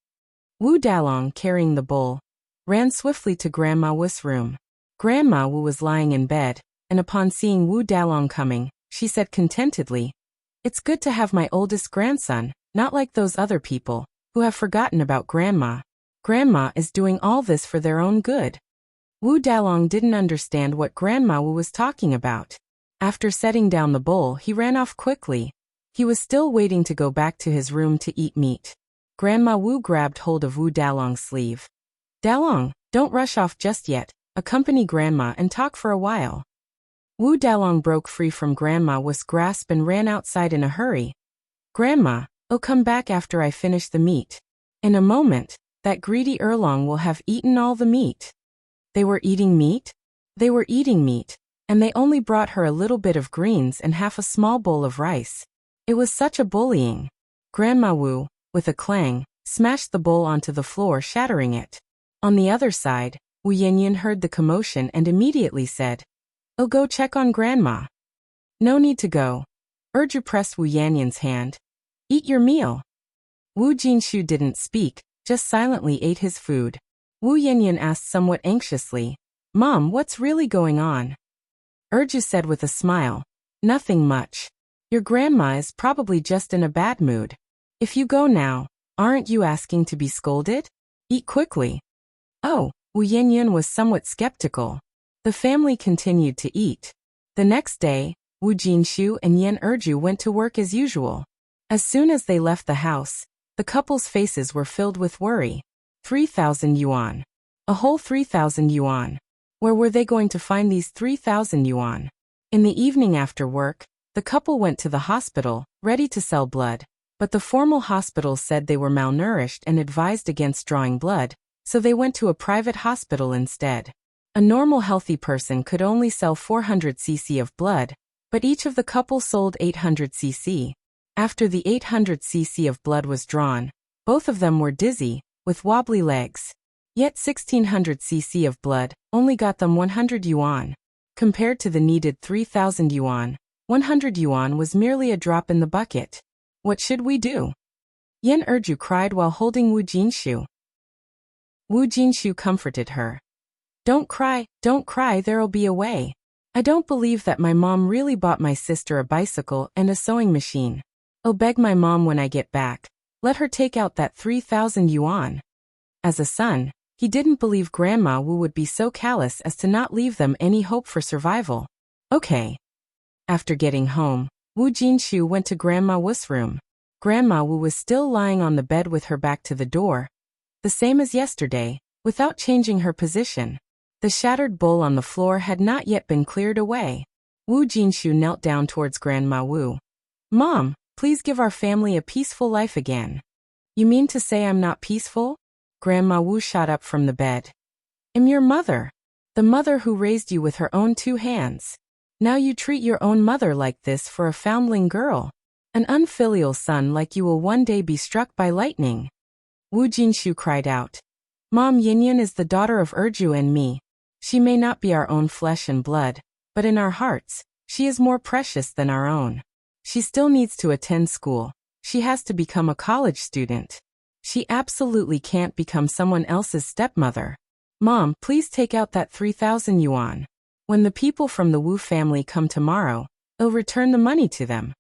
Wu Dalong, carrying the bowl, ran swiftly to Grandma Wu's room. Grandma Wu was lying in bed, and upon seeing Wu Dalong coming, she said contentedly, It's good to have my oldest grandson, not like those other people, who have forgotten about Grandma. Grandma is doing all this for their own good. Wu Dalong didn't understand what Grandma Wu was talking about. After setting down the bowl, he ran off quickly. He was still waiting to go back to his room to eat meat. Grandma Wu grabbed hold of Wu Dalong's sleeve. Dalong, don't rush off just yet. Accompany Grandma and talk for a while. Wu Dalong broke free from Grandma Wu's grasp and ran outside in a hurry. Grandma, I'll come back after I finish the meat. In a moment, that greedy Erlong will have eaten all the meat. They were eating meat? They were eating meat, and they only brought her a little bit of greens and half a small bowl of rice. It was such a bullying. Grandma Wu, with a clang, smashed the bowl onto the floor, shattering it. On the other side, Wu Yanyan heard the commotion and immediately said, I'll go check on Grandma. No need to go. Erju pressed Wu Yanyan's hand. Eat your meal. Wu Jinshu didn't speak, just silently ate his food. Wu Yanyan asked somewhat anxiously, Mom, what's really going on? Erju said with a smile, Nothing much. Your grandma is probably just in a bad mood. If you go now, aren't you asking to be scolded? Eat quickly. Oh, Wu Yanyan was somewhat skeptical. The family continued to eat. The next day, Wu Jinshu and Yen Erju went to work as usual. As soon as they left the house, the couple's faces were filled with worry. 3,000 yuan. A whole 3,000 yuan. Where were they going to find these 3,000 yuan? In the evening after work, the couple went to the hospital, ready to sell blood. But the formal hospital said they were malnourished and advised against drawing blood, so they went to a private hospital instead. A normal healthy person could only sell 400 cc of blood, but each of the couple sold 800 cc. After the 800 cc of blood was drawn, both of them were dizzy, with wobbly legs. Yet 1600 cc of blood only got them 100 yuan. Compared to the needed 3,000 yuan, 100 yuan was merely a drop in the bucket. What should we do? Yen Erju cried while holding Wu Jinshu. Wu Jinshu comforted her. Don't cry, there'll be a way. I don't believe that my mom really bought my sister a bicycle and a sewing machine. I'll beg my mom when I get back. Let her take out that 3,000 yuan. As a son, he didn't believe Grandma Wu would be so callous as to not leave them any hope for survival. Okay. After getting home, Wu Jinshu went to Grandma Wu's room. Grandma Wu was still lying on the bed with her back to the door, the same as yesterday, without changing her position. The shattered bowl on the floor had not yet been cleared away. Wu Jinshu knelt down towards Grandma Wu. Mom, please give our family a peaceful life again. You mean to say I'm not peaceful? Grandma Wu shot up from the bed. I'm your mother. The mother who raised you with her own 2 hands. Now you treat your own mother like this for a foundling girl. An unfilial son like you will one day be struck by lightning. Wu Jinshu cried out. Mom, Yanyan is the daughter of Erju and me. She may not be our own flesh and blood, but in our hearts, she is more precious than our own. She still needs to attend school. She has to become a college student. She absolutely can't become someone else's stepmother. Mom, please take out that 3,000 yuan. When the people from the Wu family come tomorrow, I'll return the money to them.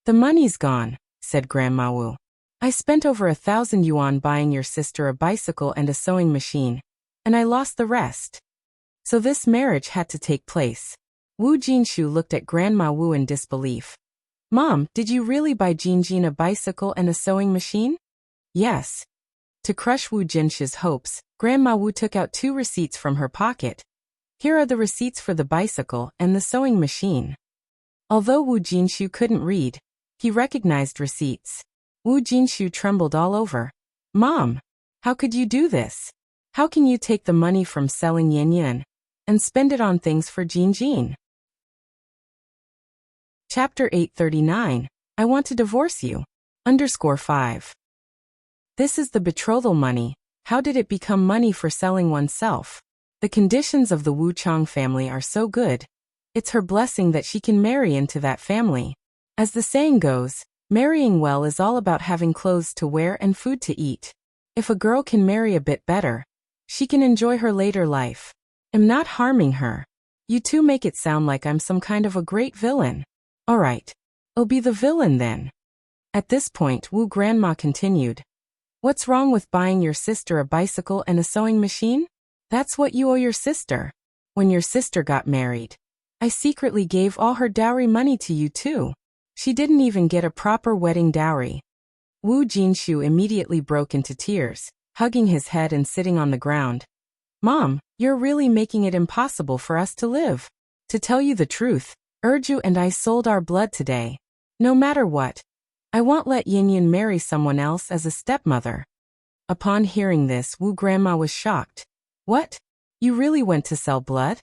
The money's gone, said Grandma Wu. I spent over 1,000 yuan buying your sister a bicycle and a sewing machine, and I lost the rest. So this marriage had to take place. Wu Jinshu looked at Grandma Wu in disbelief. Mom, did you really buy Jinjin a bicycle and a sewing machine? Yes. To crush Wu Jinshu's hopes, Grandma Wu took out 2 receipts from her pocket. Here are the receipts for the bicycle and the sewing machine. Although Wu Jinshu couldn't read, he recognized receipts. Wu Jinshu trembled all over. Mom, how could you do this? How can you take the money from selling Yin Yin and spend it on things for Jin Jin? Chapter 839, I want to divorce you. _5. This is the betrothal money. How did it become money for selling oneself? The conditions of the Wu Chang family are so good. It's her blessing that she can marry into that family. As the saying goes, marrying well is all about having clothes to wear and food to eat. If a girl can marry a bit better, she can enjoy her later life. I'm not harming her. You two make it sound like I'm some kind of a great villain. Alright, I'll be the villain then. At this point, Wu Grandma continued. What's wrong with buying your sister a bicycle and a sewing machine? That's what you owe your sister. When your sister got married, I secretly gave all her dowry money to you too. She didn't even get a proper wedding dowry. Wu Jinshu immediately broke into tears, hugging his head and sitting on the ground. Mom, you're really making it impossible for us to live. To tell you the truth, Urju and I sold our blood today. No matter what, I won't let Yin Yin marry someone else as a stepmother. Upon hearing this, Wu Grandma was shocked. What? You really went to sell blood?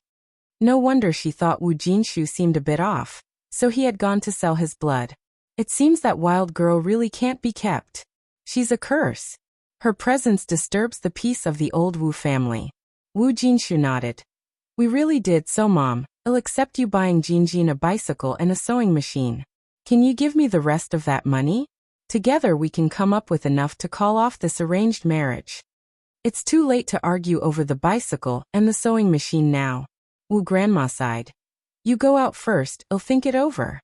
No wonder she thought Wu Jinshu seemed a bit off, so he had gone to sell his blood. It seems that wild girl really can't be kept. She's a curse. Her presence disturbs the peace of the old Wu family. Wu Jinshu nodded. We really did so, Mom. I'll accept you buying Jin Jin a bicycle and a sewing machine. Can you give me the rest of that money? Together we can come up with enough to call off this arranged marriage. It's too late to argue over the bicycle and the sewing machine now. Wu Grandma sighed. You go out first, I'll think it over.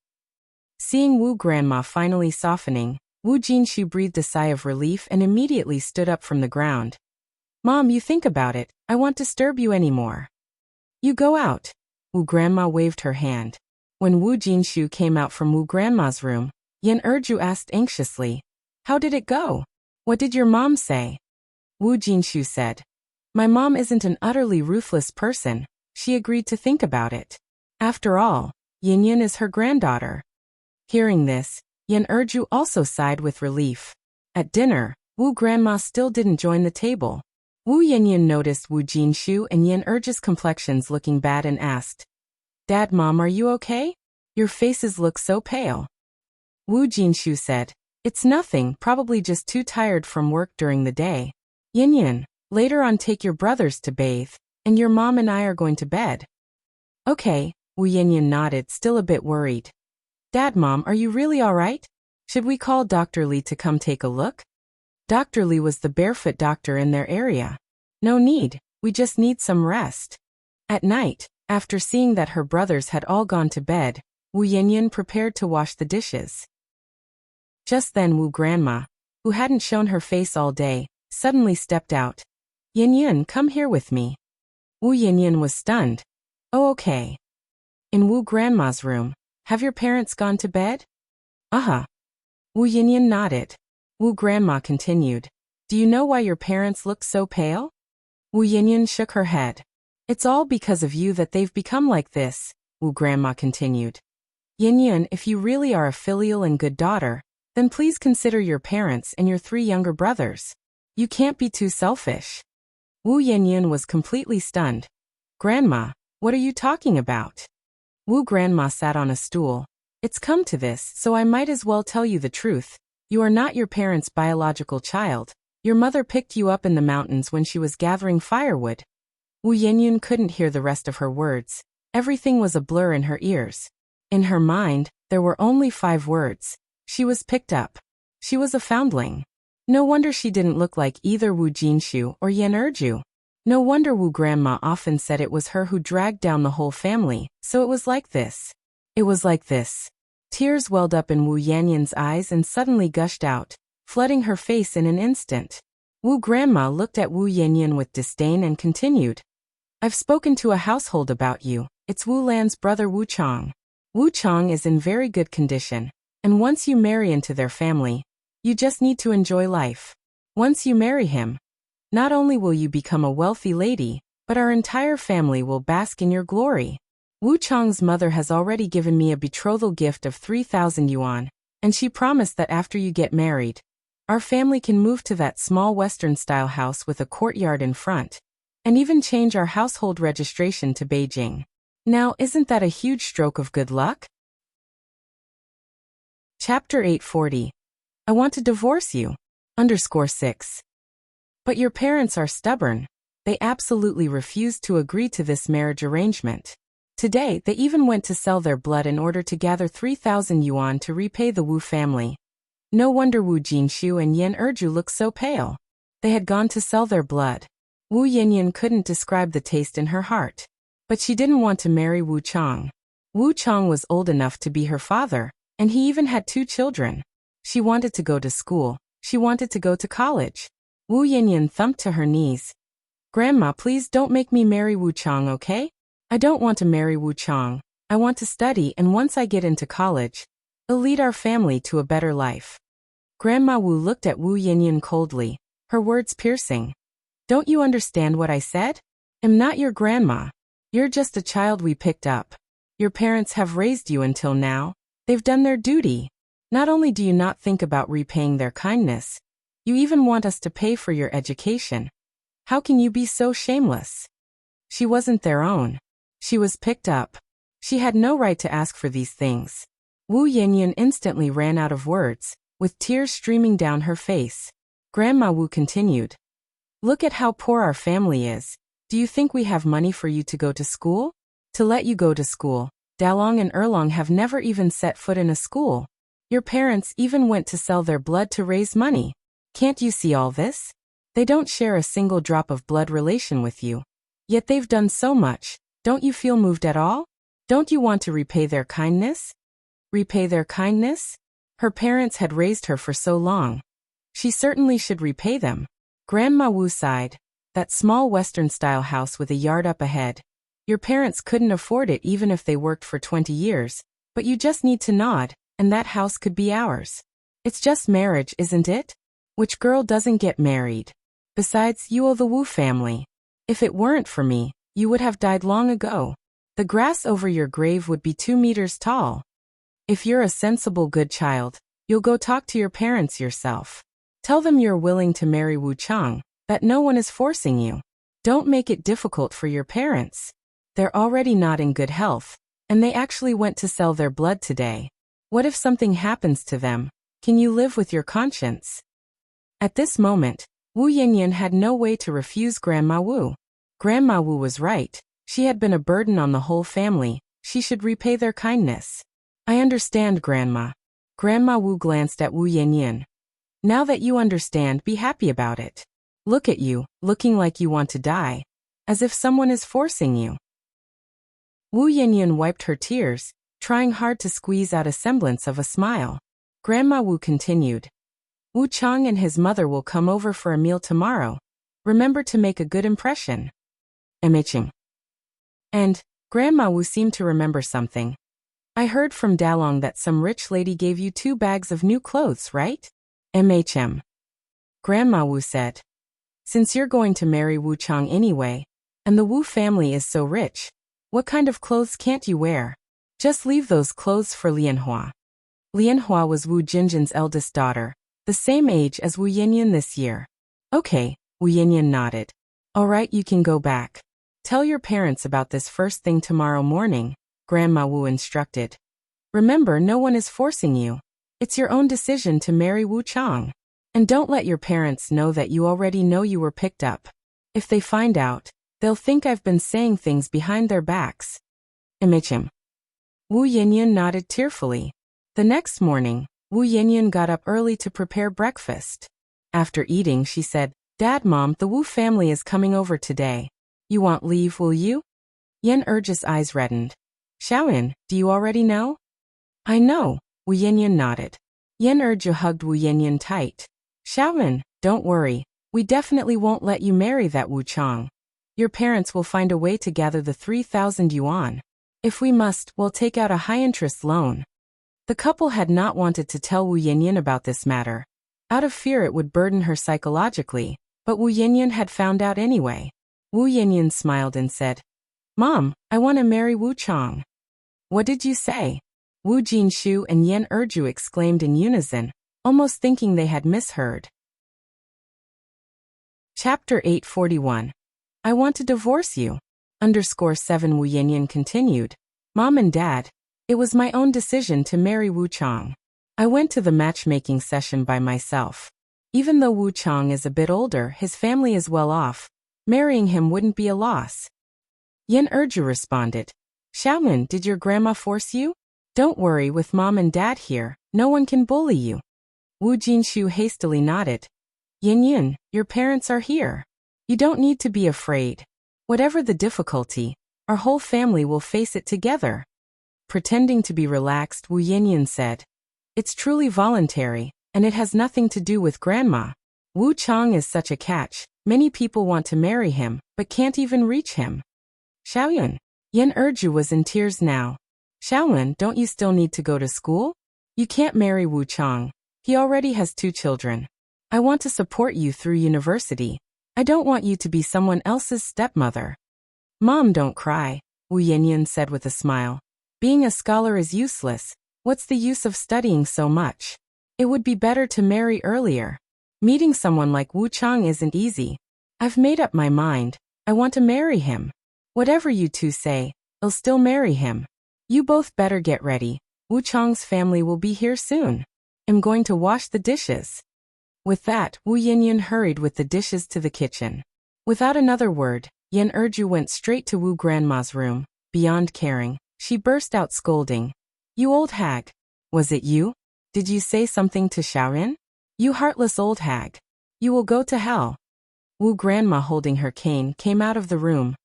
Seeing Wu Grandma finally softening, Wu Jinshu breathed a sigh of relief and immediately stood up from the ground. Mom, you think about it, I won't disturb you anymore. You go out. Wu Grandma waved her hand. When Wu Jinshu came out from Wu Grandma's room, Yen Urju asked anxiously, How did it go? What did your mom say? Wu Jinshu said, My mom isn't an utterly ruthless person. She agreed to think about it. After all, Yin Yin is her granddaughter. Hearing this, Yen Urju also sighed with relief. At dinner, Wu Grandma still didn't join the table. Wu Yin noticed Wu Jinshu and Yen Urju's complexions looking bad and asked, Dad, Mom, are you okay? Your faces look so pale. Wu Jinshu said, It's nothing, probably just too tired from work during the day. Yin, later on take your brothers to bathe, and your mom and I are going to bed. Okay, Wu Yin nodded, still a bit worried. Dad, Mom, are you really alright? Should we call Dr. Li to come take a look? Dr. Li was the barefoot doctor in their area. No need, we just need some rest. At night, after seeing that her brothers had all gone to bed, Wu Yin prepared to wash the dishes. Just then Wu Grandma, who hadn't shown her face all day, suddenly stepped out. Yin, come here with me. Wu Yin was stunned. Oh, okay. In Wu Grandma's room, have your parents gone to bed? Uh-huh. Wu Yin nodded. Wu Grandma continued. Do you know why your parents look so pale? Wu Yin shook her head. It's all because of you that they've become like this, Wu Grandma continued. Yin, if you really are a filial and good daughter, then please consider your parents and your 3 younger brothers. You can't be too selfish. Wu Yin was completely stunned. Grandma, what are you talking about? Wu Grandma sat on a stool. It's come to this, so I might as well tell you the truth. You are not your parents' biological child. Your mother picked you up in the mountains when she was gathering firewood. Wu Yin couldn't hear the rest of her words. Everything was a blur in her ears. In her mind, there were only 5 words. She was picked up. She was a foundling. No wonder she didn't look like either Wu Jinshu or Yen Urju. No wonder Wu Grandma often said it was her who dragged down the whole family, so it was like this. It was like this. Tears welled up in Wu Yanyan's eyes and suddenly gushed out, flooding her face in an instant. Wu Grandma looked at Wu Yanyan with disdain and continued. I've spoken to a household about you. It's Wu Lan's brother Wu Chang. Wu Chang is in very good condition, and once you marry into their family, you just need to enjoy life. Once you marry him, not only will you become a wealthy lady, but our entire family will bask in your glory. Wu Chang's mother has already given me a betrothal gift of 3,000 yuan, and she promised that after you get married, our family can move to that small Western-style house with a courtyard in front, and even change our household registration to Beijing. Now, isn't that a huge stroke of good luck? Chapter 840. I want to divorce you. _6. But your parents are stubborn. They absolutely refused to agree to this marriage arrangement. Today, they even went to sell their blood in order to gather 3,000 yuan to repay the Wu family. No wonder Wu Jinshu and Yan Erju look so pale. They had gone to sell their blood. Wu Yinyan couldn't describe the taste in her heart. But she didn't want to marry Wu Chang. Wu Chang was old enough to be her father, and he even had 2 children. She wanted to go to school. She wanted to go to college. Wu Yinyan thumped to her knees. Grandma, please don't make me marry Wu Chang, okay? I don't want to marry Wu Chang. I want to study, and once I get into college, it'll lead our family to a better life. Grandma Wu looked at Wu Yinyan coldly, her words piercing. Don't you understand what I said? I'm not your grandma. You're just a child we picked up. Your parents have raised you until now. They've done their duty. Not only do you not think about repaying their kindness, you even want us to pay for your education. How can you be so shameless? She wasn't their own. She was picked up. She had no right to ask for these things. Wu Yinyan instantly ran out of words, with tears streaming down her face. Grandma Wu continued. Look at how poor our family is. Do you think we have money for you to go to school? To let you go to school, Dalong and Erlong have never even set foot in a school. Your parents even went to sell their blood to raise money. Can't you see all this? They don't share a single drop of blood relation with you. Yet they've done so much. Don't you feel moved at all? Don't you want to repay their kindness? Repay their kindness? Her parents had raised her for so long. She certainly should repay them. Grandma Wu sighed. That small Western-style house with a yard up ahead. Your parents couldn't afford it even if they worked for 20 years, but you just need to nod, and that house could be ours. It's just marriage, isn't it? Which girl doesn't get married? Besides, you owe the Wu family. If it weren't for me, you would have died long ago. The grass over your grave would be 2 meters tall. If you're a sensible good child, you'll go talk to your parents yourself. Tell them you're willing to marry Wu Chang, that no one is forcing you. Don't make it difficult for your parents. They're already not in good health, and they actually went to sell their blood today. What if something happens to them? Can you live with your conscience? At this moment, Wu Yinyan had no way to refuse Grandma Wu. Grandma Wu was right. She had been a burden on the whole family. She should repay their kindness. I understand, Grandma. Grandma Wu glanced at Wu Yinyan. Now that you understand, be happy about it. Look at you, looking like you want to die. As if someone is forcing you. Wu Yinyan wiped her tears, trying hard to squeeze out a semblance of a smile. Grandma Wu continued. Wu Chang and his mother will come over for a meal tomorrow. Remember to make a good impression. Emiching. And, Grandma Wu seemed to remember something. I heard from Dalong that some rich lady gave you 2 bags of new clothes, right? Grandma Wu said. Since you're going to marry Wu Chang anyway, and the Wu family is so rich, what kind of clothes can't you wear? Just leave those clothes for Lianhua. Lianhua was Wu Jinjin's eldest daughter, the same age as Wu Yinyan this year. Okay, Wu Yinyan nodded. All right, you can go back. Tell your parents about this first thing tomorrow morning, Grandma Wu instructed. Remember, no one is forcing you. It's your own decision to marry Wu Chang. And don't let your parents know that you already know you were picked up. If they find out, they'll think I've been saying things behind their backs. Wu Yinyan nodded tearfully. The next morning, Wu Yinyan got up early to prepare breakfast. After eating, she said, Dad, Mom, the Wu family is coming over today. You want leave, will you? Yan Erju's eyes reddened. Xiaoyan, do you already know? I know, Wu Yinyan nodded. Yan Erju hugged Wu Yinyan tight. Xiaoyan, don't worry. We definitely won't let you marry that Wu Chang. Your parents will find a way to gather the 3,000 yuan. If we must, we'll take out a high-interest loan. The couple had not wanted to tell Wu Yinyan about this matter, out of fear it would burden her psychologically, but Wu Yinyan had found out anyway. Wu Yanyan smiled and said, Mom, I want to marry Wu Chang. What did you say? Wu Jinshu and Yan Erju exclaimed in unison, almost thinking they had misheard. Chapter 841. I want to divorce you. _7 Wu Yanyan continued. Mom and Dad, it was my own decision to marry Wu Chang. I went to the matchmaking session by myself. Even though Wu Chang is a bit older, his family is well off. Marrying him wouldn't be a loss. Yan Erju responded. Xiaoyun, did your grandma force you? Don't worry, with Mom and Dad here, no one can bully you. Wu Jinshu hastily nodded. Yanyan, your parents are here. You don't need to be afraid. Whatever the difficulty, our whole family will face it together. Pretending to be relaxed, Wu Yanyan said. It's truly voluntary, and it has nothing to do with Grandma. Wu Chang is such a catch, many people want to marry him, but can't even reach him. Xiaoyun. Yan Erju was in tears now. Xiaoyun, don't you still need to go to school? You can't marry Wu Chang. He already has 2 children. I want to support you through university. I don't want you to be someone else's stepmother. Mom, don't cry, Wu Yanyan said with a smile. Being a scholar is useless. What's the use of studying so much? It would be better to marry earlier. Meeting someone like Wu Chang isn't easy. I've made up my mind. I want to marry him. Whatever you two say, I'll still marry him. You both better get ready. Wu Chang's family will be here soon. I'm going to wash the dishes. With that, Wu Yanyan hurried with the dishes to the kitchen. Without another word, Yan Erju went straight to Wu Grandma's room. Beyond caring, she burst out scolding. You old hag. Was it you? Did you say something to Xiaoyun? You heartless old hag. You will go to hell. Wu Grandma, holding her cane, came out of the room.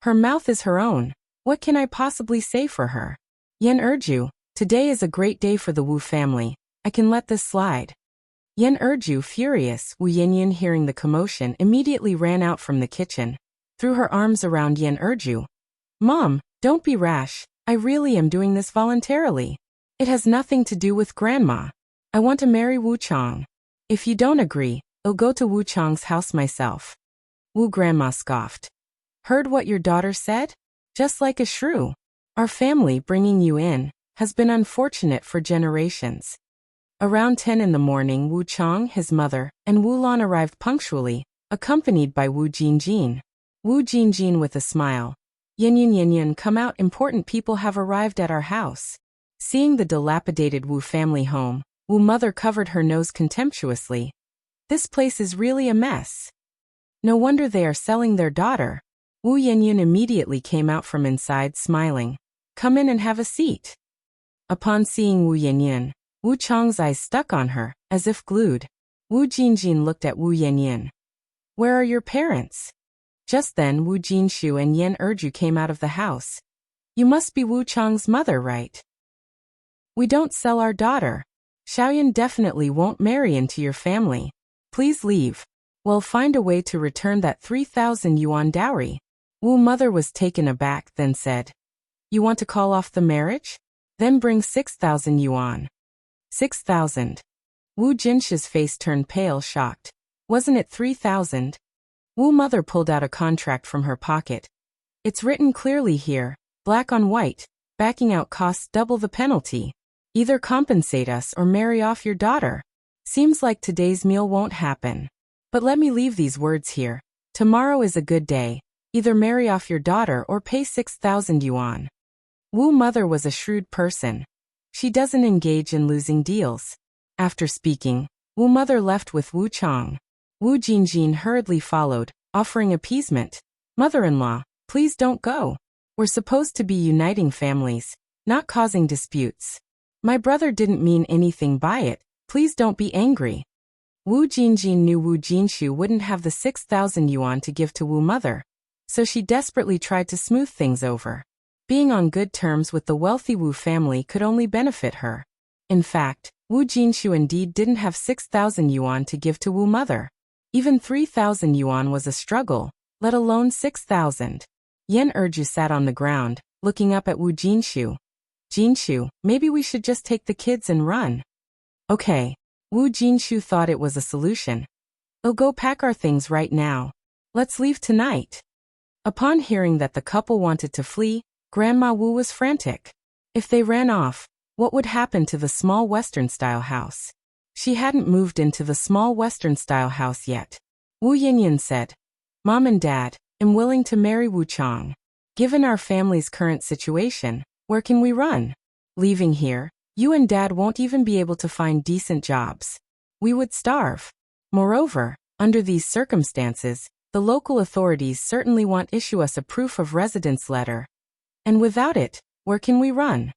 Her mouth is her own. What can I possibly say for her? Yan Erju, today is a great day for the Wu family. I can let this slide. Yan Erju, furious, Wu Yanyan, hearing the commotion, immediately ran out from the kitchen, threw her arms around Yan Erju. Mom, don't be rash. I really am doing this voluntarily. It has nothing to do with Grandma. I want to marry Wu Chang. If you don't agree, I'll go to Wu Chang's house myself. Wu Grandma scoffed. Heard what your daughter said? Just like a shrew. Our family, bringing you in, has been unfortunate for generations. Around 10 in the morning, Wu Chang, his mother, and Wu Lan arrived punctually, accompanied by Wu Jinjin. Wu Jinjin with a smile. Yanyan, come out, important people have arrived at our house. Seeing the dilapidated Wu family home, Wu mother covered her nose contemptuously. This place is really a mess. No wonder they are selling their daughter. Wu Yanyan immediately came out from inside, smiling. Come in and have a seat. Upon seeing Wu Yanyan, Wu Chang's eyes stuck on her, as if glued. Wu Jinjin looked at Wu Yanyan. Where are your parents? Just then, Wu Jinshu and Yan Erju came out of the house. You must be Wu Chang's mother, right? We don't sell our daughter. Xiaoyun definitely won't marry into your family. Please leave. We'll find a way to return that 3,000 yuan dowry. Wu mother was taken aback, then said, You want to call off the marriage? Then bring 6,000 yuan. 6,000. Wu Jinshu's face turned pale, shocked. Wasn't it 3,000? Wu mother pulled out a contract from her pocket. It's written clearly here, black on white, backing out costs double the penalty. Either compensate us or marry off your daughter. Seems like today's meal won't happen. But let me leave these words here. Tomorrow is a good day. Either marry off your daughter or pay 6,000 yuan. Wu mother was a shrewd person. She doesn't engage in losing deals. After speaking, Wu mother left with Wu Chang. Wu Jinjin hurriedly followed, offering appeasement. Mother-in-law, please don't go. We're supposed to be uniting families, not causing disputes. My brother didn't mean anything by it. Please don't be angry. Wu Jinjin knew Wu Jinshu wouldn't have the 6,000 yuan to give to Wu mother, so she desperately tried to smooth things over. Being on good terms with the wealthy Wu family could only benefit her. In fact, Wu Jinshu indeed didn't have 6,000 yuan to give to Wu mother. Even 3,000 yuan was a struggle, let alone 6,000. Yan Erju sat on the ground, looking up at Wu Jinshu. Jinshu, maybe we should just take the kids and run. Okay. Wu Jinshu thought it was a solution. We'll go pack our things right now. Let's leave tonight. Upon hearing that the couple wanted to flee, Grandma Wu was frantic. If they ran off, what would happen to the small Western-style house? She hadn't moved into the small Western-style house yet. Wu Yinyan said, "Mom and Dad, I'm willing to marry Wu Chang. Given our family's current situation, where can we run? Leaving here, you and Dad won't even be able to find decent jobs. We would starve. Moreover, under these circumstances, the local authorities certainly won't issue us a proof of residence letter. And without it, where can we run?"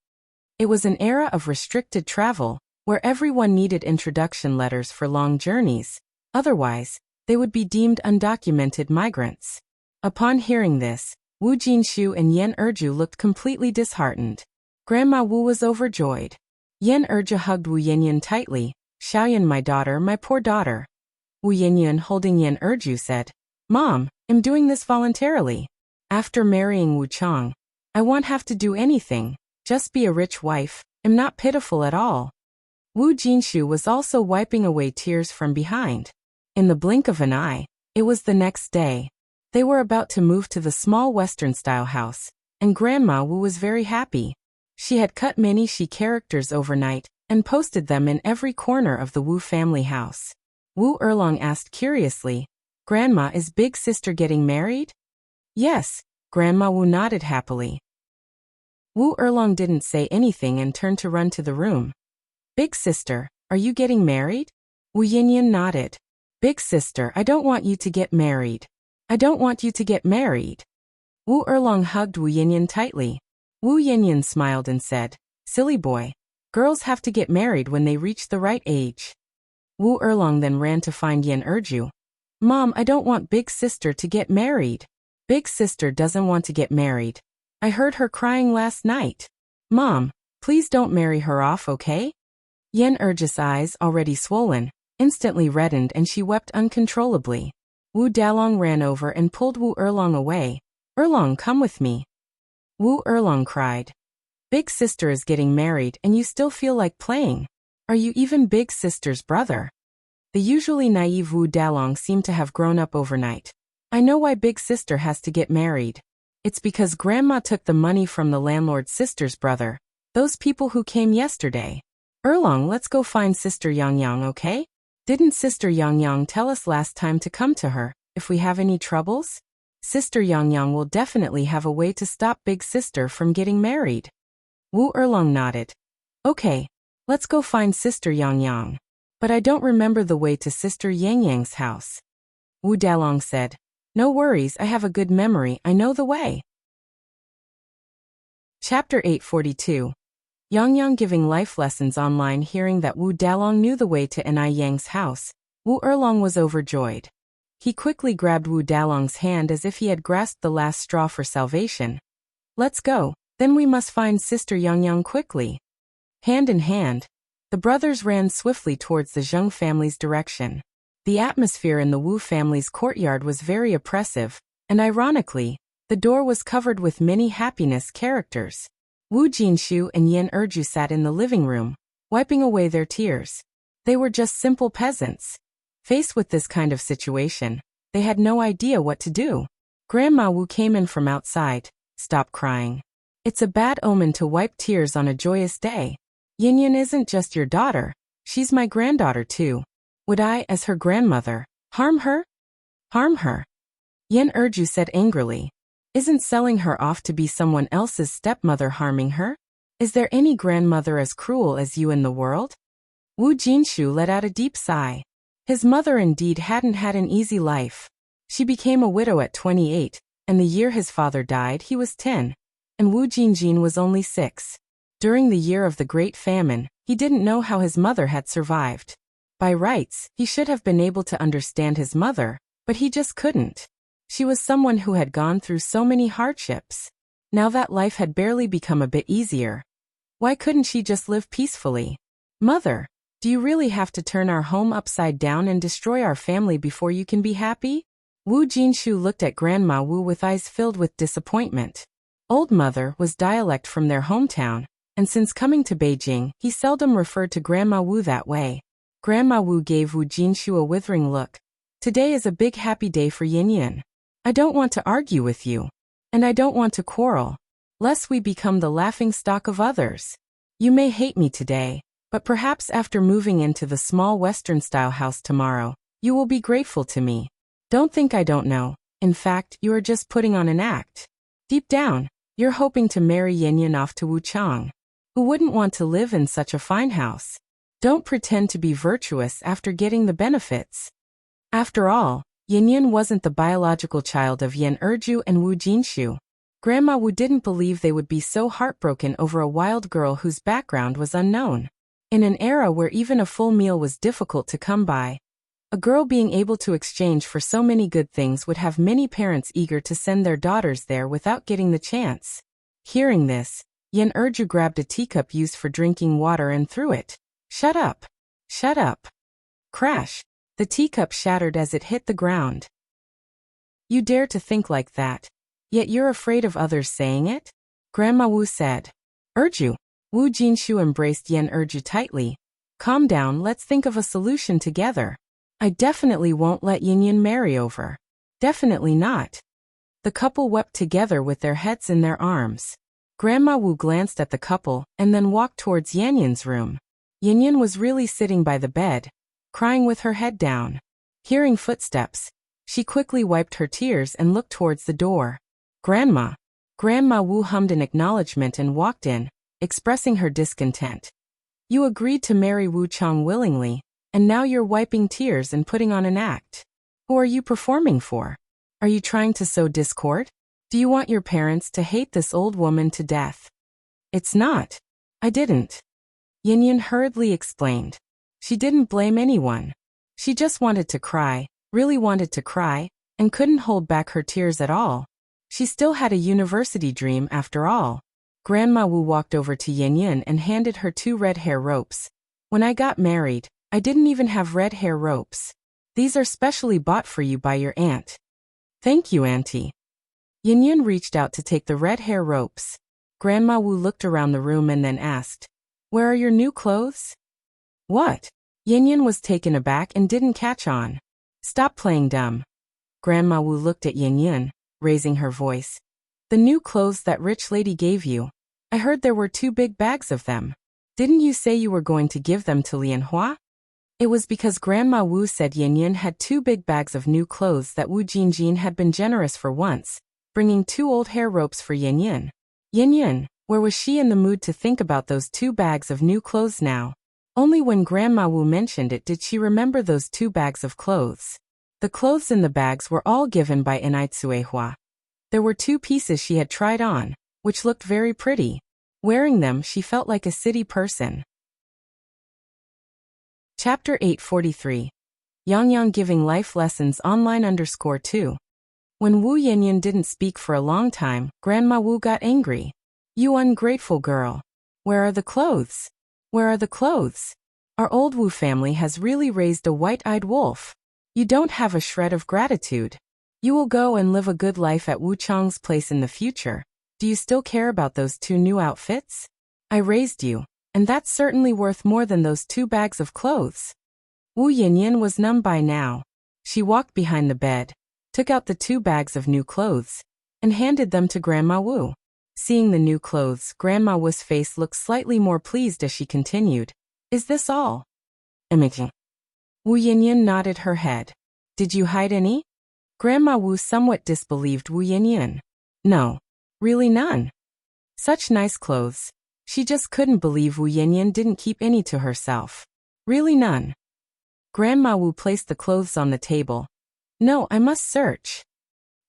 It was an era of restricted travel, where everyone needed introduction letters for long journeys. Otherwise, they would be deemed undocumented migrants. Upon hearing this, Wu Jinshu and Yan Erju looked completely disheartened. Grandma Wu was overjoyed. Yan Erju hugged Wu Yanyan tightly. "Xiaoyan, my daughter, my poor daughter." Wu Yanyan, holding Yan Erju, said, "Mom, I'm doing this voluntarily. After marrying Wu Chang, I won't have to do anything, just be a rich wife. I'm not pitiful at all." Wu Jinshu was also wiping away tears from behind. In the blink of an eye, it was the next day. They were about to move to the small Western-style house, and Grandma Wu was very happy. She had cut many she characters overnight and posted them in every corner of the Wu family house. Wu Erlong asked curiously, "Grandma, is Big Sister getting married?" "Yes," Grandma Wu nodded happily. Wu Erlong didn't say anything and turned to run to the room. "Big Sister, are you getting married?" Wu Yinyan nodded. "Big Sister, I don't want you to get married. I don't want you to get married." Wu Erlong hugged Wu Yinyan tightly. Wu Yinyan smiled and said, "Silly boy. Girls have to get married when they reach the right age." Wu Erlong then ran to find Yan Erju. "Mom, I don't want Big Sister to get married. Big Sister doesn't want to get married. I heard her crying last night. Mom, please don't marry her off, okay?" Yan Erju's eyes, already swollen, instantly reddened and she wept uncontrollably. Wu Dalong ran over and pulled Wu Erlong away. "Erlong, come with me." Wu Erlong cried. "Big Sister is getting married and you still feel like playing. Are you even Big Sister's brother?" The usually naive Wu Dalong seemed to have grown up overnight. "I know why Big Sister has to get married. It's because Grandma took the money from the landlord's sister's brother, those people who came yesterday. Erlong, let's go find Sister Yang Yang, okay? Didn't Sister Yang Yang tell us last time to come to her, if we have any troubles? Sister Yang Yang will definitely have a way to stop Big Sister from getting married." Wu Erlong nodded. "Okay, let's go find Sister Yang Yang. But I don't remember the way to Sister Yang Yang's house." Wu Dalong said, "No worries, I have a good memory, I know the way." Chapter 842. Yang Yang giving life lessons online. Hearing that Wu Dalong knew the way to Ni Yang's house, Wu Erlong was overjoyed. He quickly grabbed Wu Dalong's hand as if he had grasped the last straw for salvation. "Let's go, then we must find Sister Yang Yang quickly." Hand in hand, the brothers ran swiftly towards the Zheng family's direction. The atmosphere in the Wu family's courtyard was very oppressive, and ironically, the door was covered with many happiness characters. Wu Jinshu and Yan Erju sat in the living room, wiping away their tears. They were just simple peasants. Faced with this kind of situation, they had no idea what to do. Grandma Wu came in from outside. "Stop crying. It's a bad omen to wipe tears on a joyous day. Yinyan isn't just your daughter, she's my granddaughter too. Would I, as her grandmother, harm her? Harm her?" Yan Erju said angrily. "Isn't selling her off to be someone else's stepmother harming her? Is there any grandmother as cruel as you in the world?" Wu Jinshu let out a deep sigh. His mother indeed hadn't had an easy life. She became a widow at 28, and the year his father died he was 10, and Wu Jinjin was only 6. During the year of the Great Famine, he didn't know how his mother had survived. By rights, he should have been able to understand his mother, but he just couldn't. She was someone who had gone through so many hardships. Now that life had barely become a bit easier. Why couldn't she just live peacefully? "Mother, do you really have to turn our home upside down and destroy our family before you can be happy?" Wu Jinshu looked at Grandma Wu with eyes filled with disappointment. Old Mother was dialect from their hometown, and since coming to Beijing, he seldom referred to Grandma Wu that way. Grandma Wu gave Wu Jinshu a withering look. "Today is a big happy day for Yin Yin. I don't want to argue with you. And I don't want to quarrel, lest we become the laughing stock of others. You may hate me today, but perhaps after moving into the small Western-style house tomorrow, you will be grateful to me. Don't think I don't know. In fact, you are just putting on an act. Deep down, you're hoping to marry Yanyan off to Wuchang. Who wouldn't want to live in such a fine house? Don't pretend to be virtuous after getting the benefits. After all, Yanyan wasn't the biological child of Yan Erju and Wu Jinshu. Grandma Wu didn't believe they would be so heartbroken over a wild girl whose background was unknown. In an era where even a full meal was difficult to come by, a girl being able to exchange for so many good things would have many parents eager to send their daughters there without getting the chance. Hearing this, Yan Erju grabbed a teacup used for drinking water and threw it. Shut up! Shut up! Crash! The teacup shattered as it hit the ground. You dare to think like that, yet you're afraid of others saying it? Grandma Wu said. Erju. Wu Jinshu embraced Yan Erju tightly. Calm down, let's think of a solution together. I definitely won't let Yanyan marry over. Definitely not. The couple wept together with their heads in their arms. Grandma Wu glanced at the couple and then walked towards Yanyan's room. Yanyan was really sitting by the bed, crying with her head down. Hearing footsteps, she quickly wiped her tears and looked towards the door. Grandma. Grandma Wu hummed an acknowledgement and walked in, expressing her discontent. You agreed to marry Wu Chang willingly, and now you're wiping tears and putting on an act. Who are you performing for? Are you trying to sow discord? Do you want your parents to hate this old woman to death? It's not. I didn't. Yanyan hurriedly explained. She didn't blame anyone. She just wanted to cry, really wanted to cry, and couldn't hold back her tears at all. She still had a university dream after all. Grandma Wu walked over to Yanyan and handed her 2 red hair ropes. When I got married, I didn't even have red hair ropes. These are specially bought for you by your aunt. Thank you, Auntie. Yanyan reached out to take the red hair ropes. Grandma Wu looked around the room and then asked, Where are your new clothes? What? Yanyan was taken aback and didn't catch on. Stop playing dumb. Grandma Wu looked at Yanyan, raising her voice. The new clothes that rich lady gave you. I heard there were 2 big bags of them. Didn't you say you were going to give them to Lianhua? It was because Grandma Wu said Yanyan had 2 big bags of new clothes that Wu Jinjin had been generous for once, bringing 2 old hair ropes for Yanyan. Yanyan, where was she in the mood to think about those 2 bags of new clothes now? Only when Grandma Wu mentioned it did she remember those 2 bags of clothes. The clothes in the bags were all given by Inaitsuehua. There were 2 pieces she had tried on, which looked very pretty. Wearing them, she felt like a city person. Chapter 843. Yang giving life lessons online _2. When Wu Yanyan didn't speak for a long time, Grandma Wu got angry. You ungrateful girl. Where are the clothes? Where are the clothes? Our old Wu family has really raised a white-eyed wolf. You don't have a shred of gratitude. You will go and live a good life at Wu Chang's place in the future. Do you still care about those 2 new outfits? I raised you, and that's certainly worth more than those 2 bags of clothes. Wu Yanyan was numb by now. She walked behind the bed, took out the 2 bags of new clothes, and handed them to Grandma Wu. Seeing the new clothes, Grandma Wu's face looked slightly more pleased as she continued. Is this all? Imaging. Wu Yanyan nodded her head. Did you hide any? Grandma Wu somewhat disbelieved Wu Yanyan. No. Really none. Such nice clothes. She just couldn't believe Wu Yanyan didn't keep any to herself. Really none. Grandma Wu placed the clothes on the table. No, I must search.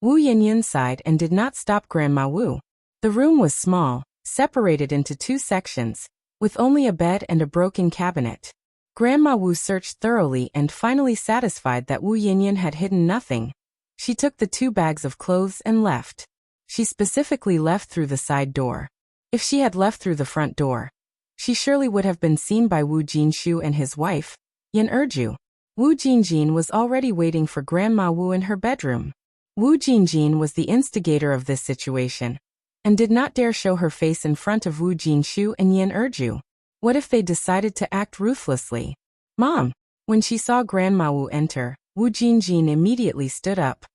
Wu Yanyan sighed and did not stop Grandma Wu. The room was small, separated into 2 sections, with only a bed and a broken cabinet. Grandma Wu searched thoroughly and finally satisfied that Wu Yanyan had hidden nothing. She took the 2 bags of clothes and left. She specifically left through the side door. If she had left through the front door, she surely would have been seen by Wu Jinshu and his wife, Yan Erju. Wu Jinjin was already waiting for Grandma Wu in her bedroom. Wu Jinjin was the instigator of this situation, and did not dare show her face in front of Wu Jinshu and Yan Erju. What if they decided to act ruthlessly? Mom! When she saw Grandma Wu enter, Wu Jinjin immediately stood up.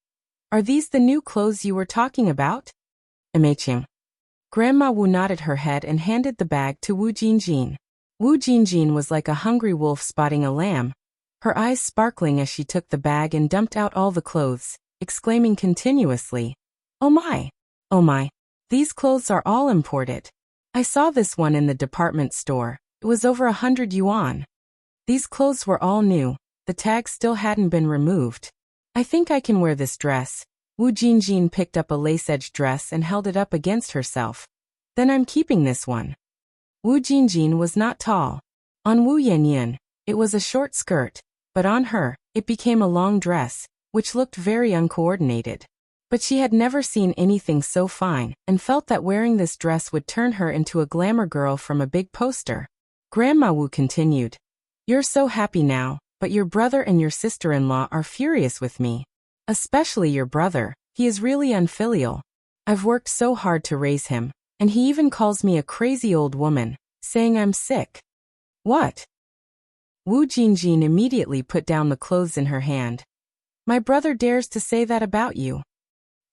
Are these the new clothes you were talking about? Emaching. Grandma Wu nodded her head and handed the bag to Wu Jinjin. Wu Jinjin was like a hungry wolf spotting a lamb, her eyes sparkling as she took the bag and dumped out all the clothes, exclaiming continuously, "Oh my, these clothes are all imported. I saw this one in the department store. It was over 100 yuan. These clothes were all new, the tag still hadn't been removed. I think I can wear this dress." Wu Jinjin picked up a lace-edged dress and held it up against herself. "Then I'm keeping this one." Wu Jinjin was not tall. On Wu Yanyan, it was a short skirt, but on her, it became a long dress, which looked very uncoordinated. But she had never seen anything so fine, and felt that wearing this dress would turn her into a glamour girl from a big poster. Grandma Wu continued, "You're so happy now, but your brother and your sister-in-law are furious with me. Especially your brother, he is really unfilial. I've worked so hard to raise him, and he even calls me a crazy old woman, saying I'm sick." "What?" Wu Jinjin immediately put down the clothes in her hand. "My brother dares to say that about you."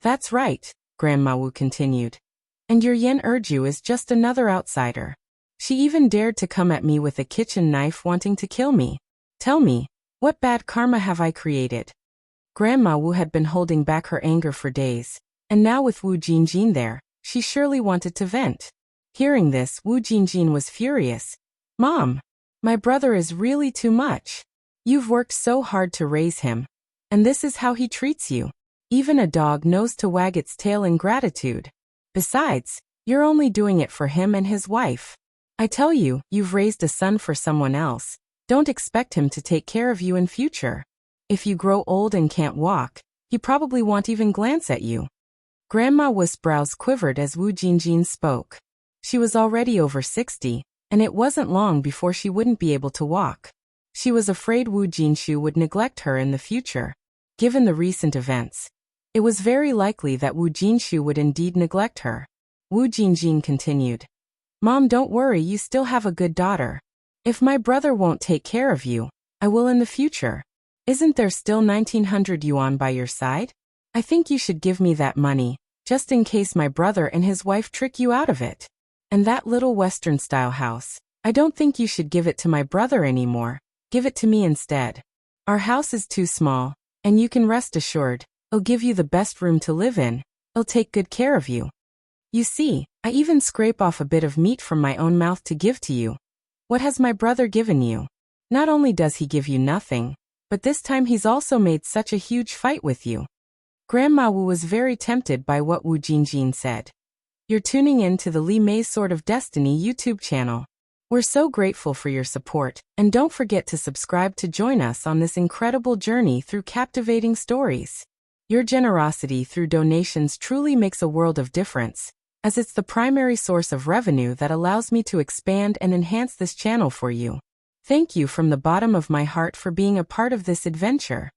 "That's right," Grandma Wu continued. "And your Yen Erju is just another outsider. She even dared to come at me with a kitchen knife wanting to kill me. Tell me, what bad karma have I created?" Grandma Wu had been holding back her anger for days, and now with Wu Jinjin there, she surely wanted to vent. Hearing this, Wu Jinjin was furious. "Mom, my brother is really too much. You've worked so hard to raise him, and this is how he treats you. Even a dog knows to wag its tail in gratitude. Besides, you're only doing it for him and his wife. I tell you, you've raised a son for someone else. Don't expect him to take care of you in future. If you grow old and can't walk, he probably won't even glance at you." Grandma Wu's brows quivered as Wu Jinjin spoke. She was already over 60, and it wasn't long before she wouldn't be able to walk. She was afraid Wu Jinshu would neglect her in the future. Given the recent events, it was very likely that Wu Jinshu would indeed neglect her. Wu Jinjin continued, "Mom, don't worry, you still have a good daughter. If my brother won't take care of you, I will in the future. Isn't there still 1900 yuan by your side? I think you should give me that money, just in case my brother and his wife trick you out of it. And that little Western-style house, I don't think you should give it to my brother anymore. Give it to me instead. Our house is too small, and you can rest assured, I'll give you the best room to live in. I'll take good care of you. You see, I even scrape off a bit of meat from my own mouth to give to you. What has my brother given you? Not only does he give you nothing, but this time he's also made such a huge fight with you." Grandma Wu was very tempted by what Wu Jinjin said. You're tuning in to the Li Mei's Sword of Destiny YouTube channel. We're so grateful for your support, and don't forget to subscribe to join us on this incredible journey through captivating stories. Your generosity through donations truly makes a world of difference, as it's the primary source of revenue that allows me to expand and enhance this channel for you. Thank you from the bottom of my heart for being a part of this adventure.